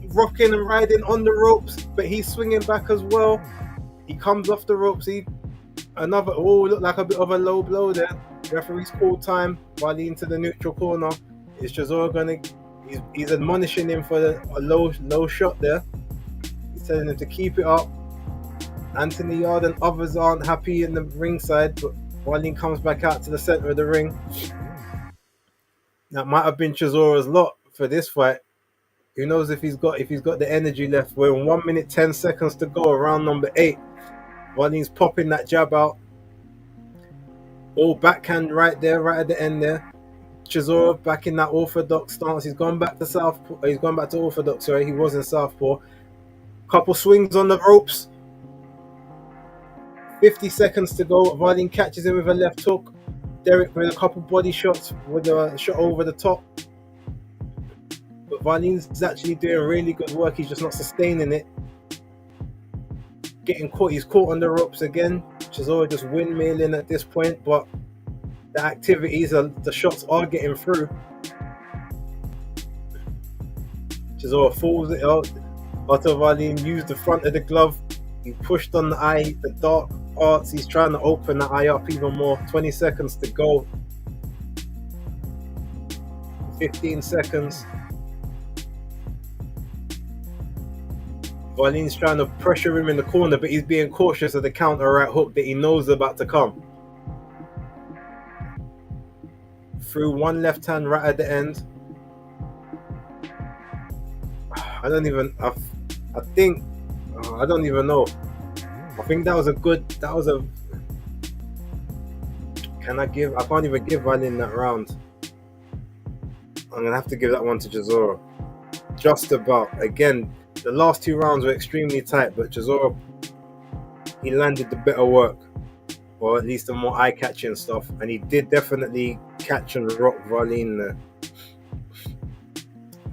rocking and riding on the ropes, but he's swinging back as well. He comes off the ropes. Looked like a bit of a low blow there. Referee's call time. Wallin to the neutral corner. Is Chisora he's admonishing him for a low shot there. He's telling him to keep it up. Anthony Yard and others aren't happy in the ringside, but Wallin comes back out to the center of the ring. That might have been Chisora's lot for this fight. Who knows if he's got the energy left? We're in 1 minute 10 seconds to go, round number 8. Wallin's popping that jab out. Oh, backhand right there, right at the end there. Chisora back in that orthodox stance. He's gone back to southpaw. He's gone back to orthodox. Sorry, he was in southpaw. Couple swings on the ropes. 50 seconds to go. Wallin catches him with a left hook. Derek with a couple body shots with a shot over the top. But Wallin's actually doing really good work. He's just not sustaining it. Getting caught. He's caught on the ropes again. Chisora just windmilling at this point, but the activities, the shots are getting through. Chisora falls it out. Otto Wallin used the front of the glove. He pushed on the eye, the dark arts. He's trying to open the eye up even more. 20 seconds to go. 15 seconds. Wallin's trying to pressure him in the corner, but he's being cautious of the counter right hook that he knows is about to come. Through one left hand right at the end. I don't even know. I think that was a I can't even give Wallin that round. I'm gonna have to give that one to Chisora. Just about. Again, the last 2 rounds were extremely tight, but Chisora, he landed the better work, or at least the more eye-catching stuff, and he did definitely catch and rock Wallin there.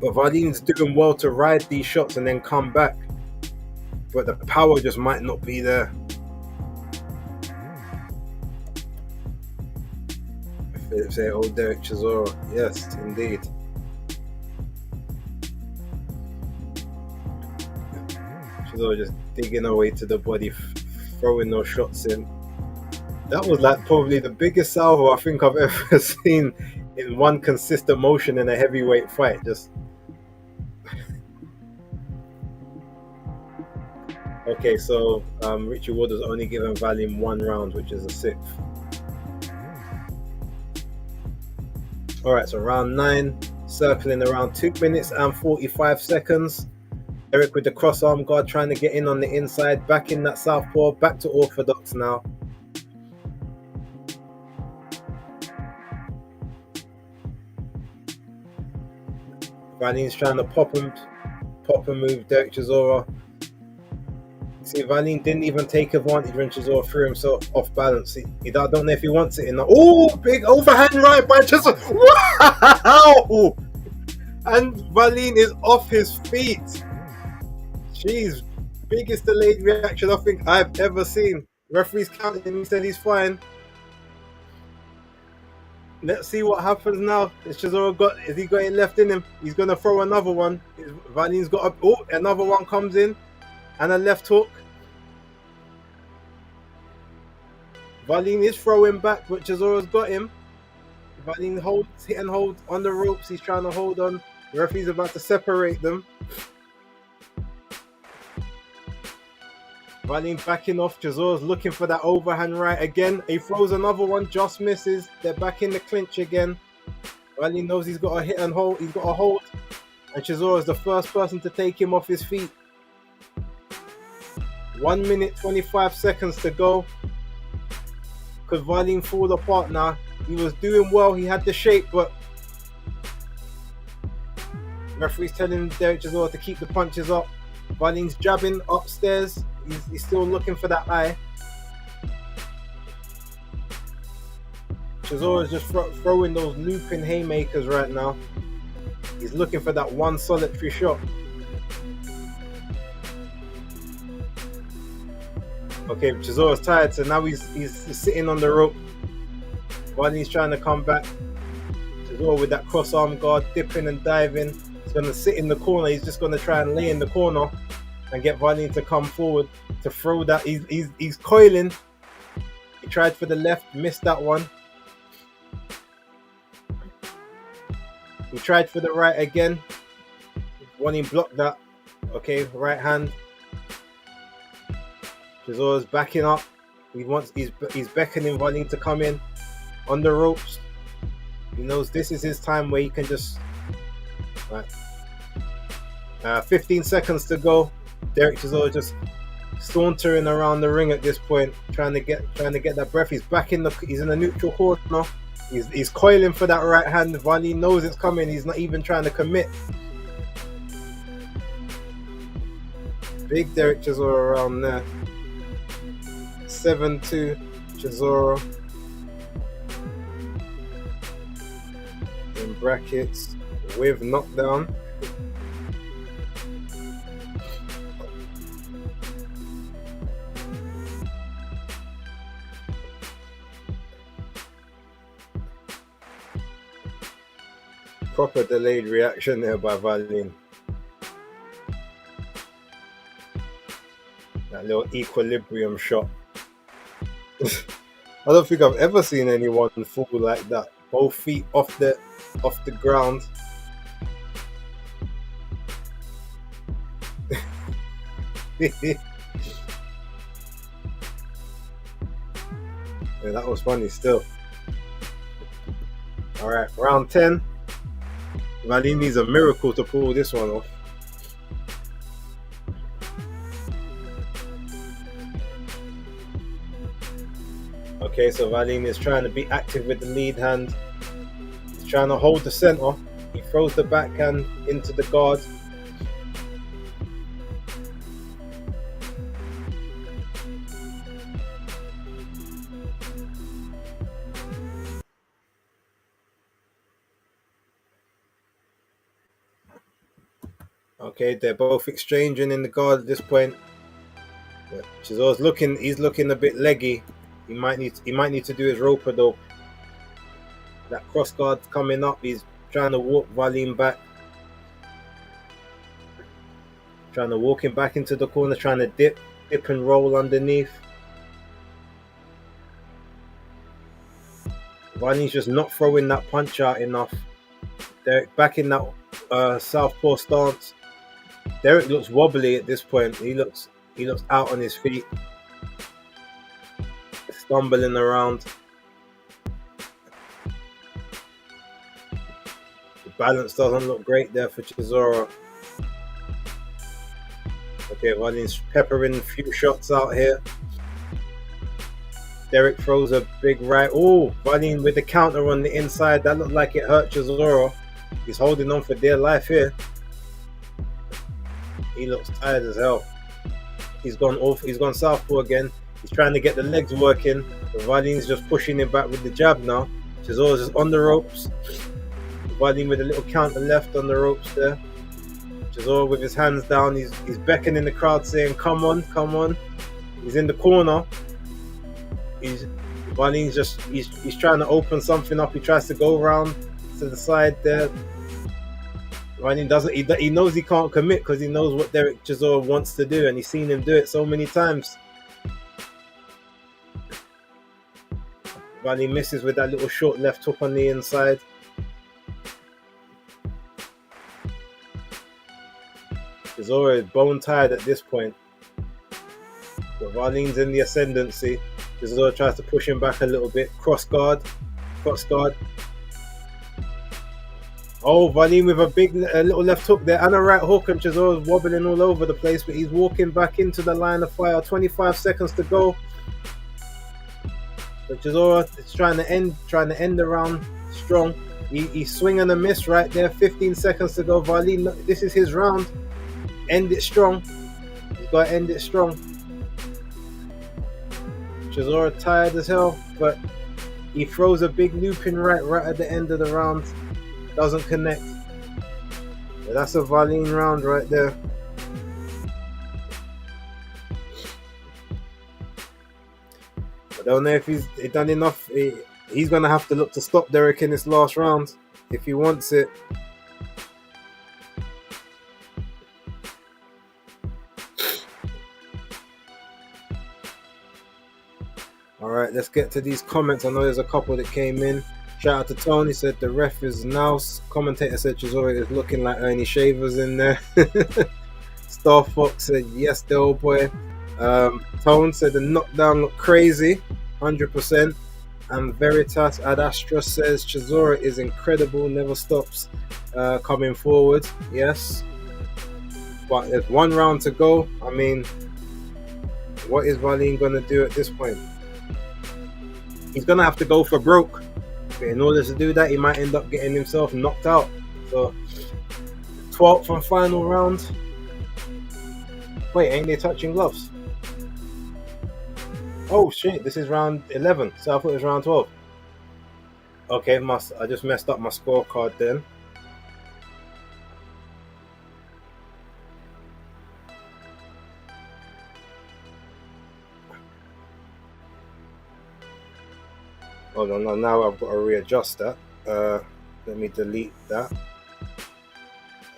But Wallin's doing well to ride these shots and then come back. But the power just might not be there. Philip say, "Oh, Derek Chisora." Yes, indeed. Chisora just digging away to the body, throwing those shots in. That was like probably the biggest salvo I think I've ever seen in one consistent motion in a heavyweight fight. Just okay. So Richie Waters only given Wallin 1 round, which is a 6th. All right, so round 9, circling around 2 minutes and 45 seconds. Eric with the cross arm guard trying to get in on the inside, back in that southpaw, back to orthodox now. Wallin's trying to pop and move Derek Chisora. See, Wallin didn't even take advantage when Chisora threw himself off balance. I don't know if he wants it in. Oh, big overhand right by Chisora. Wow! And Wallin is off his feet. Jeez, biggest delayed reaction I think I've ever seen. Referee's counting him, he said he's fine. Let's see what happens now. Has he got it left in him? He's gonna throw another one. Wallin's got another one comes in. And a left hook. Wallin is throwing back, but Chisora's got him. Wallin hit and hold on the ropes. He's trying to hold on. The referee's about to separate them. Wallin backing off. Chisora's looking for that overhand right again. He throws another one, just misses. They're back in the clinch again. Wallin knows he's got a hit and hold. He's got a hold. And Chisora is the first person to take him off his feet. 1 minute 25 seconds to go. Could Wallin fall apart now? He was doing well. He had the shape, but referee's telling Derek Chisora to keep the punches up. Wallin's jabbing upstairs. He's still looking for that eye. Chisora's just throwing those looping haymakers right now. He's looking for that one solitary shot. Okay, Chisora's tired, so now he's sitting on the rope. Wallin's trying to come back. Chisora with that cross arm guard, dipping and diving. He's going to sit in the corner. He's just going to try and lay in the corner and get Wallin to come forward to throw that. He's coiling. He tried for the left, missed that one. He tried for the right again. Wallin blocked that. Okay, right hand. Chisora's backing up. He's beckoning Wallin to come in on the ropes. He knows this is his time where he can just. Right. 15 seconds to go. Derek Chisora just sauntering around the ring at this point, trying to get that breath. He's he's in the neutral corner. He's coiling for that right hand. Wallin knows it's coming. He's not even trying to commit. Big Derek Chisora around there. 7-2 Chisora. In brackets with knockdown. Proper delayed reaction there by Wallin. That little equilibrium shot. I don't think I've ever seen anyone fall like that. Both feet off the ground. Yeah, that was funny still. Alright, round 10. Wallin needs a miracle to pull this one off. Okay, so Wallin is trying to be active with the lead hand. He's trying to hold the center. He throws the backhand into the guard. Okay, they're both exchanging in the guard at this point. Yeah, Chisora's looking. He's looking a bit leggy. He might need to do his roper though. That cross guard coming up. He's trying to walk Wallin back. Trying to walk him back into the corner. Trying to dip and roll underneath. Wallin's just not throwing that punch out enough. Derek back in that southpaw stance. Derek looks wobbly at this point. He looks out on his feet, stumbling around. The balance doesn't look great there for Chisora. Okay, Wallin's peppering a few shots out here. Derek throws a big right. Oh, Wallin with the counter on the inside. That looked like it hurt Chisora. He's holding on for dear life here. He looks tired as hell. He's gone off. He's gone southpaw again. He's trying to get the legs working. But Wallin's just pushing him back with the jab now. Chisora's just on the ropes. Wallin with a little counter left on the ropes there. Chisora with his hands down. He's beckoning the crowd, saying, "Come on, come on." He's in the corner. Wallin's just he's trying to open something up. He tries to go around to the side there. Wallin doesn't. He knows he can't commit because he knows what Derek Chisora wants to do, and he's seen him do it so many times. Wallin misses with that little short left hook on the inside. Chisora is bone tired at this point. But Wallin's in the ascendancy. Chisora tries to push him back a little bit. Cross guard. Oh, Wallin with a little left hook there and a right hook, and Chisora's wobbling all over the place, but he's walking back into the line of fire. 25 seconds to go. But Chisora is trying to end the round strong. He's swinging a miss right there. 15 seconds to go. Wallin, this is his round. End it strong. He's got to end it strong. Chisora tired as hell, but he throws a big looping right at the end of the round. Doesn't connect. But that's a Wallin round right there. I don't know if he's done enough. He's going to have to look to stop Derek in this last round if he wants it. Alright, let's get to these comments. I know there's a couple that came in. Shout out to Tony, said the ref is now. Commentator said Chisora is looking like Ernie Shavers in there. Star Fox said yes, the old boy. Tone said the knockdown looked crazy, 100%. And Veritas Ad Astra says Chisora is incredible, never stops coming forward. Yes, but there's one round to go. I mean, what is Wallin gonna do at this point? He's gonna have to go for broke. But in order to do that, he might end up getting himself knocked out. So, 12th and final round. Wait, ain't they touching gloves? Oh shit, this is round 11. So I thought it was round 12. Okay, I just messed up my scorecard then. Hold on, now I've got to readjust that. Let me delete that.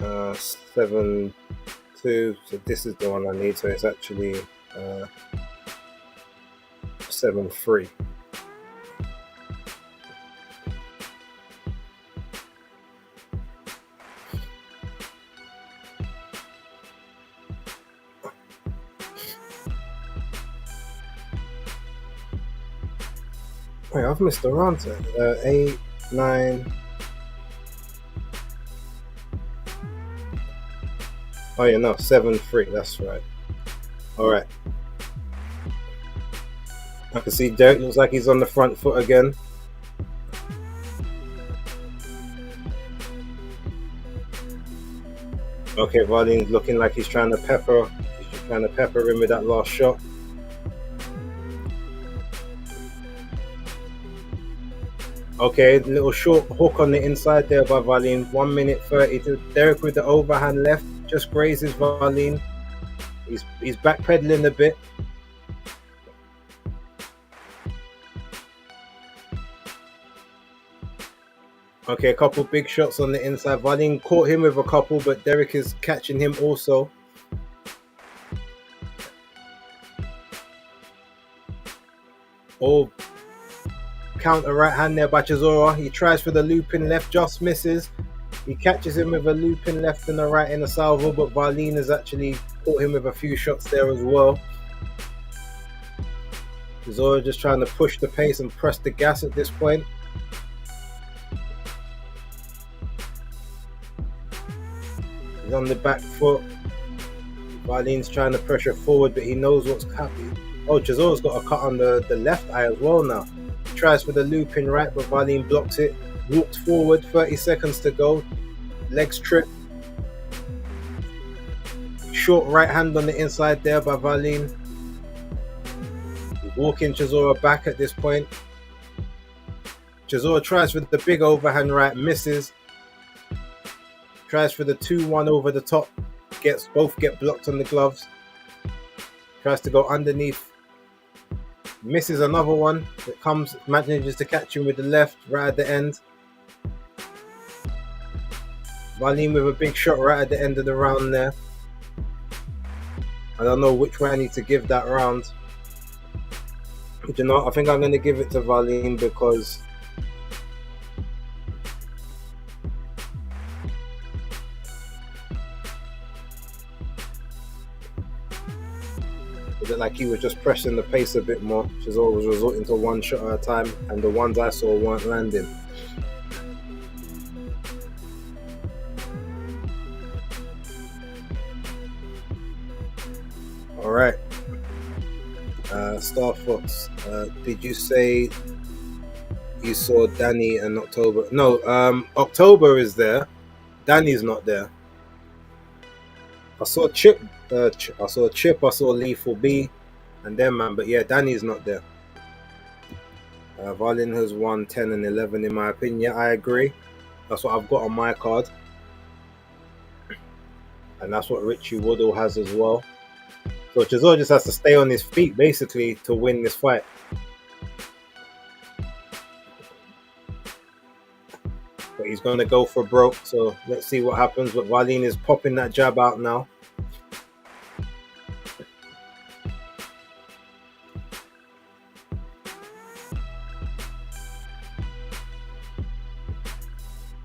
7-2. So this is the one I need. So it's actually 7-3. Wait, I've missed a round. 8, 9. Oh yeah, no, 7-3. That's right. All right. I can see Derek looks like he's on the front foot again. Okay, Wallin's looking like he's trying to pepper him with that last shot. Okay, little short hook on the inside there by Wallin. 1 minute 30. Derek with the overhand left. just grazes Wallin. He's backpedaling a bit. Okay, a couple big shots on the inside. Wallin caught him with a couple, but Derek is catching him also. Oh, counter right hand there by Chisora. He tries for the looping left, just misses. He catches him with a looping left and a right in a salvo, but Wallin has actually caught him with a few shots there as well. Chisora just trying to push the pace and press the gas at this point. He's on the back foot. Wallin's trying to pressure forward, but he knows what's happening. Oh, Chisora's got a cut on the left eye as well now. He tries for the looping right, but Wallin blocks it. Walks forward, 30 seconds to go. Legs trip. Short right hand on the inside there by Wallin. He's walking Chisora back at this point. Chisora tries for the big overhand right, misses. Tries for the 2-1 over the top. Both get blocked on the gloves. Tries to go underneath. Misses another one. That comes, manages to catch him with the left right at the end. Wallin with a big shot right at the end of the round there. I don't know which way I need to give that round. But you know, I think I'm going to give it to Wallin because it looked like he was just pressing the pace a bit more. Chisora was resorting to one shot at a time, and the ones I saw weren't landing. All right. Star Fox, did you say you saw Danny and October? No, October is there. Danny's not there. I saw Chip. I saw Lethal B, and them man. But yeah, Danny's not there. Wallin has won 10 and 11 in my opinion. Yeah, I agree. That's what I've got on my card, and that's what Richie Woodall has as well. So Chisora just has to stay on his feet basically to win this fight. But he's going to go for broke, so let's see what happens. But Wallin is popping that jab out now.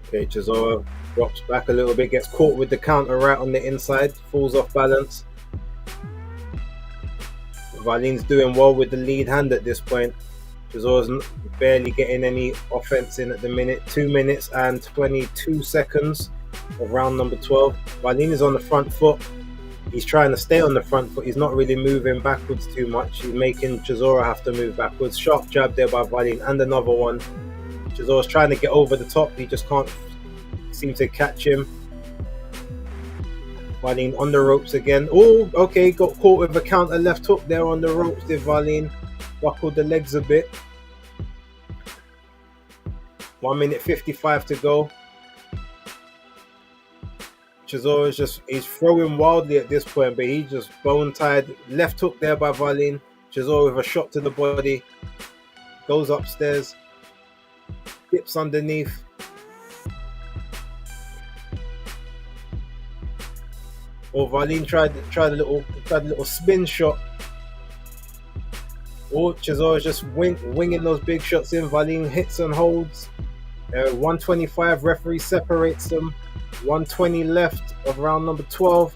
Okay, Chisora drops back a little bit, gets caught with the counter right on the inside, falls off balance. Wallin's doing well with the lead hand at this point. Chisora's barely getting any offense in at the minute. 2 minutes and 22 seconds of round number 12. Wallin is on the front foot. He's trying to stay on the front foot. He's not really moving backwards too much. He's making Chisora have to move backwards. Sharp jab there by Wallin, and another one. Chisora's trying to get over the top. He just can't seem to catch him. Wallin on the ropes again. Oh, okay, got caught with a counter left hook there on the ropes. Did Wallin buckled the legs a bit. 1 minute 55 to go. Chisora is he's throwing wildly at this point, but he's just bone tied. Left hook there by Wallin. Chisora with a shot to the body. Goes upstairs. Dips underneath. Oh, Wallin tried a little spin shot. Oh, Chisora just winging those big shots in. Wallin hits and holds. 125, referee separates them. 120 left of round number 12.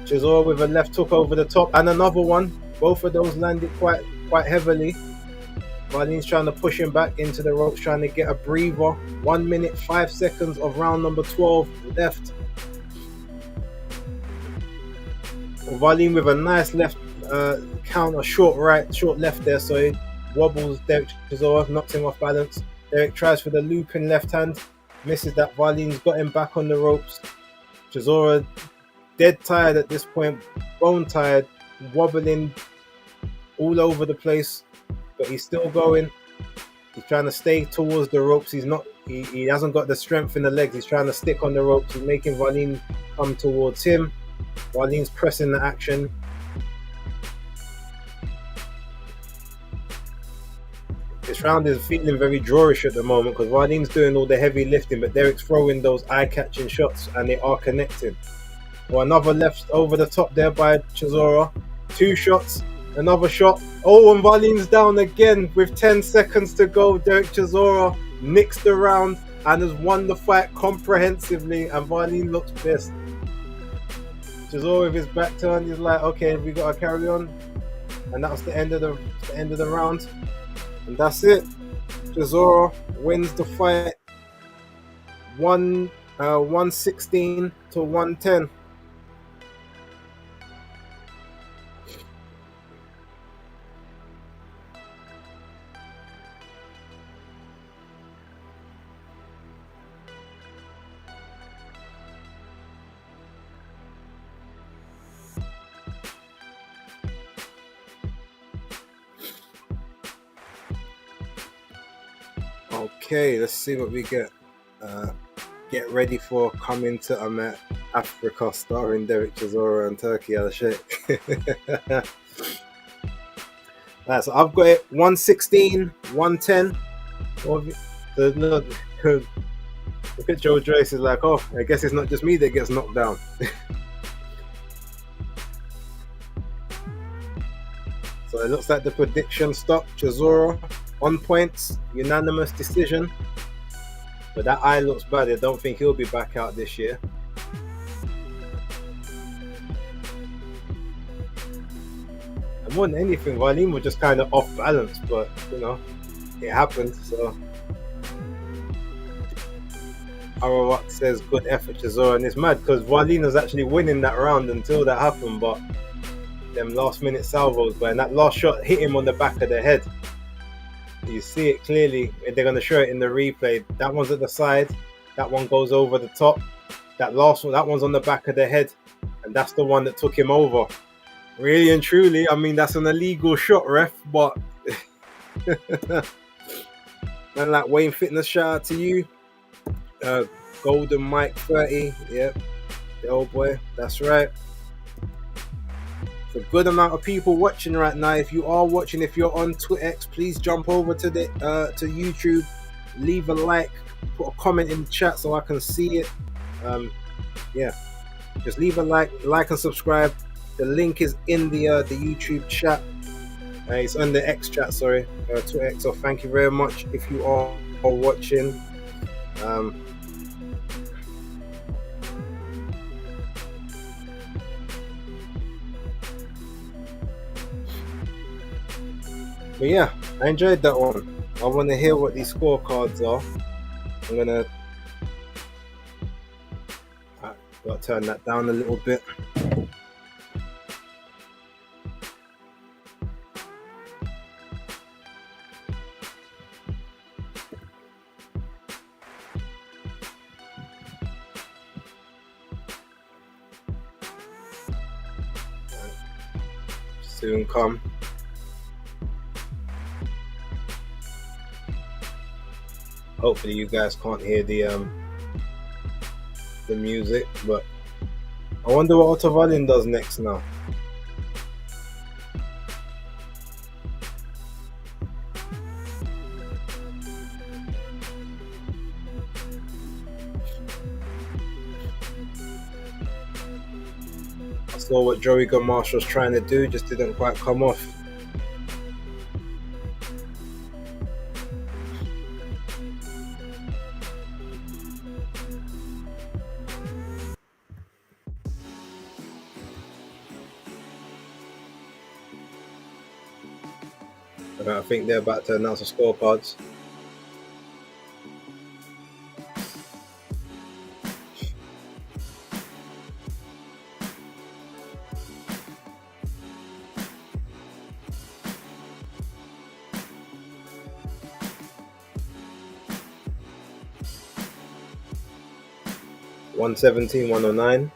Chisora with a left hook over the top and another one. Both of those landed quite heavily. Wallin's trying to push him back into the ropes, trying to get a breather. 1 minute 5 seconds of round number 12 left. Wallin with a nice left counter, short left there, so he wobbles Derek Chisora, knocks him off balance. Derek tries for the looping left hand, misses that. Wallin's got him back on the ropes. Chisora dead tired at this point, bone tired, wobbling all over the place. But he's still going. He's trying to stay towards the ropes. He's not he hasn't got the strength in the legs. He's trying to stick on the ropes. He's making Wallin come towards him. Wallin's pressing the action. This round is feeling very drawish at the moment because Wallin's doing all the heavy lifting, but Derek's throwing those eye-catching shots and they are connecting. Well, another left over the top there by Chisora. 2 shots, another shot. Oh, and Wallin's down again with 10 seconds to go. Derek Chisora nicks the round and has won the fight comprehensively, and Wallin looks pissed. Chisora with his back turned, he's like, okay, we gotta carry on. And that's the end of the round. And that's it. Chisora wins the fight 116 to 110. Okay, let's see what we get. Get ready for Coming to Africa, starring Derek Chisora and Turkey Al Sheikh. Right, so I've got it 116, 110. Look at Joe Joyce is like, oh, I guess it's not just me that gets knocked down. So it looks like the prediction stopped. Chisora on points, unanimous decision. But that eye looks bad. I don't think he'll be back out this year. And more than anything, Wallin was just kind of off balance, but you know, it happened. So Arawak says good effort, Chisora, and it's mad because Wallin was actually winning that round until that happened, but them last minute salvos, but and that last shot hit him on the back of the head. You see it clearly. They're going to show it in the replay. That one's at the side. That one goes over the top. That last one, that one's on the back of the head. And that's the one that took him over. Really and truly, I mean, that's an illegal shot, ref. But man, like Wayne Fitness, shout out to you. Golden Mike 30. Yep. The old boy. That's right. A good amount of people watching right now. If you are watching, if you're on Twitter, please jump over to the to YouTube, leave a like, put a comment in the chat so I can see it. Yeah, just leave a like and subscribe. The link is in the YouTube chat. It's on the X chat, sorry, Twitter X. So thank you very much if you are watching. But yeah, I enjoyed that one. I want to hear what these scorecards are. I'm gonna gotta turn that down a little bit. Soon come. Hopefully you guys can't hear the music, but I wonder what Otto Wallin does next now. I saw what Joey Gamache was trying to do, just didn't quite come off. I think they're about to announce the scorecards. $117, $109,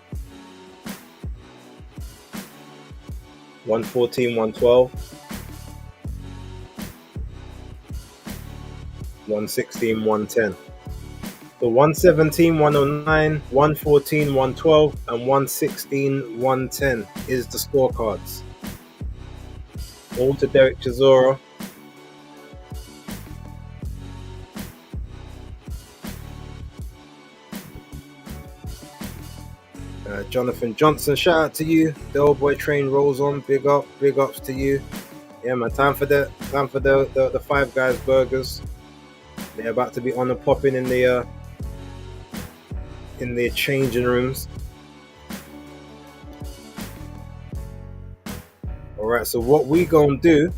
$114, $112, $116, $110. The 117, 109, 114, 112, and 116, 110 is the scorecards. All to Derek Chisora. Jonathan Johnson, shout out to you. The old boy train rolls on. Big ups to you. Yeah, man. Time for the Five Guys burgers. They're about to be on and popping in the changing rooms. All right. So what we gonna do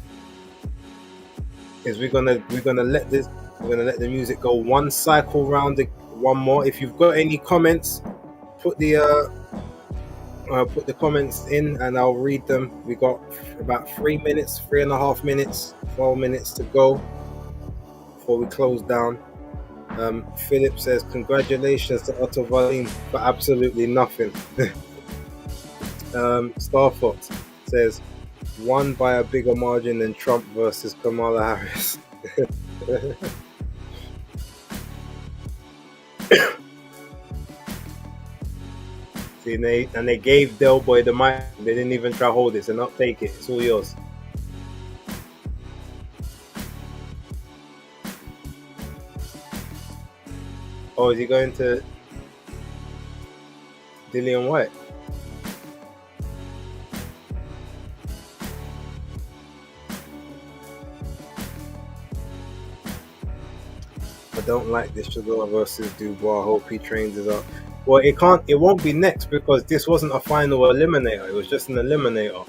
is we're gonna let the music go one cycle round, one more. If you've got any comments, put the comments in and I'll read them. We got about 3.5 minutes, 4 minutes to go before we close down. Philip says, congratulations to Otto Wallin for absolutely nothing. Star Fox says, won by a bigger margin than Trump versus Kamala Harris. See, they gave Del Boy the mic. They didn't even try to hold it, so not take it. It's all yours. Oh, is he going to Dillian White? I don't like this Chisora versus Dubois. Hope he trains us up. Well, it won't be next because this wasn't a final eliminator. It was just an eliminator.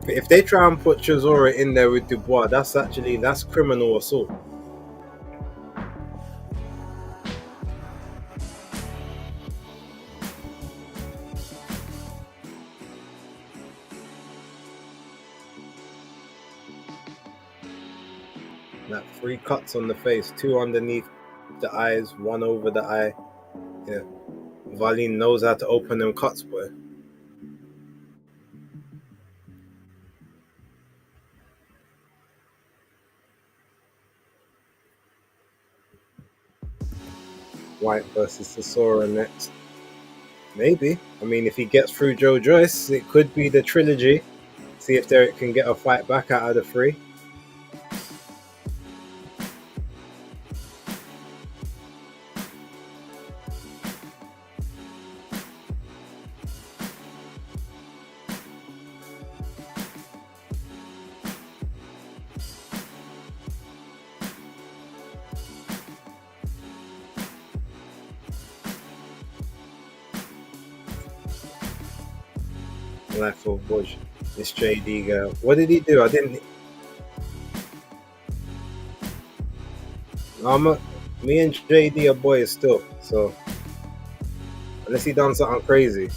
But if they try and put Chisora in there with Dubois, that's criminal assault. Like 3 cuts on the face, 2 underneath the eyes, 1 over the eye. Yeah, Wallin knows how to open them cuts, boy. White versus Chisora next. Maybe. I mean, if he gets through Joe Joyce, it could be the trilogy. See if Derek can get a fight back out of the 3. Life of Bush. This JD guy. What did he do? I didn't. Me and JD are boys still. So unless he done something crazy.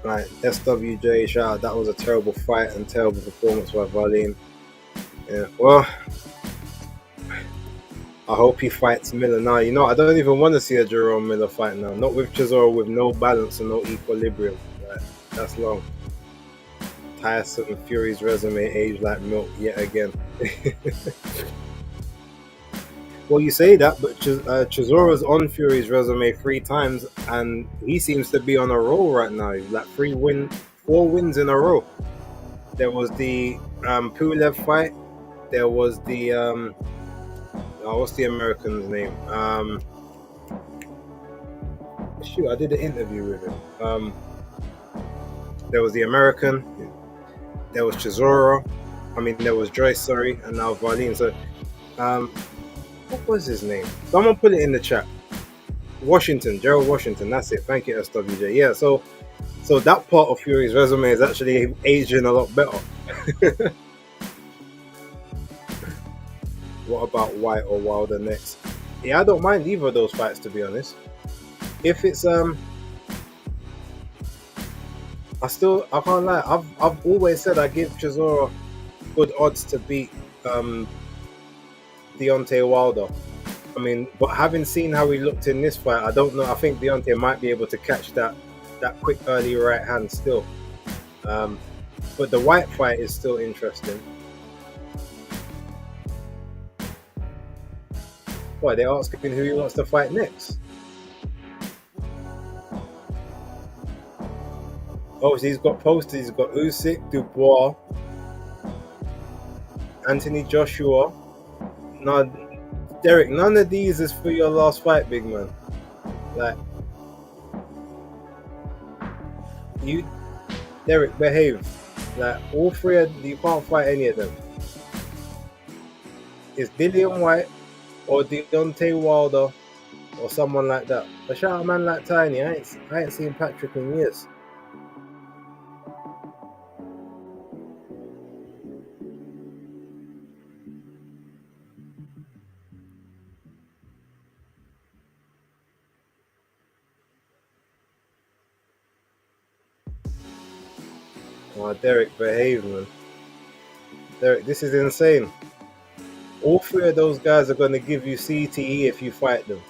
Right, SWJ, shout out. That was a terrible fight and terrible performance by Wallin. Yeah, well, I hope he fights Miller now. You know, I don't even want to see a Jerome Miller fight now. Not with Chisora, with no balance and no equilibrium. Right, that's long. Tyson Fury's resume aged like milk yet again. Well, you say that, but Chisora's on Fury's resume 3 times, and he seems to be on a roll right now. He's like 4 wins in a row. There was the Pulev fight. There was the what's the American's name? Shoot, I did an interview with him. There was the American. There was Chisora. There was Joyce, sorry, and now Wallin. So, what was his name? Someone put it in the chat. Gerald Washington. That's it. Thank you, SWJ. Yeah. So that part of Fury's resume is actually aging a lot better. What about White or Wilder next? Yeah, I don't mind either of those fights, to be honest. If it's I can't lie. I've always said I give Chisora good odds to beat Deontay Wilder I mean, but having seen how he looked in this fight, I don't know. I think Deontay might be able to catch that quick early right hand still. But the White fight is still interesting. Why, they're asking who he wants to fight next. Obviously, he's got posters. He's got Usyk, Dubois, Anthony Joshua. No, Derek, none of these is for your last fight, big man. Like, you, Derek, behave. Like, all three of you can't fight any of them. It's Dillian White or Deontay Wilder or someone like that. But shout out a man like Tiny. I ain't seen Patrick in years. Oh, Derek, behave, man. Derek, this is insane. All three of those guys are going to give you CTE if you fight them.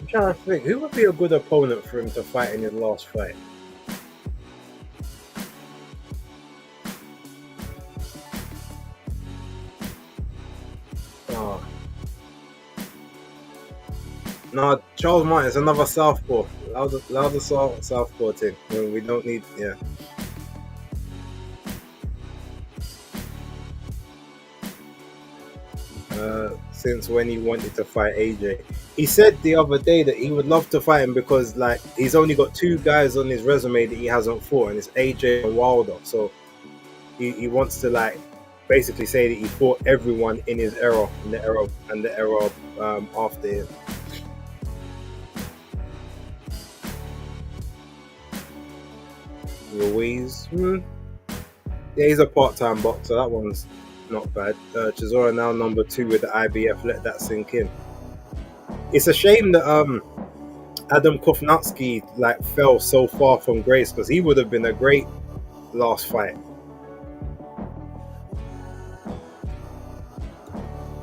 I'm trying to think, who would be a good opponent for him to fight in his last fight? No, Charles Martin is another southpaw. Louder southpaw thing. We don't need, yeah. Since when he wanted to fight AJ. He said the other day that he would love to fight him because, like, he's only got two guys on his resume that he hasn't fought, and it's AJ and Wilder. So he wants to, like, basically say that he fought everyone in his era, in the era after him. Ruiz, yeah, he's a part-time boxer. That one's not bad. Chisora now number 2 with the IBF. Let that sink in. It's a shame that Adam Kovnatsky like fell so far from grace, because he would have been a great last fight.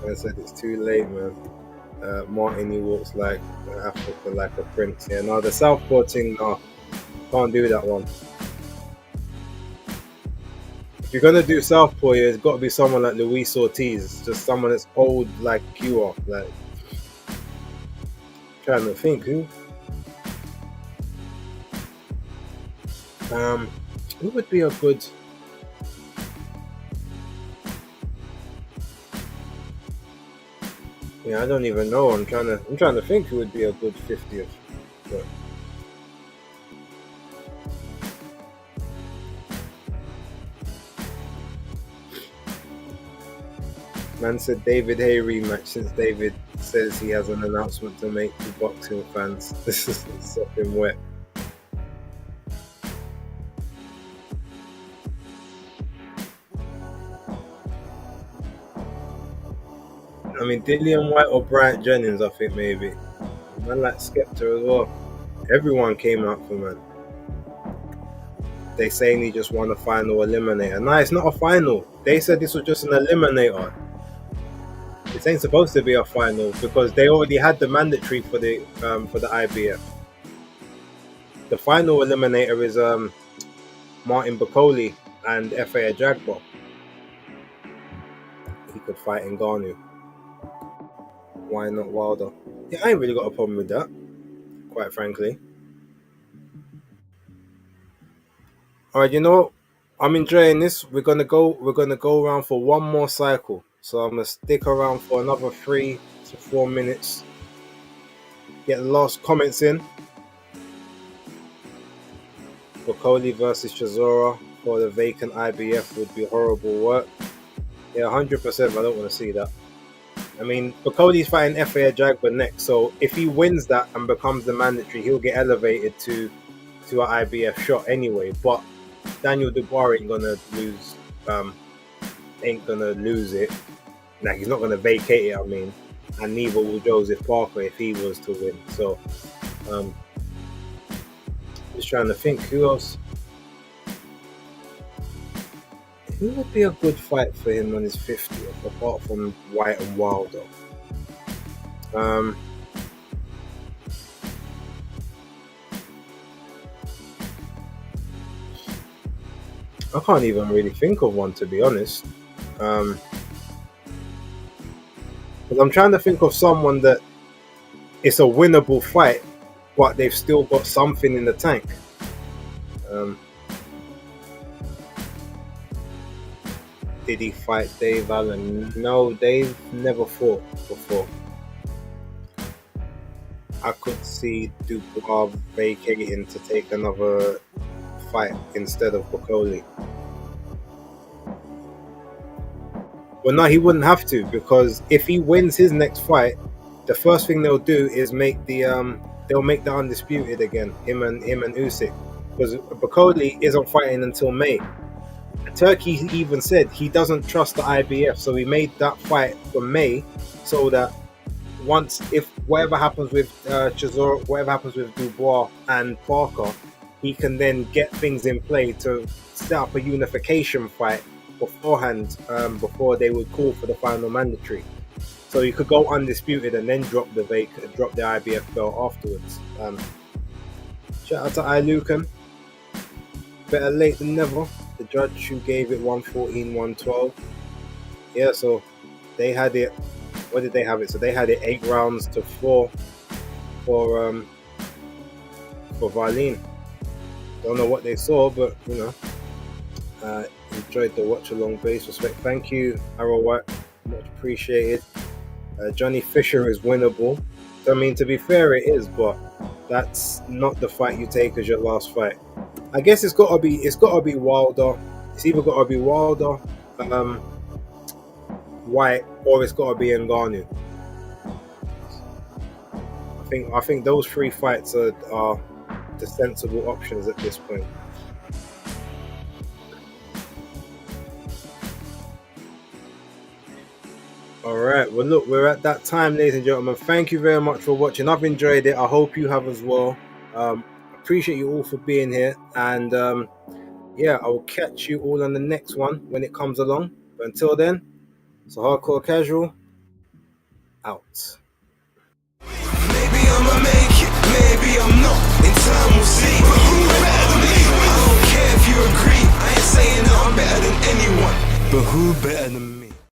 I said it's too late, man. Martin, he walks like Africa, like a prince. Yeah, no, the southpaw thing, no, can't do that one. If you're gonna do southpaw, yeah, it's got to be someone like Luis Ortiz, just someone that's old like Cuba. Like, trying to think who would be a good. Yeah, I don't even know. I'm trying to think who would be a good 50th. But man said David Hay rematch, since David says he has an announcement to make to boxing fans. This is something wet. I mean, Dillian White or Bryant Jennings, I think maybe. Man like Skepta as well. Everyone came out for man. They saying he just won a final eliminator. No, it's not a final. They said this was just an eliminator. It ain't supposed to be a final because they already had the mandatory for the IBF. The final eliminator is Martin Bakole and F.A. Ajagba. He could fight Ngannou. Why not Wilder? Yeah, I ain't really got a problem with that, quite frankly. All right, you know what? I'm enjoying this. We're gonna go around for one more cycle. So I'm gonna stick around for another 3 to 4 minutes. Get the last comments in. Bakole versus Chisora for the vacant IBF would be horrible work. Yeah, 100%. I don't want to see that. I mean, Bakole's fighting F.A. Ajagba next, so if he wins that and becomes the mandatory, he'll get elevated to an IBF shot anyway. But Daniel Dubois ain't gonna lose it. Like, he's not gonna vacate it. I mean, and neither will Joseph Parker if he was to win. So, just trying to think who else. Who would be a good fight for him on his 50th, apart from White and Wilder? I can't even really think of one, to be honest. But I'm trying to think of someone that it's a winnable fight, but they've still got something in the tank. Did he fight Dave Allen? No, Dave never fought before. I could see Dubois vacating to take another fight instead of Bacoli. Well, no, he wouldn't have to, because if he wins his next fight, the first thing they'll do is make the undisputed again, him and Usyk, because Bacoli isn't fighting until May. Turkey even said he doesn't trust the IBF, so he made that fight for May, so that if whatever happens with Chisora, whatever happens with Dubois and Parker, he can then get things in play to set up a unification fight beforehand, before they would call for the final mandatory. So you could go undisputed and then drop the IBF belt afterwards. Shout out to Ilukan. Better late than never. The judge who gave it 114-112. Yeah, so they had it. What did they have it? So they had it 8 rounds to 4 for Wallin. Don't know what they saw, but you know, enjoyed the watch along. Base respect. Thank you, Arrow White. Much appreciated. Johnny Fisher is winnable. I mean, to be fair, it is, but that's not the fight you take as your last fight. I guess it's gotta be Wilder. It's either gotta be Wilder, White, or it's gotta be Ngannou. I think those 3 fights are the sensible options at this point. Alright, well look, we're at that time, ladies and gentlemen. Thank you very much for watching. I've enjoyed it. I hope you have as well. Appreciate you all for being here, and yeah, I will catch you all on the next one when it comes along. But until then, so Hardcore Casual out. Maybe I'ma make it, maybe I'm not. In time we'll see. But who better than me? I don't care if you agree. I ain't saying that I'm better than anyone. But who better than me?